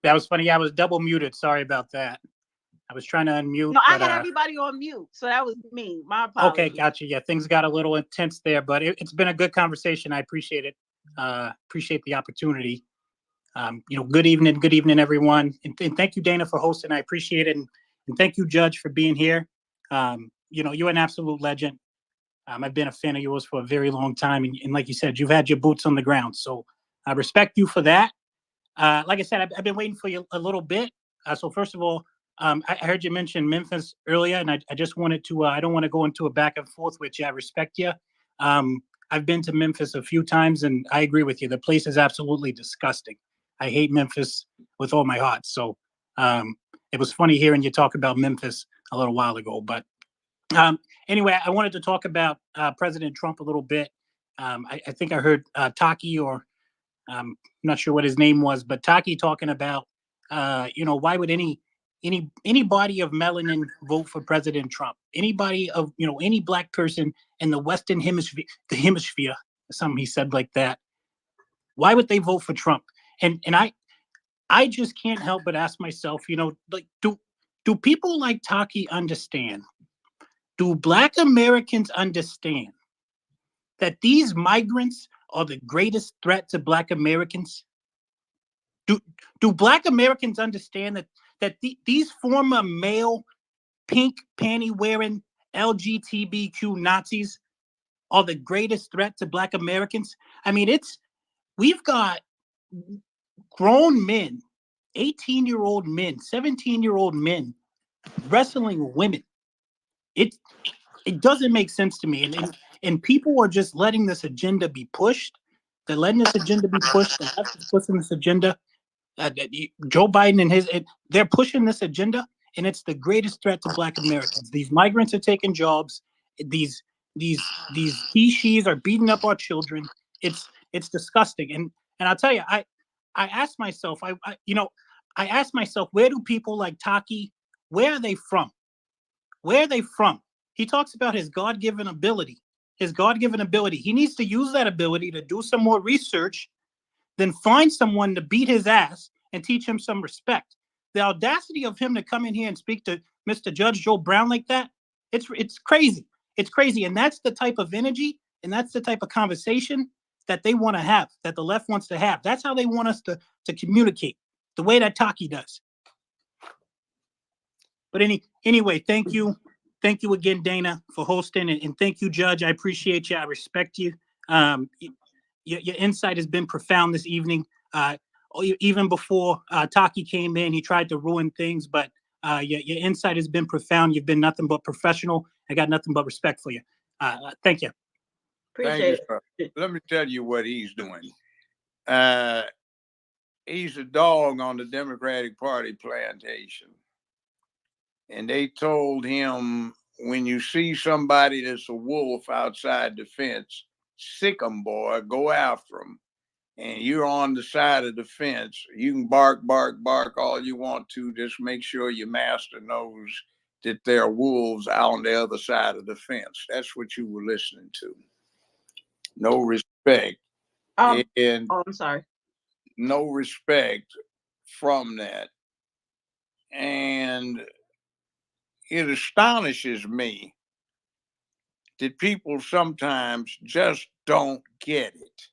That was funny. I was double muted. Sorry about that. I was trying to unmute. No, I but, had everybody on mute, so that was me. My Okay, apologies. gotcha. Yeah, things got a little intense there, but it's been a good conversation. I appreciate it. Appreciate the opportunity. Good evening, everyone. And thank you, Dana, for hosting. I appreciate it. And thank you, Judge, for being here. You're an absolute legend. I've been a fan of yours for a very long time. And like you said, you've had your boots on the ground. So I respect you for that. Like I said, I've been waiting for you a little bit. So first of all, I heard you mention Memphis earlier, and I just wanted to, I don't want to go into a back and forth with you. I respect you. I've been to Memphis a few times, and I agree with you. The place is absolutely disgusting. I hate Memphis with all my heart. So it was funny hearing you talk about Memphis a little while ago. But anyway, I wanted to talk about President Trump a little bit. I think I heard Taki, or I'm not sure what his name was, but Taki talking about, why would anybody of melanin vote for President Trump? Anybody of, any black person in the Western hemisphere, something he said like that. Why would they vote for Trump? And I just can't help but ask myself, like, do people like Taki understand? Do Black Americans understand that these migrants are the greatest threat to Black Americans? Do Black Americans understand that these former male pink panty wearing LGBTQ Nazis are the greatest threat to Black Americans? I mean, we've got grown men, 18-year-old men, 17-year-old men wrestling women. It doesn't make sense to me. And people are just letting this agenda be pushed. They're letting this agenda be pushed. The left is pushing this agenda. Joe Biden and they're pushing this agenda, and it's the greatest threat to Black Americans. These migrants are taking jobs. These he, she's are beating up our children. It's disgusting. And I'll tell you, I asked myself, I asked myself, where do people like Taki, where are they from? Where are they from? He talks about his God-given ability. His God-given ability. He needs to use that ability to do some more research, then find someone to beat his ass and teach him some respect. The audacity of him to come in here and speak to Mr. Judge Joe Brown like that, it's crazy. It's crazy. And that's the type of energy and that's the type of conversation that they want to have, that the left wants to have. That's how they want us to communicate, the way that Taki does. But anyway, thank you. Thank you again, Dana, for hosting. And thank you, Judge. I appreciate you. I respect you. Your insight has been profound this evening. Even before Taki came in, he tried to ruin things, but your insight has been profound. You've been nothing but professional. I got nothing but respect for you. Thank you. Appreciate Thank you, sir. Let me tell you what he's doing. He's a dog on the Democratic Party plantation. And they told him, when you see somebody that's a wolf outside the fence, sick 'em, boy, go after them. And you're on the side of the fence. You can bark all you want to. Just make sure your master knows that there are wolves out on the other side of the fence. That's what you were listening to. no respect, and Oh, I'm sorry. no respect from that. And it astonishes me that people sometimes just don't get it.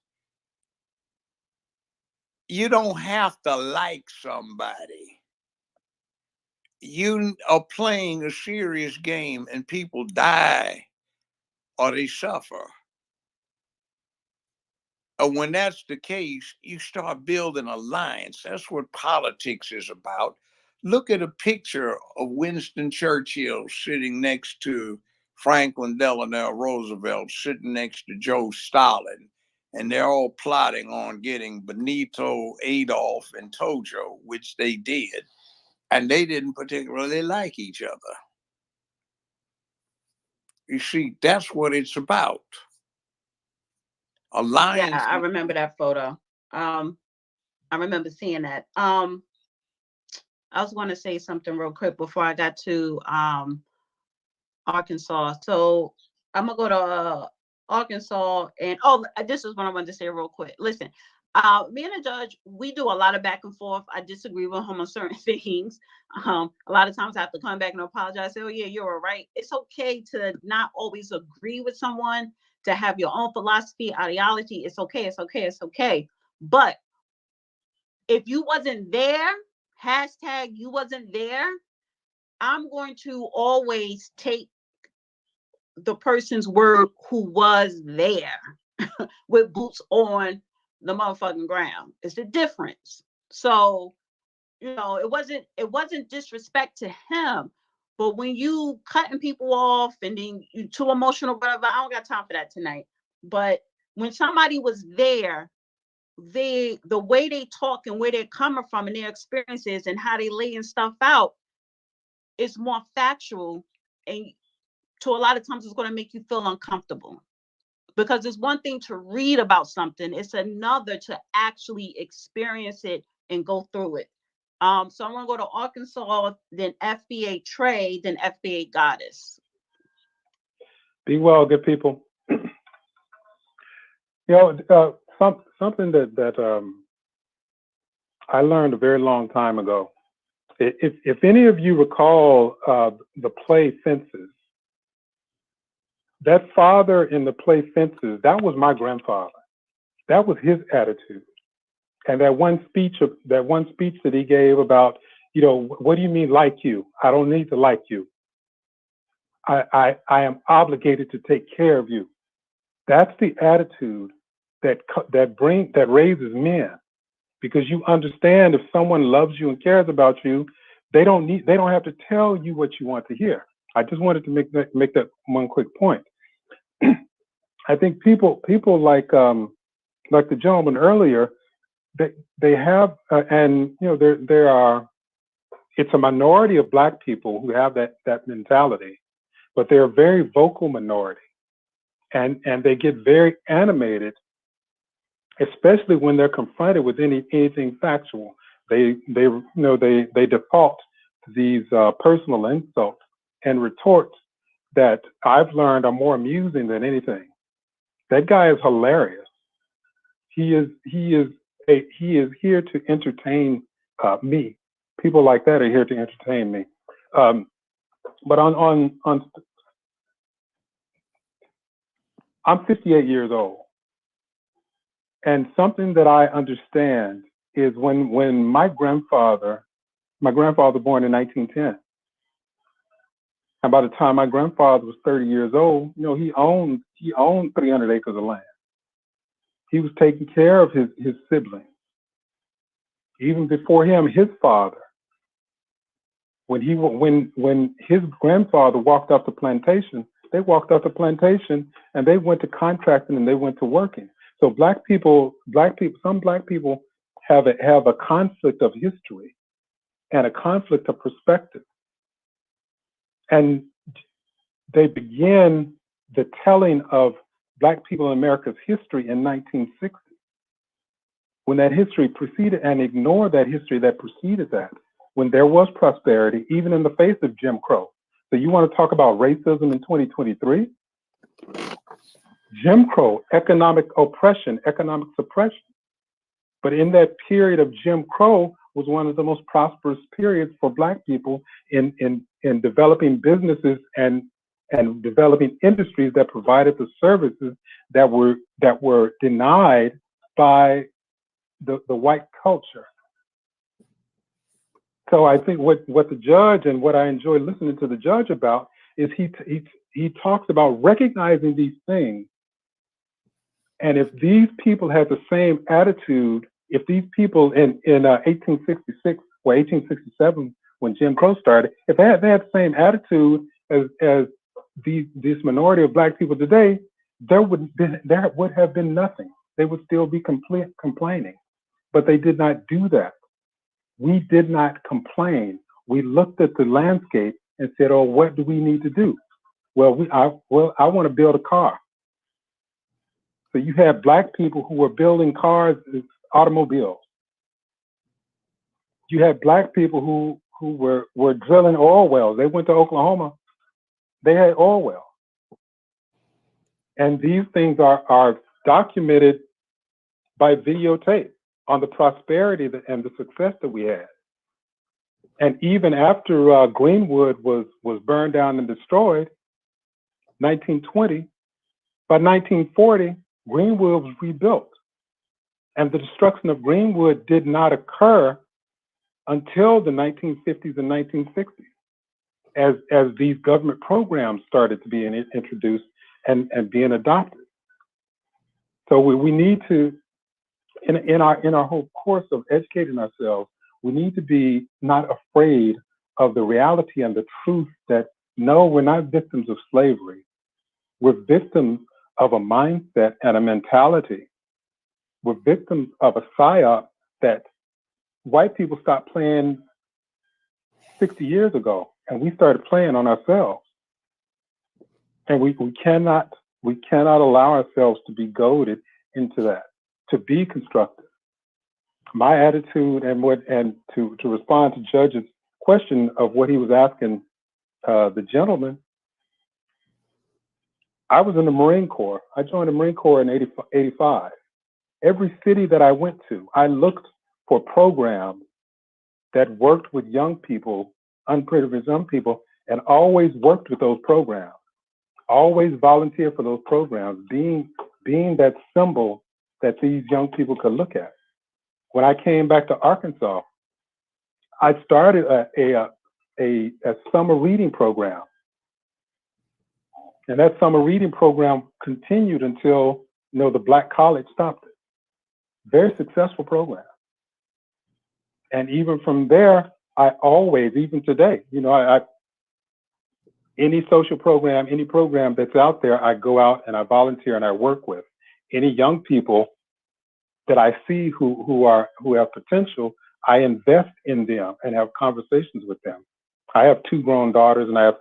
You don't have to like somebody. You are playing a serious game and people die or they suffer. When that's the case, you start building alliance. That's what politics is about. Look at a picture of Winston Churchill sitting next to Franklin Delano Roosevelt, sitting next to Joe Stalin, and they're all plotting on getting Benito, Adolf, and Tojo, which they did, and they didn't particularly like each other. You see, that's what it's about. Alliance. Yeah, I remember that photo. I remember seeing that. I was going to say something real quick before I got to Arkansas. So I'm gonna go to Arkansas, and this is what I wanted to say real quick. Listen, me and the judge, we do a lot of back and forth. I disagree with him on certain things. A lot of times I have to come back and apologize. Say, oh yeah, you're right. It's okay to not always agree with someone, to have your own philosophy, ideology. It's okay. It's okay. It's okay. But if you wasn't there, hashtag you wasn't there, I'm going to always take the person's word who was there with boots on the motherfucking ground. It's the difference. So, it wasn't disrespect to him, but when you cutting people off and then you too emotional, whatever, I don't got time for that tonight. But when somebody was there, the way they talk and where they're coming from and their experiences and how they laying stuff out is more factual, and to a lot of times it's going to make you feel uncomfortable, because it's one thing to read about something, it's another to actually experience it and go through it. So I'm going to go to Arkansas, then FBA Trey, then FBA Goddess. Be well, good people. Something that I learned a very long time ago. If any of you recall the play Fences, that father in the play Fences, that was my grandfather. That was his attitude. And that one speech that he gave about, what do you mean like you? I don't need to like you. I am obligated to take care of you. That's the attitude that raises men, because you understand if someone loves you and cares about you, they don't have to tell you what you want to hear. I just wanted to make that one quick point. I think people like the gentleman earlier, they have there are, it's a minority of Black people who have that mentality, but they're a very vocal minority, and they get very animated, especially when they're confronted with anything factual. They default to these personal insults and retorts that I've learned are more amusing than anything. That guy is hilarious. He is here to entertain me. People like that are here to entertain me. But I'm 58 years old, and something that I understand is when my grandfather born in 1910, and by the time my grandfather was 30 years old, he owned 300 acres of land. He was taking care of his siblings. Even before him, his father, when his grandfather walked off the plantation, they walked off the plantation and they went to contracting and they went to working. So some black people have a conflict of history and a conflict of perspective. And they begin the telling of Black people in America's history in 1960, when that history preceded, and ignore that history that preceded that, when there was prosperity, even in the face of Jim Crow. So you want to talk about racism in 2023? Jim Crow, economic oppression, economic suppression. But in that period of Jim Crow was one of the most prosperous periods for Black people in developing businesses and developing industries that provided the services that were denied by the white culture. So I think what the judge, and what I enjoy listening to the judge about, is he talks about recognizing these things. And if these people had the same attitude, if these people in 1866 or 1867, when Jim Crow started, if they had the same attitude as this minority of Black people today, there would have been nothing. They would still be complaining. But they did not do that. We did not complain. We looked at the landscape and said, "Oh, what do we need to do?" I want to build a car. So you had Black people who were building cars, automobiles. You had Black people who were drilling oil wells. They went to Oklahoma. They had oil wells. And these things are documented by videotape on the prosperity and the success that we had. And even after Greenwood was burned down and destroyed, 1920, by 1940, Greenwood was rebuilt. And the destruction of Greenwood did not occur until the 1950s and 1960s, as these government programs started to be introduced and being adopted. So we need to, in our whole course of educating ourselves, we need to be not afraid of the reality and the truth that, no, we're not victims of slavery. We're victims of a mindset and a mentality. We're victims of a psyop that white people stopped playing 60 years ago, and we started playing on ourselves. And we cannot allow ourselves to be goaded into that, to be constructive. My attitude and to respond to Judge's question of what he was asking the gentleman, I was in the Marine Corps. I joined the Marine Corps in 85. Every city that I went to, I looked for programs that worked with young people, unprivileged young people, and always worked with those programs. Always volunteer for those programs, being that symbol that these young people could look at. When I came back to Arkansas, I started a summer reading program. And that summer reading program continued until the Black College stopped it. Very successful program. And even from there, I always, even today, any social program, any program that's out there, I go out and I volunteer and I work with. Any young people that I see who have potential, I invest in them and have conversations with them. I have 2 grown daughters and I have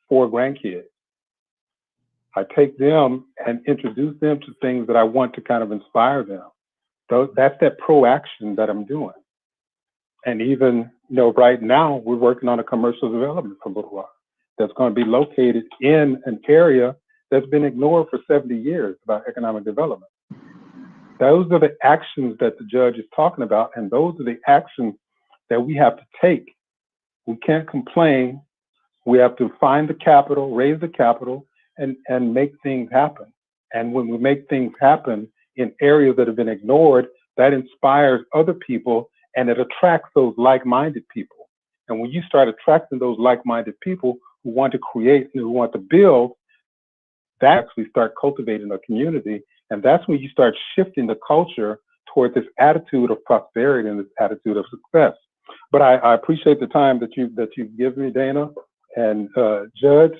4 grandkids. I take them and introduce them to things that I want to kind of inspire them. So that's that proaction that I'm doing. And even, right now we're working on a commercial development for Little Rock that's going to be located in an area that's been ignored for 70 years about economic development. Those are the actions that the judge is talking about, and those are the actions that we have to take. We can't complain. We have to find the capital, raise the capital, and make things happen. And when we make things happen in areas that have been ignored, that inspires other people and it attracts those like-minded people. And when you start attracting those like-minded people who want to create and who want to build, that actually start cultivating a community. And that's when you start shifting the culture toward this attitude of prosperity and this attitude of success. But I appreciate the time that you've given me, Dana, and Judge.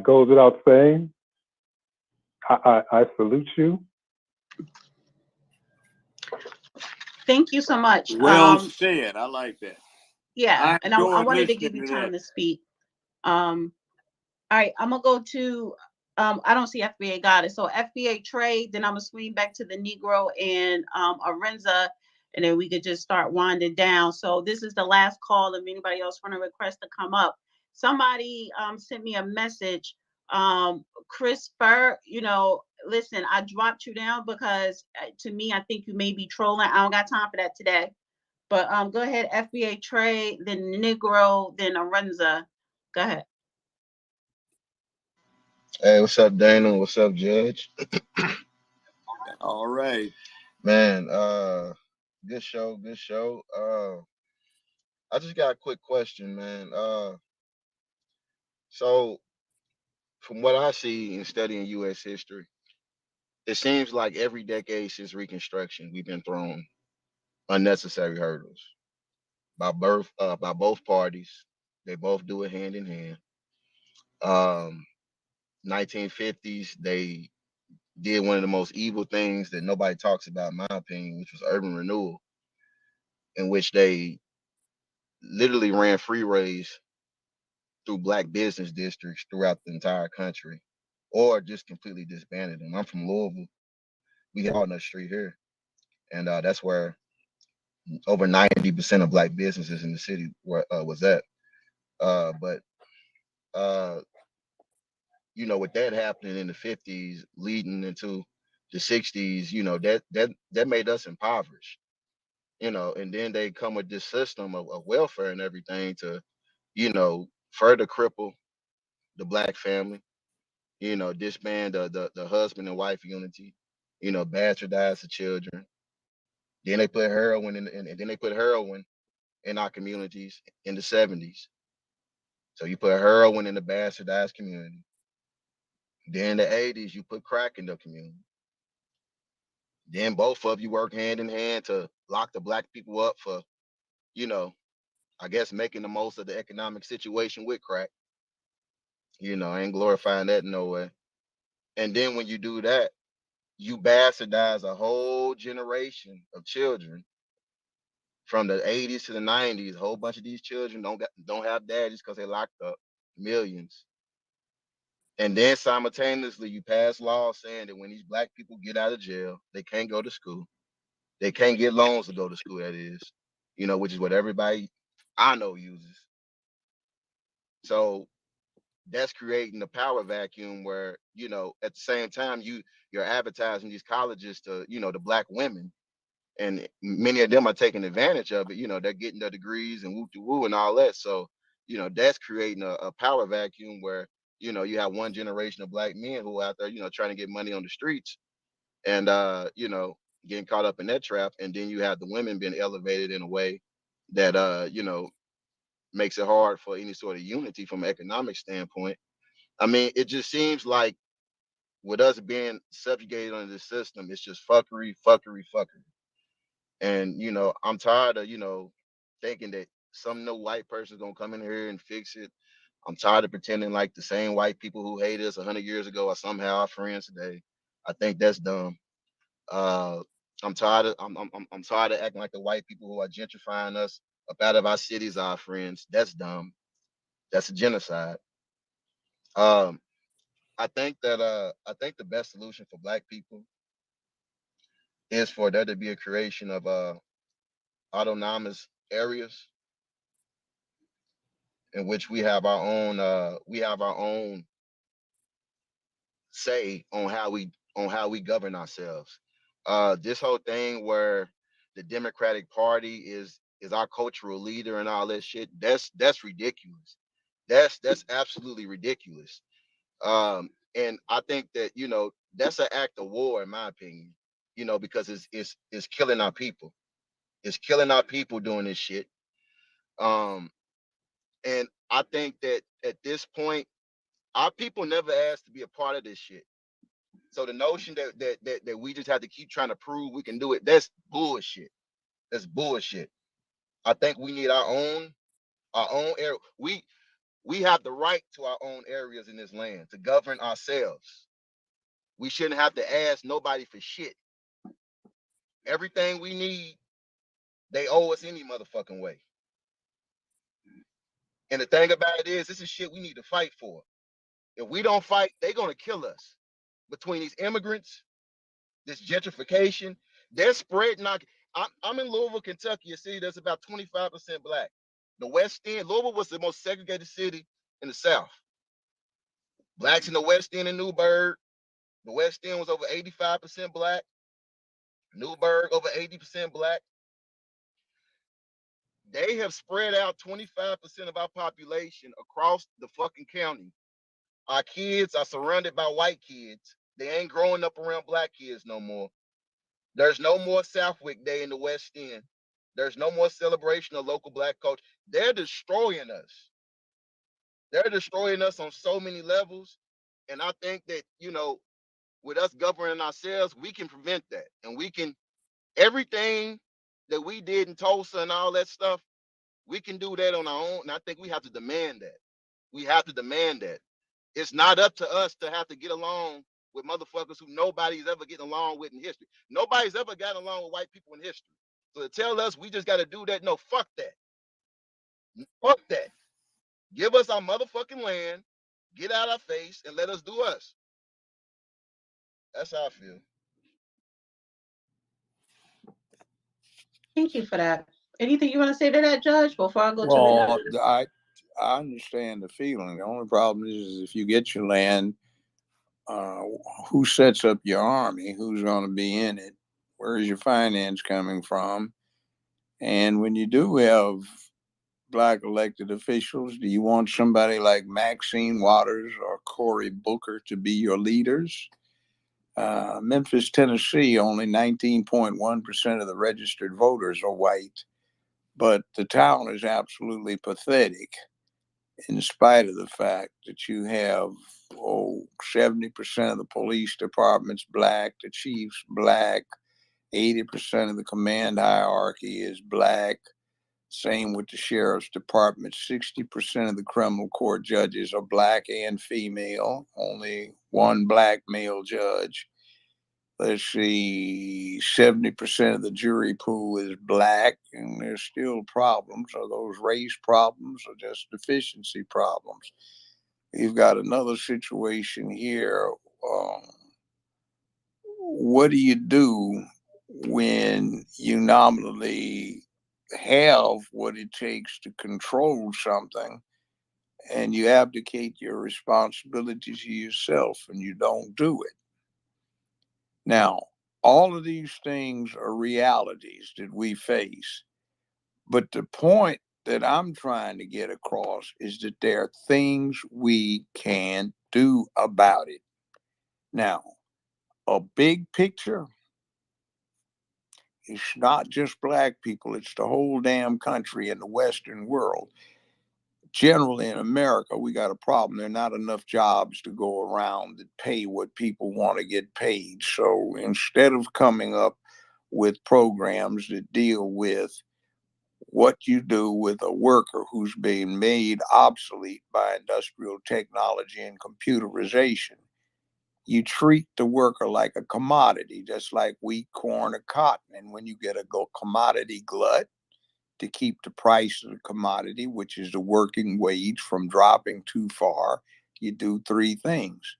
Goes without saying, I salute you. Thank you so much. Well said. I like that. Yeah, and I wanted to listening give you to time that. to speak. All right, I'm gonna go to I don't see FBA got it. So FBA trade, then I'm gonna swing back to the Negro and Arenza, and then we could just start winding down. So this is the last call. If anybody else want to request to come up, somebody sent me a message Chris Burr, you know, listen, I dropped you down because to me, I think you may be trolling. I don't got time for that today. But go ahead, FBA Trade, then Negro, then Arenza. Go ahead. Hey, what's up, Dana? What's up, Judge? All right. Man, good show, good show. I just got a quick question, man. So from what I see in studying US history, it seems like every decade since Reconstruction, we've been thrown unnecessary hurdles by both parties. They both do it hand in hand. 1950s, they did one of the most evil things that nobody talks about, in my opinion, which was urban renewal, in which they literally ran freeways through black business districts throughout the entire country, or just completely disbanded them. I'm from Louisville. We have on the street here, and that's where over 90% of black businesses in the city was at. But you know, with that happening in the 50s, leading into the 60s, you know, that made us impoverished. You know, and then they come with this system of welfare and everything to, you know, further cripple the black family, you know, disband the husband and wife unity, you know, bastardize the children. Then they put heroin and then they put heroin in our communities in the 70s. So you put heroin in the bastardized community. Then in the 80s, you put crack in the community. Then both of you work hand in hand to lock the black people up for, you know, I guess making the most of the economic situation with crack. You know, I ain't glorifying that in no way. And then when you do that, you bastardize a whole generation of children from the 80s to the 90s. A whole bunch of these children don't have daddies because they locked up, millions. And then simultaneously, you pass laws saying that when these black people get out of jail, they can't go to school. They can't get loans to go to school, that is, you know, which is what everybody I know uses. So that's creating a power vacuum where, you know, at the same time, you're advertising these colleges to, you know, the black women. And many of them are taking advantage of it. You know, they're getting their degrees and woo woo and all that. So, you know, that's creating a power vacuum where, you know, you have one generation of black men who are out there, you know, trying to get money on the streets and, you know, getting caught up in that trap. And then you have the women being elevated in a way that, you know, makes it hard for any sort of unity from an economic standpoint. I mean, it just seems like with us being subjugated under the system, it's just fuckery, fuckery, fuckery. And you know, I'm tired of, you know, thinking that some no white person's gonna come in here and fix it. I'm tired of pretending like the same white people who hated us 100 years ago are somehow our friends today. I think that's dumb. Uh, I'm tired of acting like the white people who are gentrifying us up out of our cities are our friends. That's dumb. That's a genocide. Um, I think the best solution for black people is for there to be a creation of autonomous areas in which we have our own say on how we govern ourselves. This whole thing where the Democratic Party is our cultural leader and all that shit, that's ridiculous. That's absolutely ridiculous. And I think that, you know, that's an act of war in my opinion, you know, because it's killing our people. It's killing our people doing this shit. Um, and I think that at this point, our people never asked to be a part of this shit. So the notion that we just have to keep trying to prove we can do it, that's bullshit. That's bullshit. I think we need our own area. We have the right to our own areas in this land to govern ourselves. We shouldn't have to ask nobody for shit. Everything we need, they owe us any motherfucking way. And the thing about it is, this is shit we need to fight for. If we don't fight, they're gonna kill us. Between these immigrants, this gentrification, they're spreading out. I'm in Louisville, Kentucky, a city that's about 25% black. The West End, Louisville was the most segregated city in the South. Blacks in the West End and Newburgh. The West End was over 85% black. Newburgh over 80% black. They have spread out 25% of our population across the fucking county. Our kids are surrounded by white kids. They ain't growing up around black kids no more. There's no more Southwick Day in the West End. There's no more celebration of local black culture. They're destroying us. They're destroying us on so many levels. And I think that, you know, with us governing ourselves, we can prevent that. And we can, everything that we did in Tulsa and all that stuff, we can do that on our own. And I think we have to demand that. We have to demand that. It's not up to us to have to get along with motherfuckers who nobody's ever getting along with in history. Nobody's ever gotten along with white people in history. So to tell us we just got to do that, no, fuck that. Fuck that. Give us our motherfucking land, get out our face, and let us do us. That's how I feel. Thank you for that. Anything you want to say to that, Judge, before I go to the Well, next? I understand the feeling. The only problem is if you get your land, who sets up your army? Who's going to be in it? Where is your finance coming from? And when you do have black elected officials, do you want somebody like Maxine Waters or Cory Booker to be your leaders? Memphis, Tennessee, only 19.1% of the registered voters are white, but the town is absolutely pathetic in spite of the fact that you have 70% of the police department's black, the chief's black, 80% of the command hierarchy is black. Same with the sheriff's department. 60% of the criminal court judges are black and female, only one black male judge. Let's see, 70% of the jury pool is black, and there's still problems. Are those race problems or just deficiency problems? You've got another situation here. What do you do when you nominally have what it takes to control something and you abdicate your responsibility to yourself and you don't do it? Now, all of these things are realities that we face. But the point that I'm trying to get across is that there are things we can do about it. Now, a big picture, it's not just black people, it's the whole damn country and the Western world. Generally in America, we got a problem. There are not enough jobs to go around that pay what people want to get paid. So instead of coming up with programs that deal with what you do with a worker who's being made obsolete by industrial technology and computerization, you treat the worker like a commodity, just like wheat, corn, or cotton. And when you get a commodity glut, to keep the price of the commodity, which is the working wage, from dropping too far, you do three things: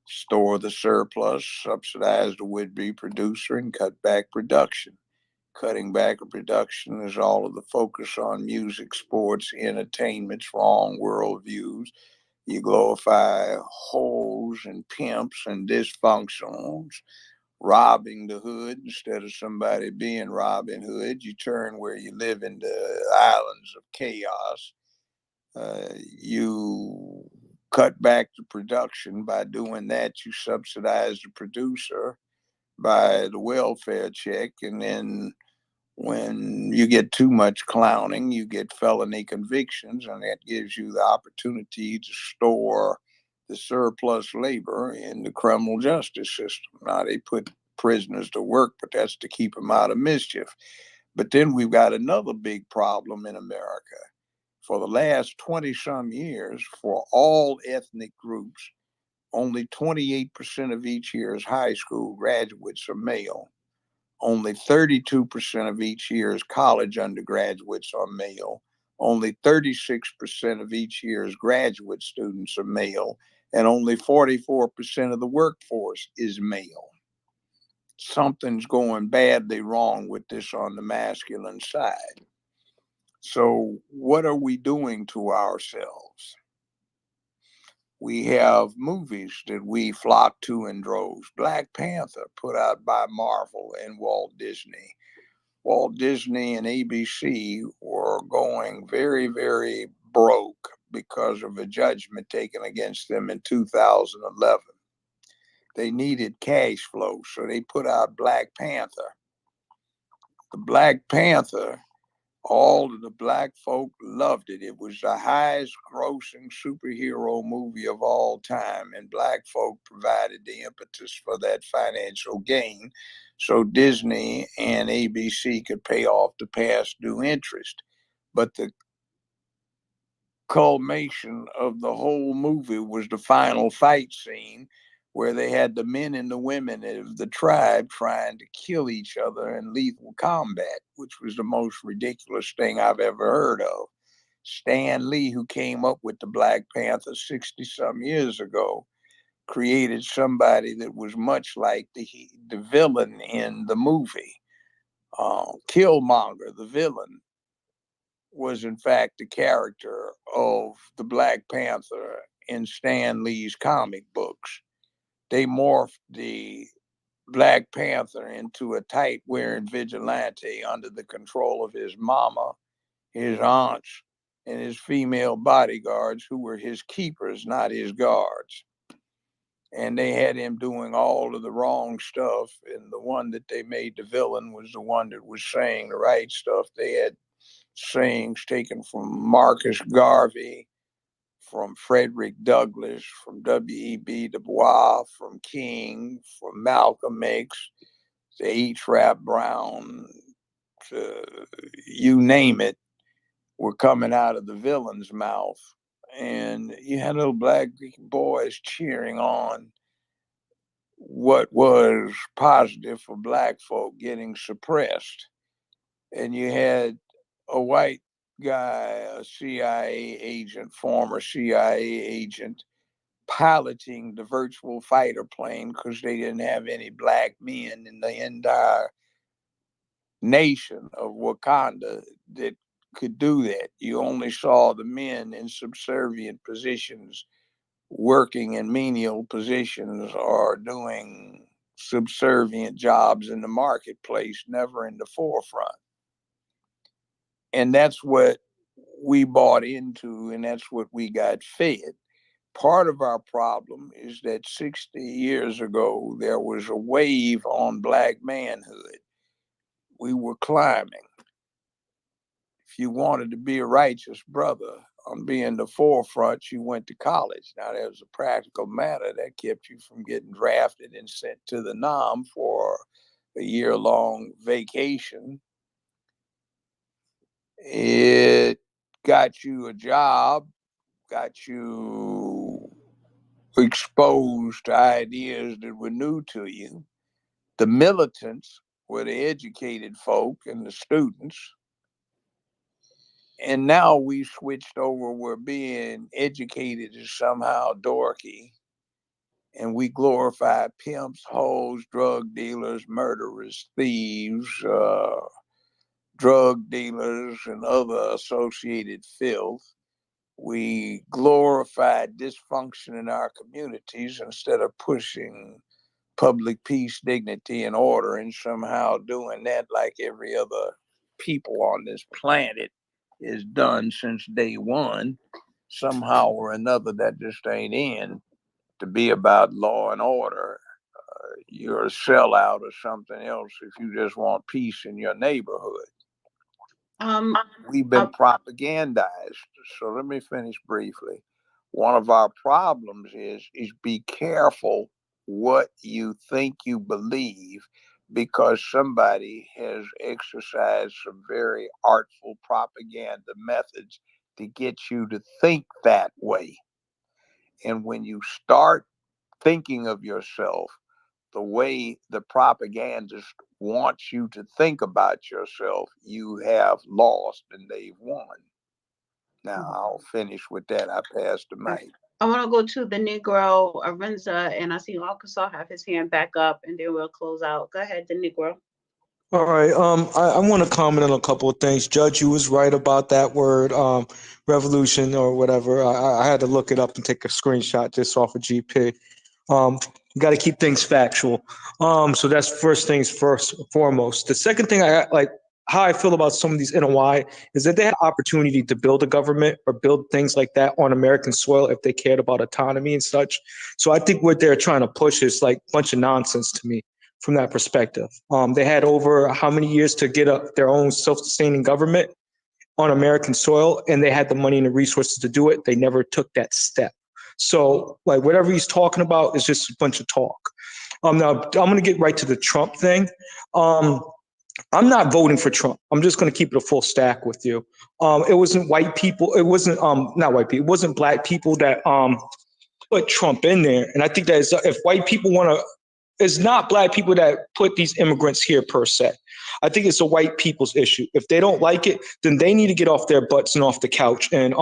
store the surplus, subsidize the would-be producer, and cut back production. Cutting back production is all of the focus on music, sports, entertainment's wrong worldviews. You glorify hoes and pimps and dysfunctionals, robbing the hood instead of somebody being Robin Hood. You turn where you live into islands of chaos. You cut back the production. By doing that, you subsidize the producer by the welfare check. And then when you get too much clowning, you get felony convictions, and that gives you the opportunity to store the surplus labor in the criminal justice system. Now, they put prisoners to work, but that's to keep them out of mischief. But then we've got another big problem in America. For the last 20 some years, for all ethnic groups, only 28% of each year's high school graduates are male. Only 32% of each year's college undergraduates are male. Only 36% of each year's graduate students are male. And only 44% of the workforce is male. Something's going badly wrong with this on the masculine side. So what are we doing to ourselves? We have movies that we flock to in droves. Black Panther, put out by Marvel and Walt Disney. Walt Disney and ABC were going very, very broke because of a judgment taken against them in 2011. They needed cash flow, so they put out Black Panther. The Black Panther, all of the black folk loved it. It was the highest grossing superhero movie of all time, and black folk provided the impetus for that financial gain so Disney and ABC could pay off the past due interest. But the culmination of the whole movie was the final fight scene where they had the men and the women of the tribe trying to kill each other in lethal combat, which was the most ridiculous thing I've ever heard of. Stan Lee, who came up with the Black Panther 60 some years ago, created somebody that was much like the villain in the movie. Killmonger, the villain, was in fact the character of the Black Panther in Stan Lee's comic books. They morphed the Black Panther into a tight wearing vigilante under the control of his mama, his aunts, and his female bodyguards, who were his keepers, not his guards. And they had him doing all of the wrong stuff. And the one that they made the villain was the one that was saying the right stuff. They had sayings taken from Marcus Garvey, from Frederick Douglass, from W.E.B. Du Bois, from King, from Malcolm X, to H. Rap Brown, to you name it, were coming out of the villain's mouth. And you had little black boys cheering on what was positive for black folk getting suppressed. And you had a white guy, a CIA agent, former CIA agent, piloting the virtual fighter plane because they didn't have any black men in the entire nation of Wakanda that could do that. You only saw the men in subservient positions working in menial positions or doing subservient jobs in the marketplace, never in the forefront. And that's what we bought into, and that's what we got fed. Part of our problem is that 60 years ago, there was a wave on black manhood. We were climbing. If you wanted to be a righteous brother on being the forefront, you went to college. Now, there was a practical matter that kept you from getting drafted and sent to the NOM for a year-long vacation. It got you a job, got you exposed to ideas that were new to you. The militants were the educated folk and the students. And now we switched over, we're being educated is somehow dorky. And we glorify pimps, hoes, drug dealers, murderers, thieves, drug dealers, and other associated filth. We glorify dysfunction in our communities instead of pushing public peace, dignity, and order, and somehow doing that like every other people on this planet is done since day one. Somehow or another, that just ain't in to be about law and order. You're a sellout or something else if you just want peace in your neighborhood. We've been propagandized. So let me finish briefly. One of our problems is be careful what you think you believe, because somebody has exercised some very artful propaganda methods to get you to think that way. And when you start thinking of yourself the way the propagandist wants you to think about yourself, you have lost and they've won. Now I'll finish with that. I pass the mic. I want to go to the Negro, Arenza, and I see Arkansas have his hand back up, and then we'll close out. Go ahead, the Negro. All right. I want to comment on a couple of things. Judge, you was right about that word, revolution or whatever. I had to look it up and take a screenshot just off of GP. You got to keep things factual. So that's first things first, foremost. The second thing I like, how I feel about some of these NOI is that they had opportunity to build a government or build things like that on American soil if they cared about autonomy and such. So I think what they're trying to push is like a bunch of nonsense to me from that perspective. They had over how many years to get up their own self-sustaining government on American soil, and they had the money and the resources to do it. They never took that step. So, like, whatever he's talking about is just a bunch of talk. Now, I'm going to get right to the Trump thing. I'm not voting for Trump. I'm just going to keep it a full stack with you. It wasn't white people. It wasn't not white people. It wasn't black people that put Trump in there. And I think that if white people want to, it's not black people that put these immigrants here per se. I think it's a white people's issue. If they don't like it, then they need to get off their butts and off the couch and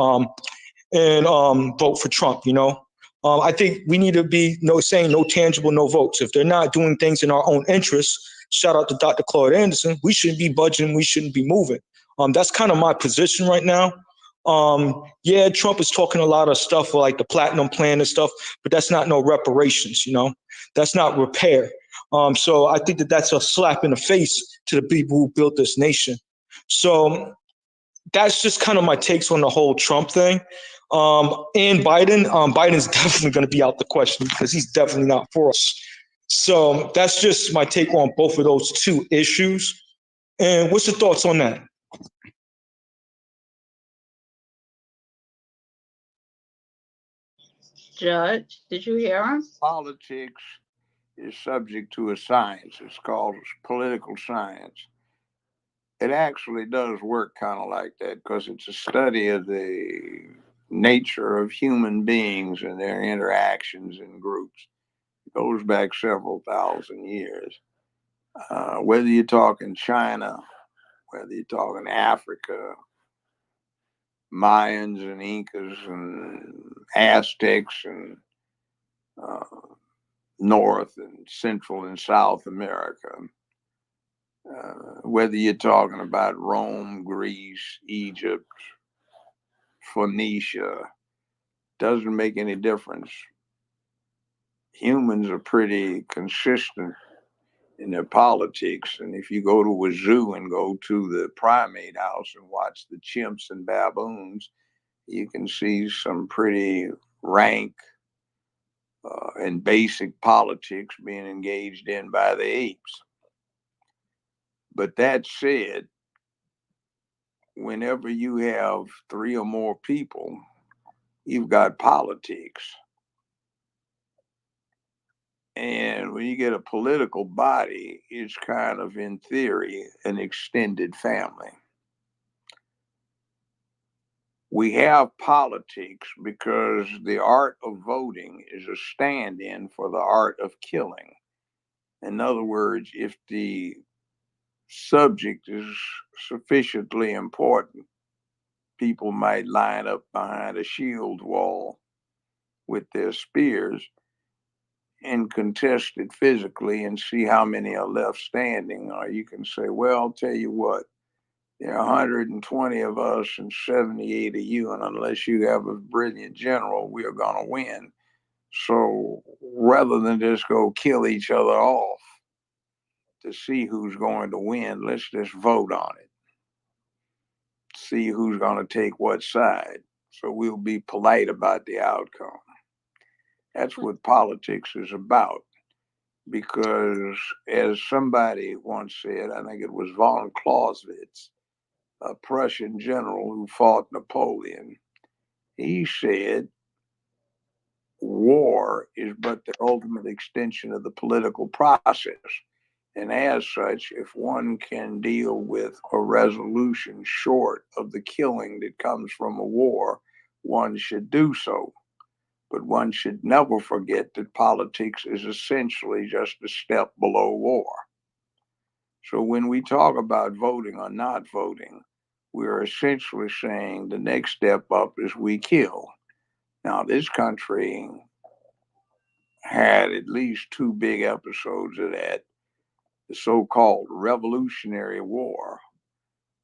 vote for Trump. You know, I think we need to be saying no tangible, no votes. If they're not doing things in our own interests, shout out to Dr. Claude Anderson. We shouldn't be budging. We shouldn't be moving. That's kind of my position right now. Yeah, Trump is talking a lot of stuff like the platinum plan and stuff, but that's not no reparations, you know, that's not repair. So I think that that's a slap in the face to the people who built this nation. So that's just kind of my takes on the whole Trump thing. And Biden's definitely going to be out the question because he's definitely not for us. So that's just my take on both of those two issues. And what's your thoughts on that? Judge, did you hear him? Politics is subject to a science. It's called political science. It actually does work kind of like that because it's a study of the nature of human beings and their interactions in groups. It goes back several thousand years. Whether you're talking China, whether you're talking Africa, Mayans and Incas and Aztecs and North and Central and South America, whether you're talking about Rome, Greece, Egypt, Phoenicia, doesn't make any difference. Humans are pretty consistent in their politics. And if you go to a zoo and go to the primate house and watch the chimps and baboons, you can see some pretty rank and basic politics being engaged in by the apes. But that said, whenever you have three or more people, you've got politics. And when you get a political body, it's kind of, in theory, an extended family. We have politics because the art of voting is a stand-in for the art of killing. In other words, if the subject is sufficiently important, people might line up behind a shield wall with their spears and contest it physically and see how many are left standing. Or you can say, well, I'll tell you what, there are 120 of us and 78 of you, and unless you have a brilliant general, we are going to win. So rather than just go kill each other off to see who's going to win, let's just vote on it. See who's going to take what side. So we'll be polite about the outcome. That's what politics is about. Because as somebody once said, I think it was von Clausewitz, a Prussian general who fought Napoleon, he said, war is but the ultimate extension of the political process. And as such, if one can deal with a resolution short of the killing that comes from a war, one should do so. But one should never forget that politics is essentially just a step below war. So when we talk about voting or not voting, we're essentially saying the next step up is we kill. Now, this country had at least two big episodes of that the so-called Revolutionary War,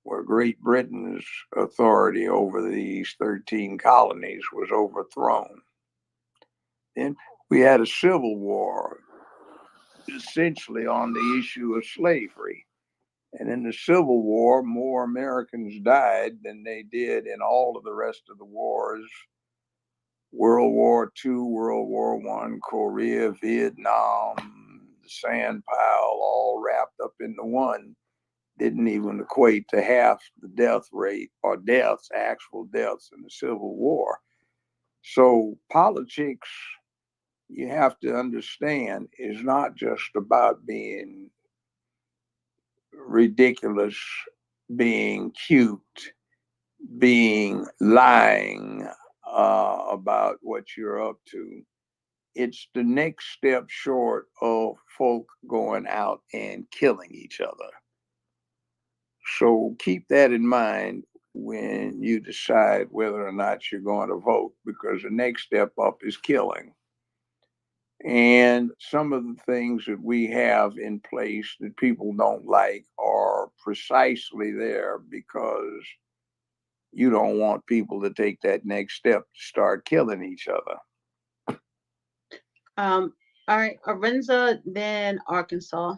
where Great Britain's authority over these 13 colonies was overthrown. Then we had a civil war, essentially on the issue of slavery. And in the Civil War, more Americans died than they did in all of the rest of the wars. World War II, World War I, Korea, Vietnam, the Sand Pile, all wrapped up into one, didn't even equate to half the death rate or deaths, actual deaths in the Civil War. So politics, you have to understand, is not just about being ridiculous, being cute, being lying about what you're up to. It's the next step short of folk going out and killing each other. So keep that in mind when you decide whether or not you're going to vote, because the next step up is killing. And some of the things that we have in place that people don't like are precisely there because you don't want people to take that next step to start killing each other. All right, Arinza, then Arkansas.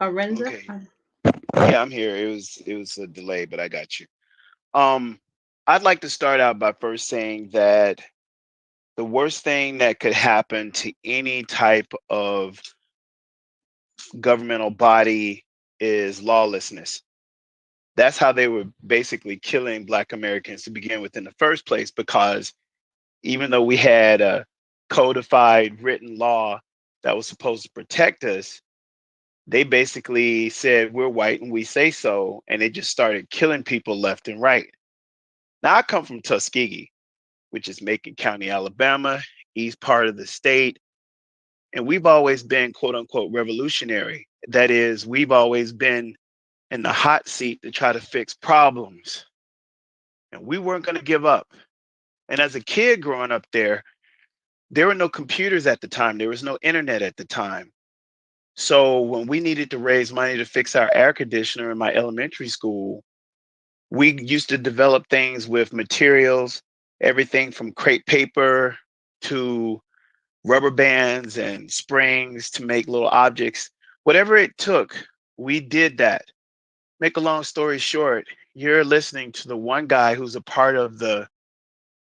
Arinza? Okay. Yeah, I'm here. It was a delay, but I got you. I'd like to start out by first saying that the worst thing that could happen to any type of governmental body is lawlessness. That's how they were basically killing Black Americans to begin with in the first place, because even though we had a codified written law that was supposed to protect us, they basically said, we're white and we say so, and they just started killing people left and right. Now, I come from Tuskegee, which is Macon County, Alabama, east part of the state. And we've always been, quote unquote, revolutionary. That is, we've always been in the hot seat to try to fix problems. And we weren't going to give up. And as a kid growing up there were no computers at the time. There was no internet at the time. So when we needed to raise money to fix our air conditioner in my elementary school, we used to develop things with materials, everything from crepe paper to rubber bands and springs to make little objects. Whatever it took, we did that. Make a long story short, you're listening to the one guy who's a part of the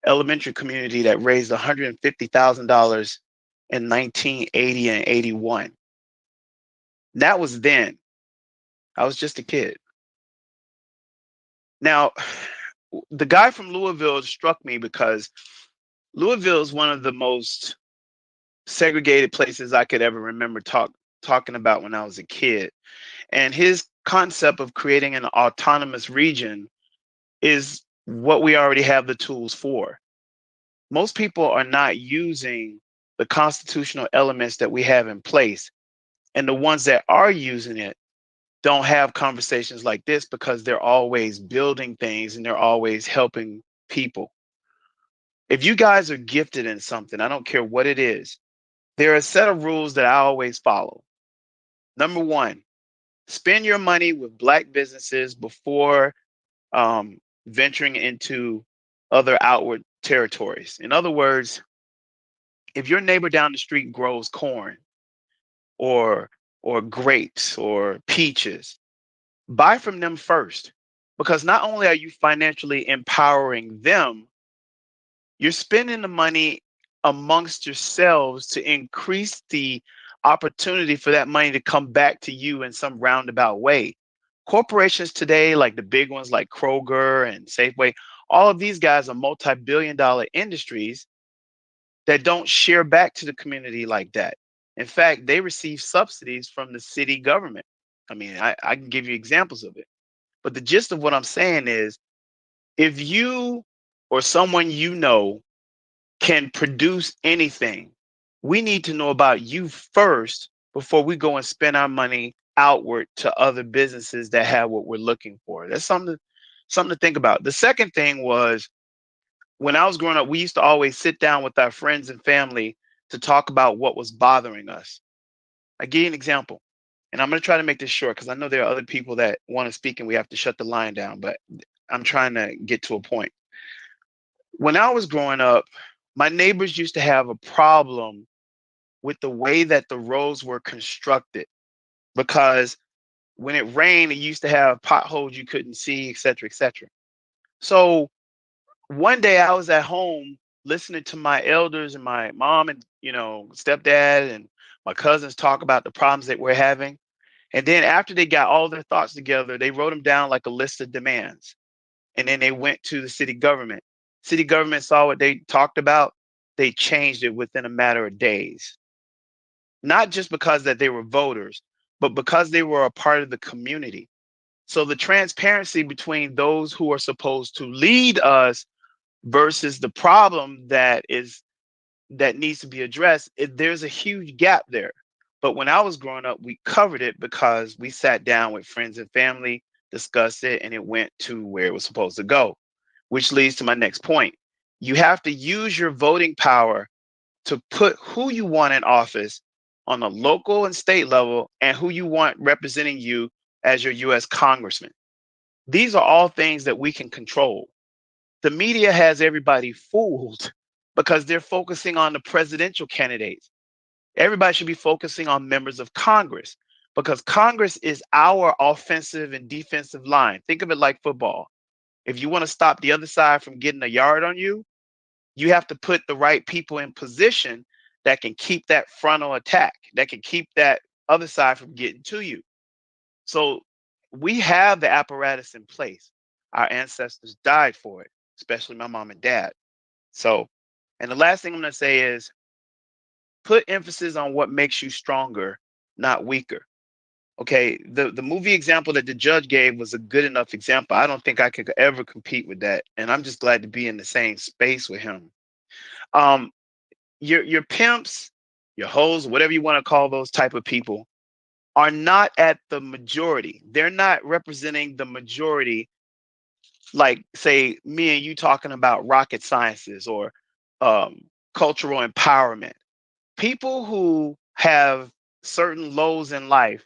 elementary community that raised $150,000 in 1980 and 81. That was then. I was just a kid. Now, the guy from Louisville struck me because Louisville is one of the most segregated places I could ever remember talking about when I was a kid. And his concept of creating an autonomous region is what we already have the tools for. Most people are not using the constitutional elements that we have in place. And the ones that are using it don't have conversations like this because they're always building things and they're always helping people. If you guys are gifted in something, I don't care what it is, there are a set of rules that I always follow. Number one, spend your money with Black businesses before venturing into other outward territories. In other words, if your neighbor down the street grows corn or grapes or peaches, buy from them first, because not only are you financially empowering them, you're spending the money amongst yourselves to increase the opportunity for that money to come back to you in some roundabout way. Corporations today, like the big ones like Kroger and Safeway, all of these guys are multi-billion-dollar industries that don't share back to the community like that. In fact, they receive subsidies from the city government. I mean, I can give you examples of it. But the gist of what I'm saying is, if you or someone you know can produce anything, we need to know about you first before we go and spend our money outward to other businesses that have what we're looking for. That's something to think about. The second thing was, When I was growing up, we used to always sit down with our friends and family to talk about what was bothering us. I give you an example, and I'm going to try to make this short because I know there are other people that want to speak and we have to shut the line down, but I'm trying to get to a point. When I was growing up, my neighbors used to have a problem with the way that the roads were constructed because when it rained, it used to have potholes you couldn't see, et cetera, et cetera. So one day I was at home listening to my elders and my mom and, stepdad and my cousins talk about the problems that we're having. And then after they got all their thoughts together, they wrote them down like a list of demands. And then they went to the city government. City government saw what they talked about. They changed it within a matter of days. Not just because that they were voters, but because they were a part of the community. So the transparency between those who are supposed to lead us versus the problem that needs to be addressed, there's a huge gap there. But when I was growing up, we covered it because we sat down with friends and family, discussed it, and it went to where it was supposed to go, which leads to my next point. You have to use your voting power to put who you want in office on the local and state level and who you want representing you as your US congressman. These are all things that we can control. The media has everybody fooled because they're focusing on the presidential candidates. Everybody should be focusing on members of Congress because Congress is our offensive and defensive line. Think of it like football. If you want to stop the other side from getting a yard on you, you have to put the right people in position that can keep that frontal attack, that can keep that other side from getting to you. So we have the apparatus in place. Our ancestors died for it, especially my mom and dad. So, and the last thing I'm going to say is put emphasis on what makes you stronger, not weaker. Okay, the movie example that the judge gave was a good enough example. I don't think I could ever compete with that. And I'm just glad to be in the same space with him. Your pimps, your hoes, whatever you want to call those type of people, are not at the majority. They're not representing the majority, like say me and you talking about rocket sciences or cultural empowerment. People who have certain lows in life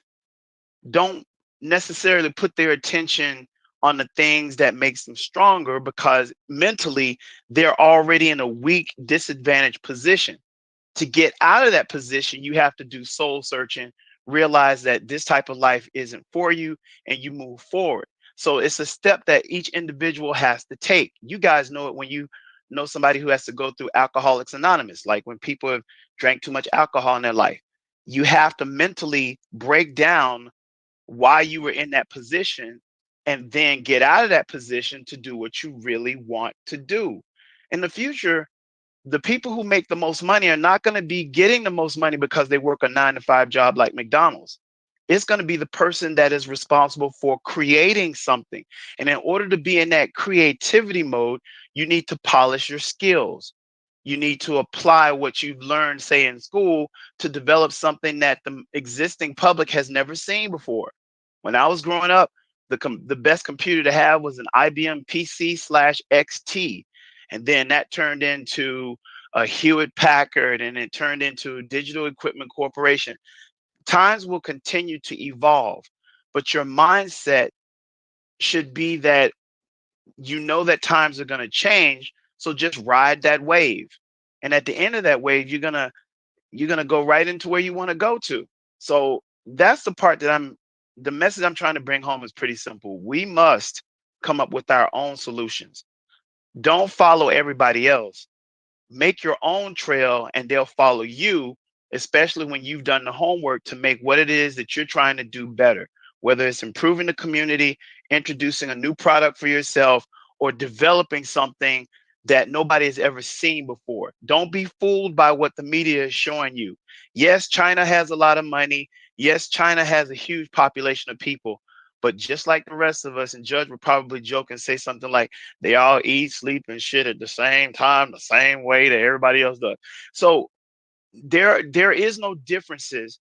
don't necessarily put their attention on the things that makes them stronger because mentally they're already in a weak, disadvantaged position. To get out of that position, you have to do soul searching, realize that this type of life isn't for you, and you move forward. So it's a step that each individual has to take. You guys know it when you know somebody who has to go through Alcoholics Anonymous, like when people have drank too much alcohol in their life. You have to mentally break down why you were in that position and then get out of that position to do what you really want to do. In the future, the people who make the most money are not going to be getting the most money because they work a 9-to-5 job like McDonald's. It's going to be the person that is responsible for creating something. And in order to be in that creativity mode, you need to polish your skills. You need to apply what you've learned, say in school, to develop something that the existing public has never seen before. When I was growing up, the best computer to have was an IBM PC/XT. And then that turned into a Hewitt Packard, and it turned into Digital Equipment Corporation. Times will continue to evolve, but your mindset should be that you know that times are going to change, so just ride that wave. And at the end of that wave, you're going to go right into where you want to go to. So that's the part that the message I'm trying to bring home is pretty simple. We must come up with our own solutions. Don't follow everybody else. Make your own trail and they'll follow you, especially when you've done the homework to make what it is that you're trying to do better, whether it's improving the community, introducing a new product for yourself, or developing something that nobody has ever seen before. Don't be fooled by what the media is showing you. Yes, China has a lot of money. Yes, China has a huge population of people. But just like the rest of us, and Judge would probably joke and say something like, they all eat, sleep, and shit at the same time, the same way that everybody else does. So there is no differences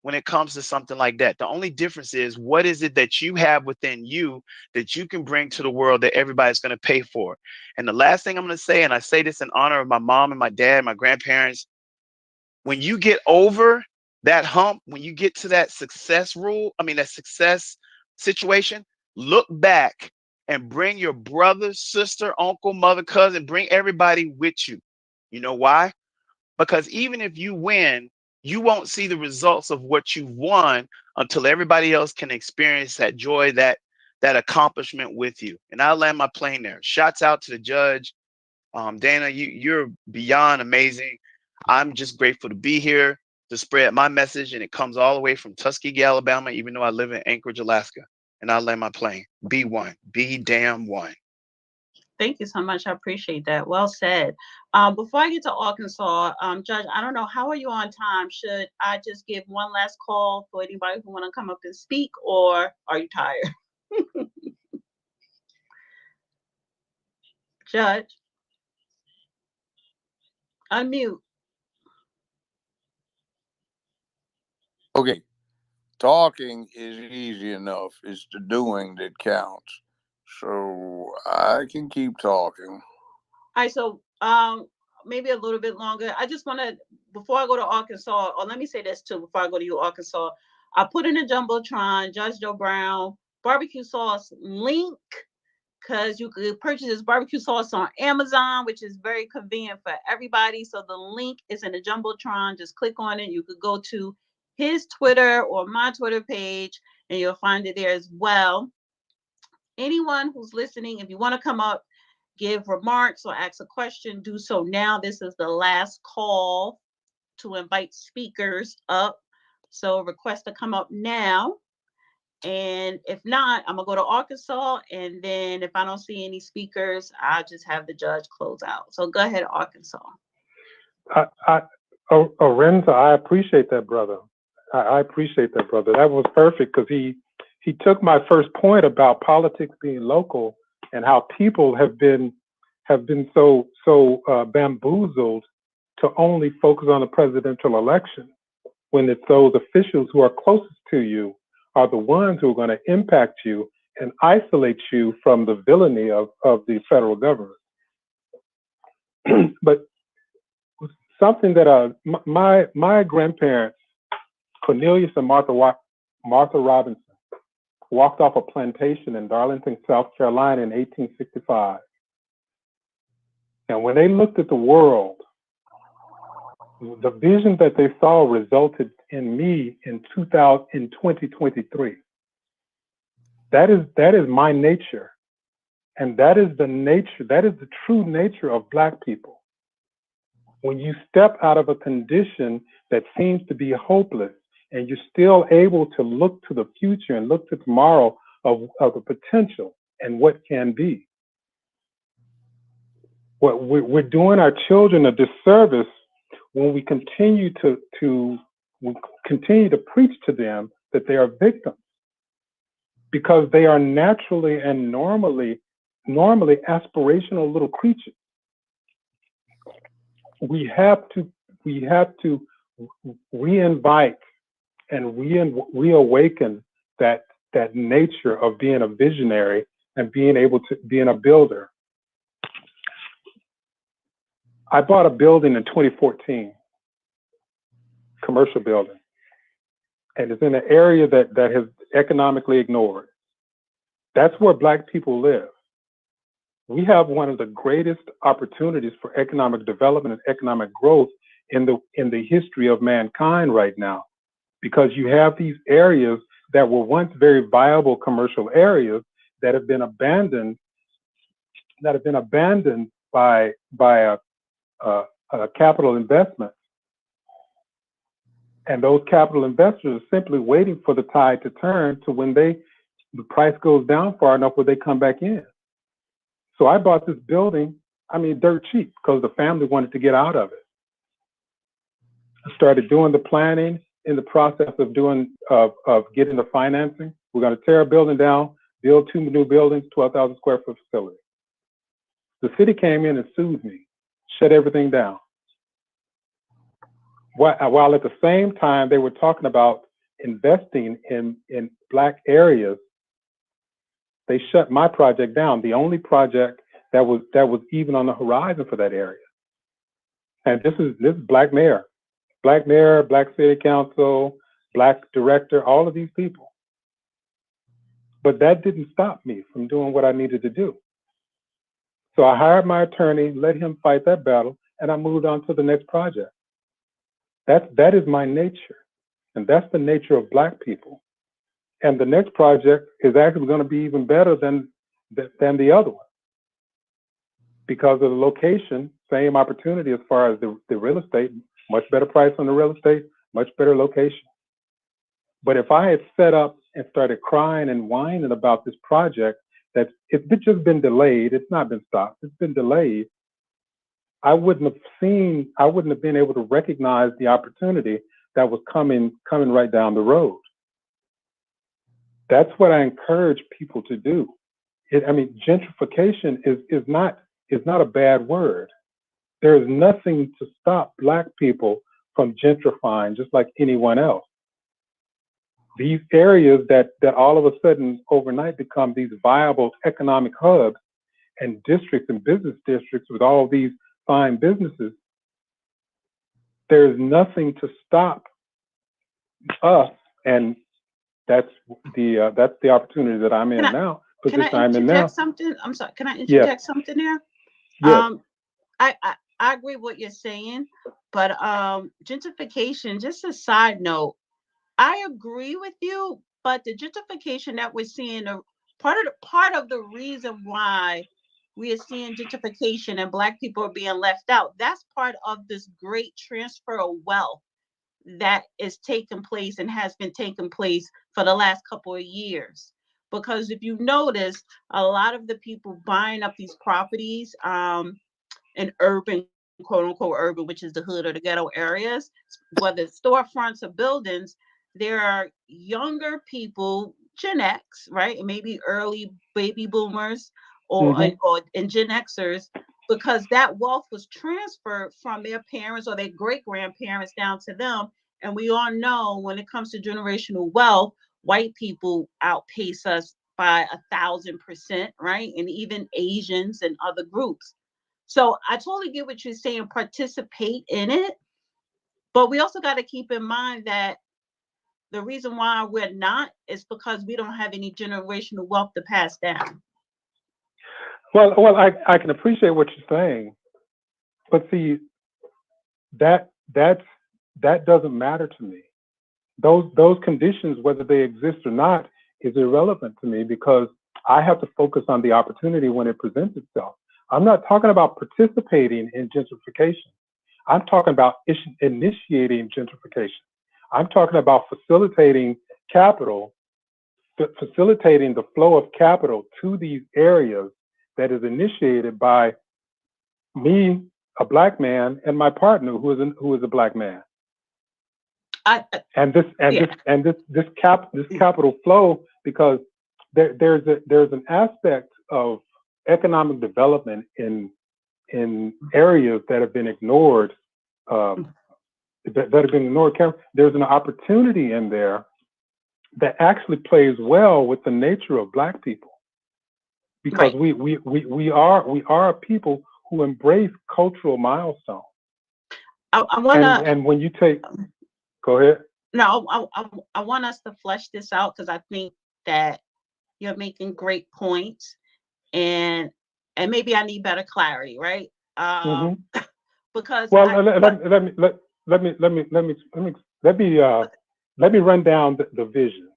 when it comes to something like that. The only difference is, what is it that you have within you that you can bring to the world that everybody's going to pay for? And the last thing I'm going to say, and I say this in honor of my mom and my dad, my grandparents, when you get over that hump, when you get to that success that success situation, look back and bring your brother, sister, uncle, mother, cousin, bring everybody with you. You know why? Because even if you win, you won't see the results of what you've won until everybody else can experience that joy, that accomplishment with you. And I'll land my plane there. Shouts out to the judge. Dana, you're beyond amazing. I'm just grateful to be here to spread my message, and it comes all the way from Tuskegee, Alabama, even though I live in Anchorage, Alaska. And I'll land my plane. Be one. Be damn one. Thank you so much. I appreciate that. Well said. Before I get to Arkansas, Judge, I don't know, how are you on time? Should I just give one last call for anybody who want to come up and speak, or are you tired? Judge, unmute. Okay, talking is easy enough. It's the doing that counts. So I can keep talking. All right, so maybe a little bit longer. I just want to, before I go to Arkansas, or let me say this too, before I go to you, Arkansas, I put in the Jumbotron, Judge Joe Brown, barbecue sauce link, because you could purchase this barbecue sauce on Amazon, which is very convenient for everybody. So the link is in the Jumbotron. Just click on it. You could go to his Twitter or my Twitter page, and you'll find it there as well. Anyone who's listening, if you want to come up, give remarks or ask a question, do so now. This is the last call to invite speakers up. So request to come up now. And if not, I'm gonna go to Arkansas, and then if I don't see any speakers, I'll just have the judge close out. So go ahead, Arkansas. Renza, I appreciate that, brother. I appreciate that, brother. That was perfect, because he took my first point about politics being local and how people have been so bamboozled to only focus on the presidential election, when it's those officials who are closest to you are the ones who are going to impact you and isolate you from the villainy of the federal government. But something that my grandparents, Cornelius and Martha Robinson, walked off a plantation in Darlington, South Carolina in 1865. And when they looked at the world, the vision that they saw resulted in me in 2023. That is my nature. And that is the true nature of Black people. When you step out of a condition that seems to be hopeless, and you're still able to look to the future and look to tomorrow of the potential and what can be. What we're doing our children a disservice when we continue to preach to them that they are victims, because they are naturally and normally aspirational little creatures. We have to reinvite and reawaken that nature of being a visionary and being able to being a builder. I bought a building in 2014, commercial building, and it's in an area that has economically ignored. That's where Black people live. We have one of the greatest opportunities for economic development and economic growth in the history of mankind right now, because you have these areas that were once very viable commercial areas that have been abandoned by capital investment. And those capital investors are simply waiting for the tide to turn to when the price goes down far enough where they come back in. So I bought this building, dirt cheap, because the family wanted to get out of it. I started doing the planning, in the process of getting the financing. We're going to tear a building down, build 2 new buildings, 12,000 square foot facility. The city came in and sued me, shut everything down. While at the same time they were talking about investing in Black areas, they shut my project down, the only project that was even on the horizon for that area. And this is Black mayor, Black city council, Black director, all of these people. But that didn't stop me from doing what I needed to do. So I hired my attorney, let him fight that battle, and I moved on to the next project. That is my nature, and that's the nature of Black people. And the next project is actually going to be even better than the other one, because of the location, same opportunity as far as the real estate, much better price on the real estate, much better location. But if I had set up and started crying and whining about this project, that it's just been delayed, it's not been stopped, it's been delayed, I wouldn't have been able to recognize the opportunity that was coming right down the road. That's what I encourage people to do. Gentrification is not a bad word. There is nothing to stop Black people from gentrifying just like anyone else. These areas that all of a sudden overnight become these viable economic hubs and districts and business districts with all these fine businesses, there's nothing to stop us, and that's the opportunity that I'm in now. Can I interject something? I'm sorry. Can I interject something there? Yeah. I agree with what you're saying, but gentrification, just a side note, I agree with you, but the gentrification that we're seeing, part of the reason why we are seeing gentrification and Black people are being left out, that's part of this great transfer of wealth that is taking place and has been taking place for the last couple of years. Because if you notice, a lot of the people buying up these properties in urban, quote unquote urban, which is the hood or the ghetto areas, whether it's storefronts or buildings, there are younger people, Gen X, right? And maybe early baby boomers or Gen Xers, because that wealth was transferred from their parents or their great grandparents down to them. And we all know when it comes to generational wealth, white people outpace us by 1,000%, right? And even Asians and other groups. So I totally get what you're saying, participate in it. But we also got to keep in mind that the reason why we're not is because we don't have any generational wealth to pass down. Well, I can appreciate what you're saying, but see, that doesn't matter to me. Those conditions, whether they exist or not, is irrelevant to me, because I have to focus on the opportunity when it presents itself. I'm not talking about participating in gentrification. I'm talking about initiating gentrification. I'm talking about facilitating capital, facilitating the flow of capital to these areas that is initiated by me, a Black man, and my partner, who is a Black man. This capital flow, because there's an aspect of economic development in areas that have been ignored. There's an opportunity in there that actually plays well with the nature of Black people, because we are a people who embrace cultural milestones. And when you take, go ahead. No, I want us to flesh this out, because I think that you're making great points, and maybe I need better clarity, right? Because let me run down the vision,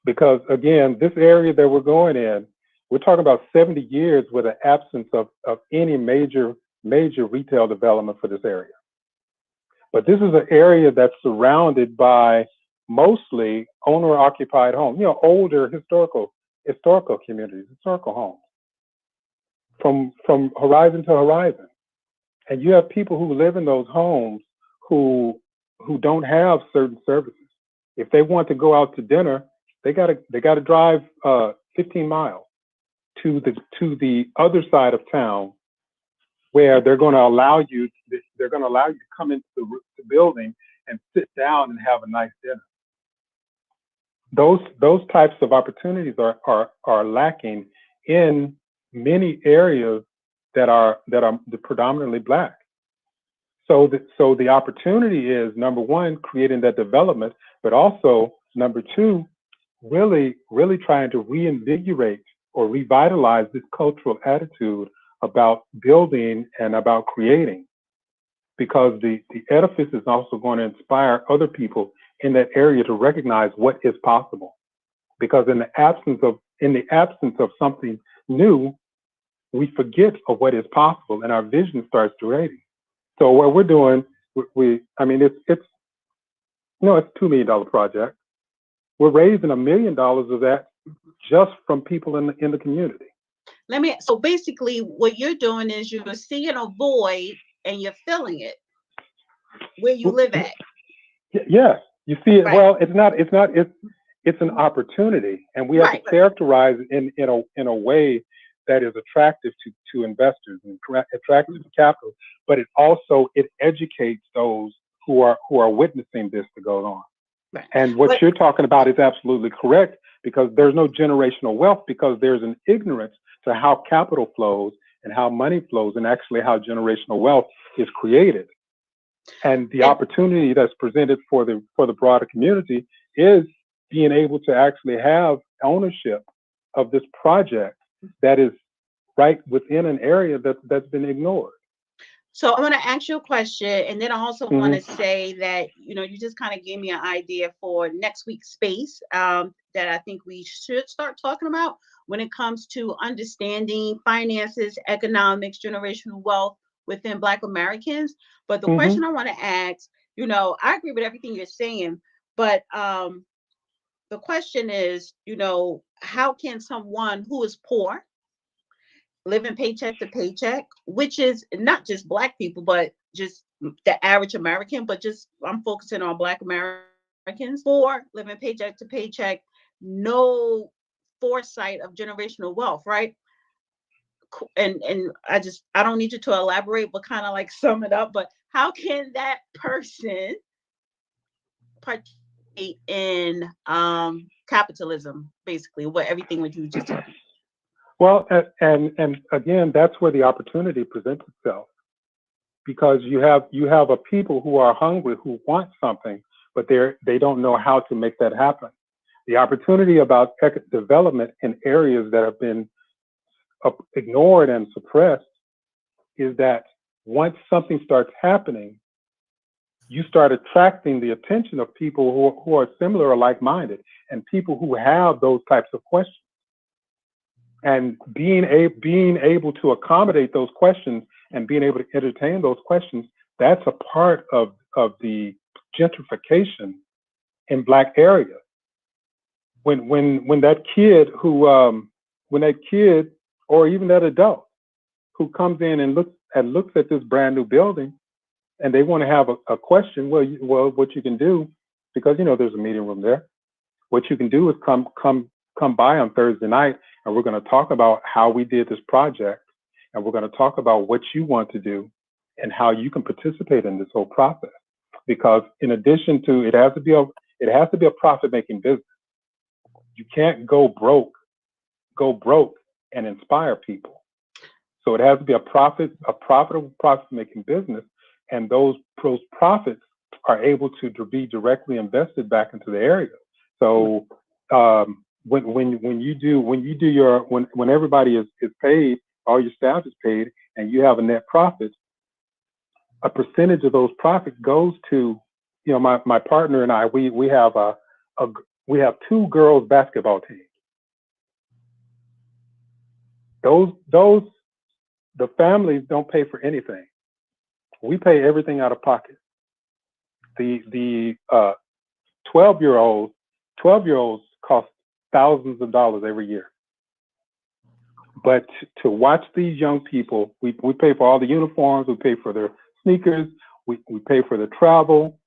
because again, this area that we're going in, we're talking about 70 years with an absence of any major retail development for this area. But this is an area that's surrounded by mostly owner-occupied homes, older historical communities, historical homes, from horizon to horizon. And you have people who live in those homes who don't have certain services. If they want to go out to dinner, they gotta drive 15 miles to the other side of town, where they're going to allow you to come into the building and sit down and have a nice dinner. those types of opportunities are lacking in many areas that are predominantly Black. So the opportunity is, number one, creating that development, but also number two, really trying to reinvigorate or revitalize this cultural attitude about building and about creating, because the edifice is also going to inspire other people in that area to recognize what is possible. Because in the absence of something new, we forget of what is possible, and our vision starts degrading. So what we're doing, it's $2 million project. We're raising $1 million of that just from people in the community. So basically what you're doing is you're seeing a void and you're filling it where you live at. Yes, you see it. Right. Well, it's an opportunity, and we have to characterize it in a way that is attractive to investors and attractive to capital, but it educates those who are witnessing this to go on. Right. And what you're talking about is absolutely correct, because there's no generational wealth, because there's an ignorance to how capital flows and how money flows, and actually how generational wealth is created. And the opportunity that's presented for the broader community is being able to actually have ownership of this project that is right within an area that's been ignored. So I want to ask you a question, and then I also want to say that, you just kind of gave me an idea for next week's space that I think we should start talking about when it comes to understanding finances, economics, generational wealth within Black Americans. But the question I want to ask, I agree with everything you're saying, but the question is, how can someone who is poor, living paycheck to paycheck, which is not just Black people, but just the average American, but just I'm focusing on Black Americans, poor, living paycheck to paycheck, no foresight of generational wealth, right? And I don't need you to elaborate, but kind of like sum it up. But how can that person participate in capitalism, basically, everything what you just said? Well, and again, that's where the opportunity presents itself, because you have a people who are hungry, who want something, but they don't know how to make that happen. The opportunity about development in areas that have been ignored and suppressed is that once something starts happening, you start attracting the attention of people who are similar or like-minded, and people who have those types of questions. And being able to accommodate those questions and being able to entertain those questions, that's a part of the gentrification in Black areas. When that kid or even that adult who comes in and looks at this brand new building, and they want to have a question, well, what you can do, because there's a meeting room there, what you can do is come by on Thursday night, and we're going to talk about how we did this project, and we're going to talk about what you want to do and how you can participate in this whole process. Because in addition to it has to be a profit-making business. You can't go broke and inspire people. So it has to be a profitable profit-making business, and those profits are able to be directly invested back into the area. So when everybody is paid, all your staff is paid, and you have a net profit, a percentage of those profits goes to, my partner and I, we have 2 girls basketball teams. The families don't pay for anything. We pay everything out of pocket. The 12-year-olds cost thousands of dollars every year. But to watch these young people, we pay for all the uniforms, we pay for their sneakers, we pay for the travel.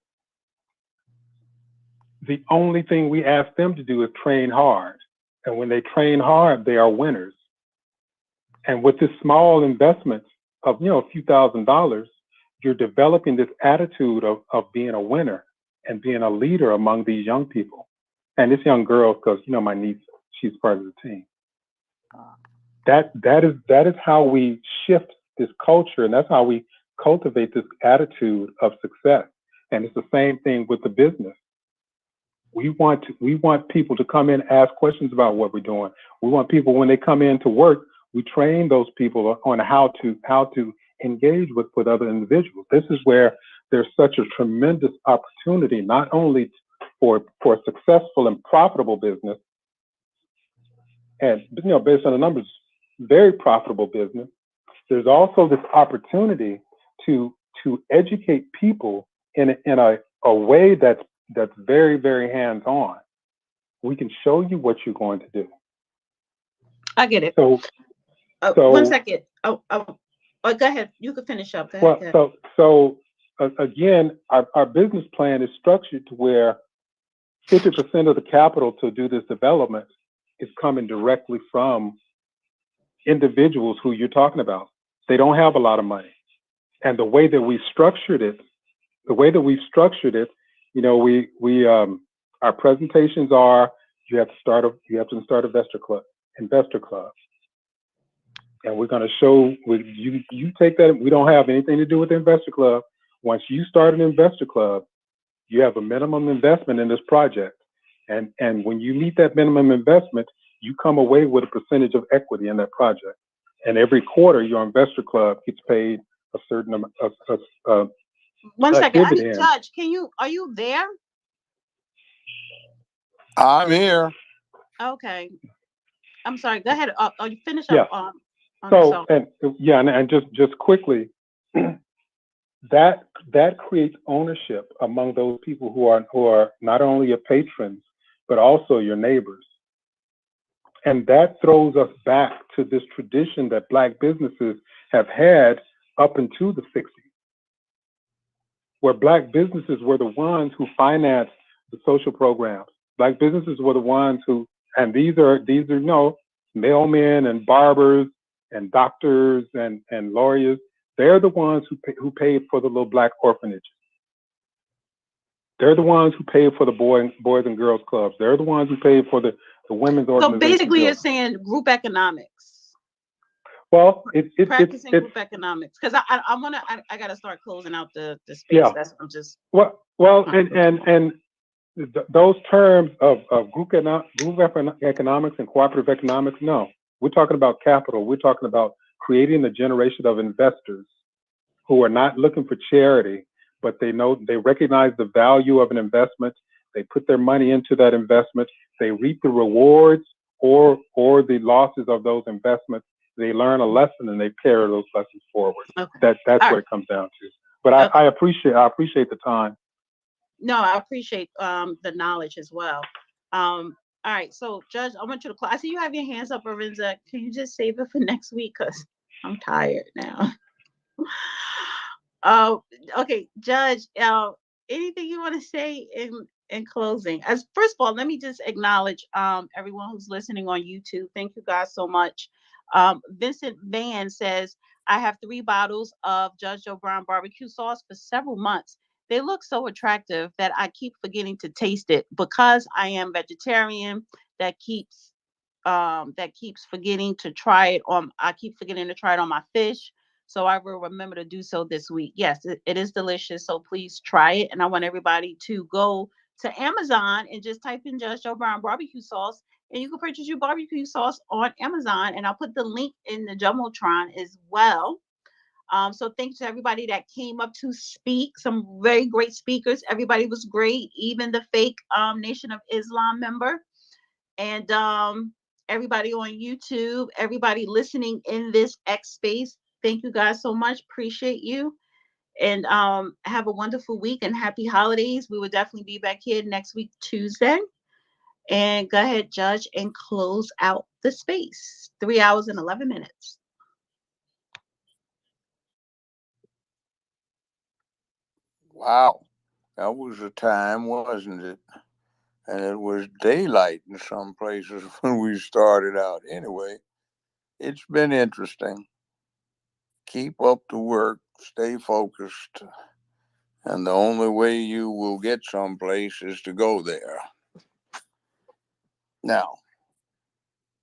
The only thing we ask them to do is train hard. And when they train hard, they are winners. And with this small investment of, a few $1,000s, you're developing this attitude of being a winner and being a leader among these young people. And this young girl, because my niece, she's part of the team. That is how we shift this culture, and that's how we cultivate this attitude of success. And it's the same thing with the business. We want people to come in, ask questions about what we're doing. We want people, when they come in to work, we train those people on how to engage with other individuals. This is where there's such a tremendous opportunity, not only for successful and profitable business, and based on the numbers, very profitable business. There's also this opportunity to educate people in a way that's very, very hands-on. We can show you what you're going to do. I get it. So 1 second. Go ahead. You can finish up. Go ahead. Again, our business plan is structured to where 50% of the capital to do this development is coming directly from individuals who you're talking about. They don't have a lot of money. And the way that we structured it, our presentations are, you have to start investor club. And we're going to show, you take that, we don't have anything to do with the investor club. Once you start an investor club, you have a minimum investment in this project. And when you meet that minimum investment, you come away with a percentage of equity in that project. And every quarter, your investor club gets paid a certain amount of 1 second. I need dividend. Judge. Are you there? I'm here. Okay. I'm sorry. Go ahead. You finish Yeah. up and just quickly, that creates ownership among those people who are not only your patrons, but also your neighbors. And that throws us back to this tradition that Black businesses have had up into the 60s, where Black businesses were the ones who financed the social programs. Black businesses were the ones who, and these are mailmen and barbers and doctors and lawyers. They're the ones who paid for the little Black orphanages. They're the ones who paid for the boys and girls clubs. They're the ones who paid for the women's organizations. So basically, you're saying group economics. Well, practicing group economics, because I got to start closing out the space. Yeah. That's what I'm just. And those terms of group economics and cooperative economics, no. We're talking about capital. We're talking about creating a generation of investors who are not looking for charity, but they recognize the value of an investment. They put their money into that investment. They reap the rewards or the losses of those investments. They learn a lesson and they carry those lessons forward. Okay. That's what it comes down to. But Okay. I appreciate the time. No, I appreciate the knowledge as well. All right, so Judge, I want you to close. I see you have your hands up, Arinza. Can you just save it for next week? Because I'm tired now. Okay, Judge, anything you want to say in closing? As first of all, let me just acknowledge everyone who's listening on YouTube. Thank you guys so much. Vincent Van says, I have 3 bottles of Judge Joe Brown barbecue sauce for several months. They look so attractive that I keep forgetting to taste it because I am vegetarian. That keeps forgetting to try it on. I keep forgetting to try it on my fish. So I will remember to do so this week. Yes, it is delicious. So please try it. And I want everybody to go to Amazon and just type in Judge Joe Brown barbecue sauce, and you can purchase your barbecue sauce on Amazon. And I'll put the link in the Jumbotron as well. So thanks to everybody that came up to speak. Some very great speakers. Everybody was great, even the fake Nation of Islam member. And everybody on YouTube, everybody listening in this X space. Thank you guys so much. Appreciate you. And have a wonderful week and happy holidays. We will definitely be back here next week, Tuesday. And go ahead, Judge, and close out the space. 3 hours and 11 minutes. Wow, that was a time, wasn't it? And it was daylight in some places when we started out. Anyway, it's been interesting. Keep up the work, stay focused, and the only way you will get someplace is to go there. Now,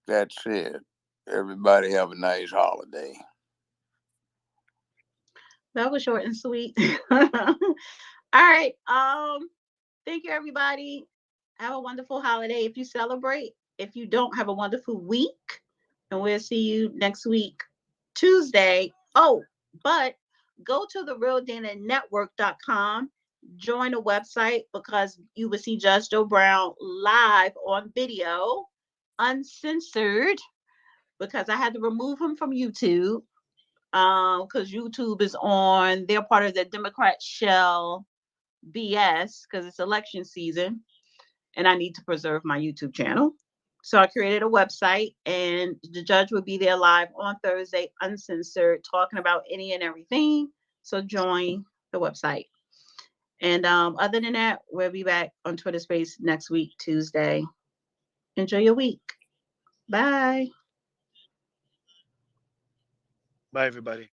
that said, everybody have a nice holiday. That was short and sweet. All right. Thank you, everybody. Have a wonderful holiday if you celebrate. If you don't, have a wonderful week. And we'll see you next week, Tuesday. Oh, but go to therealdananetwork.com, join the website, because you will see Judge Joe Brown live on video, uncensored, because I had to remove him from YouTube. Because YouTube is on, they're part of the Democrat shell BS, because it's election season and I need to preserve my YouTube channel. So I created a website, and the judge will be there live on Thursday, uncensored, talking about any and everything. So join the website. And other than that, we'll be back on Twitter Space next week, Tuesday. Enjoy your week. Bye. Bye, everybody.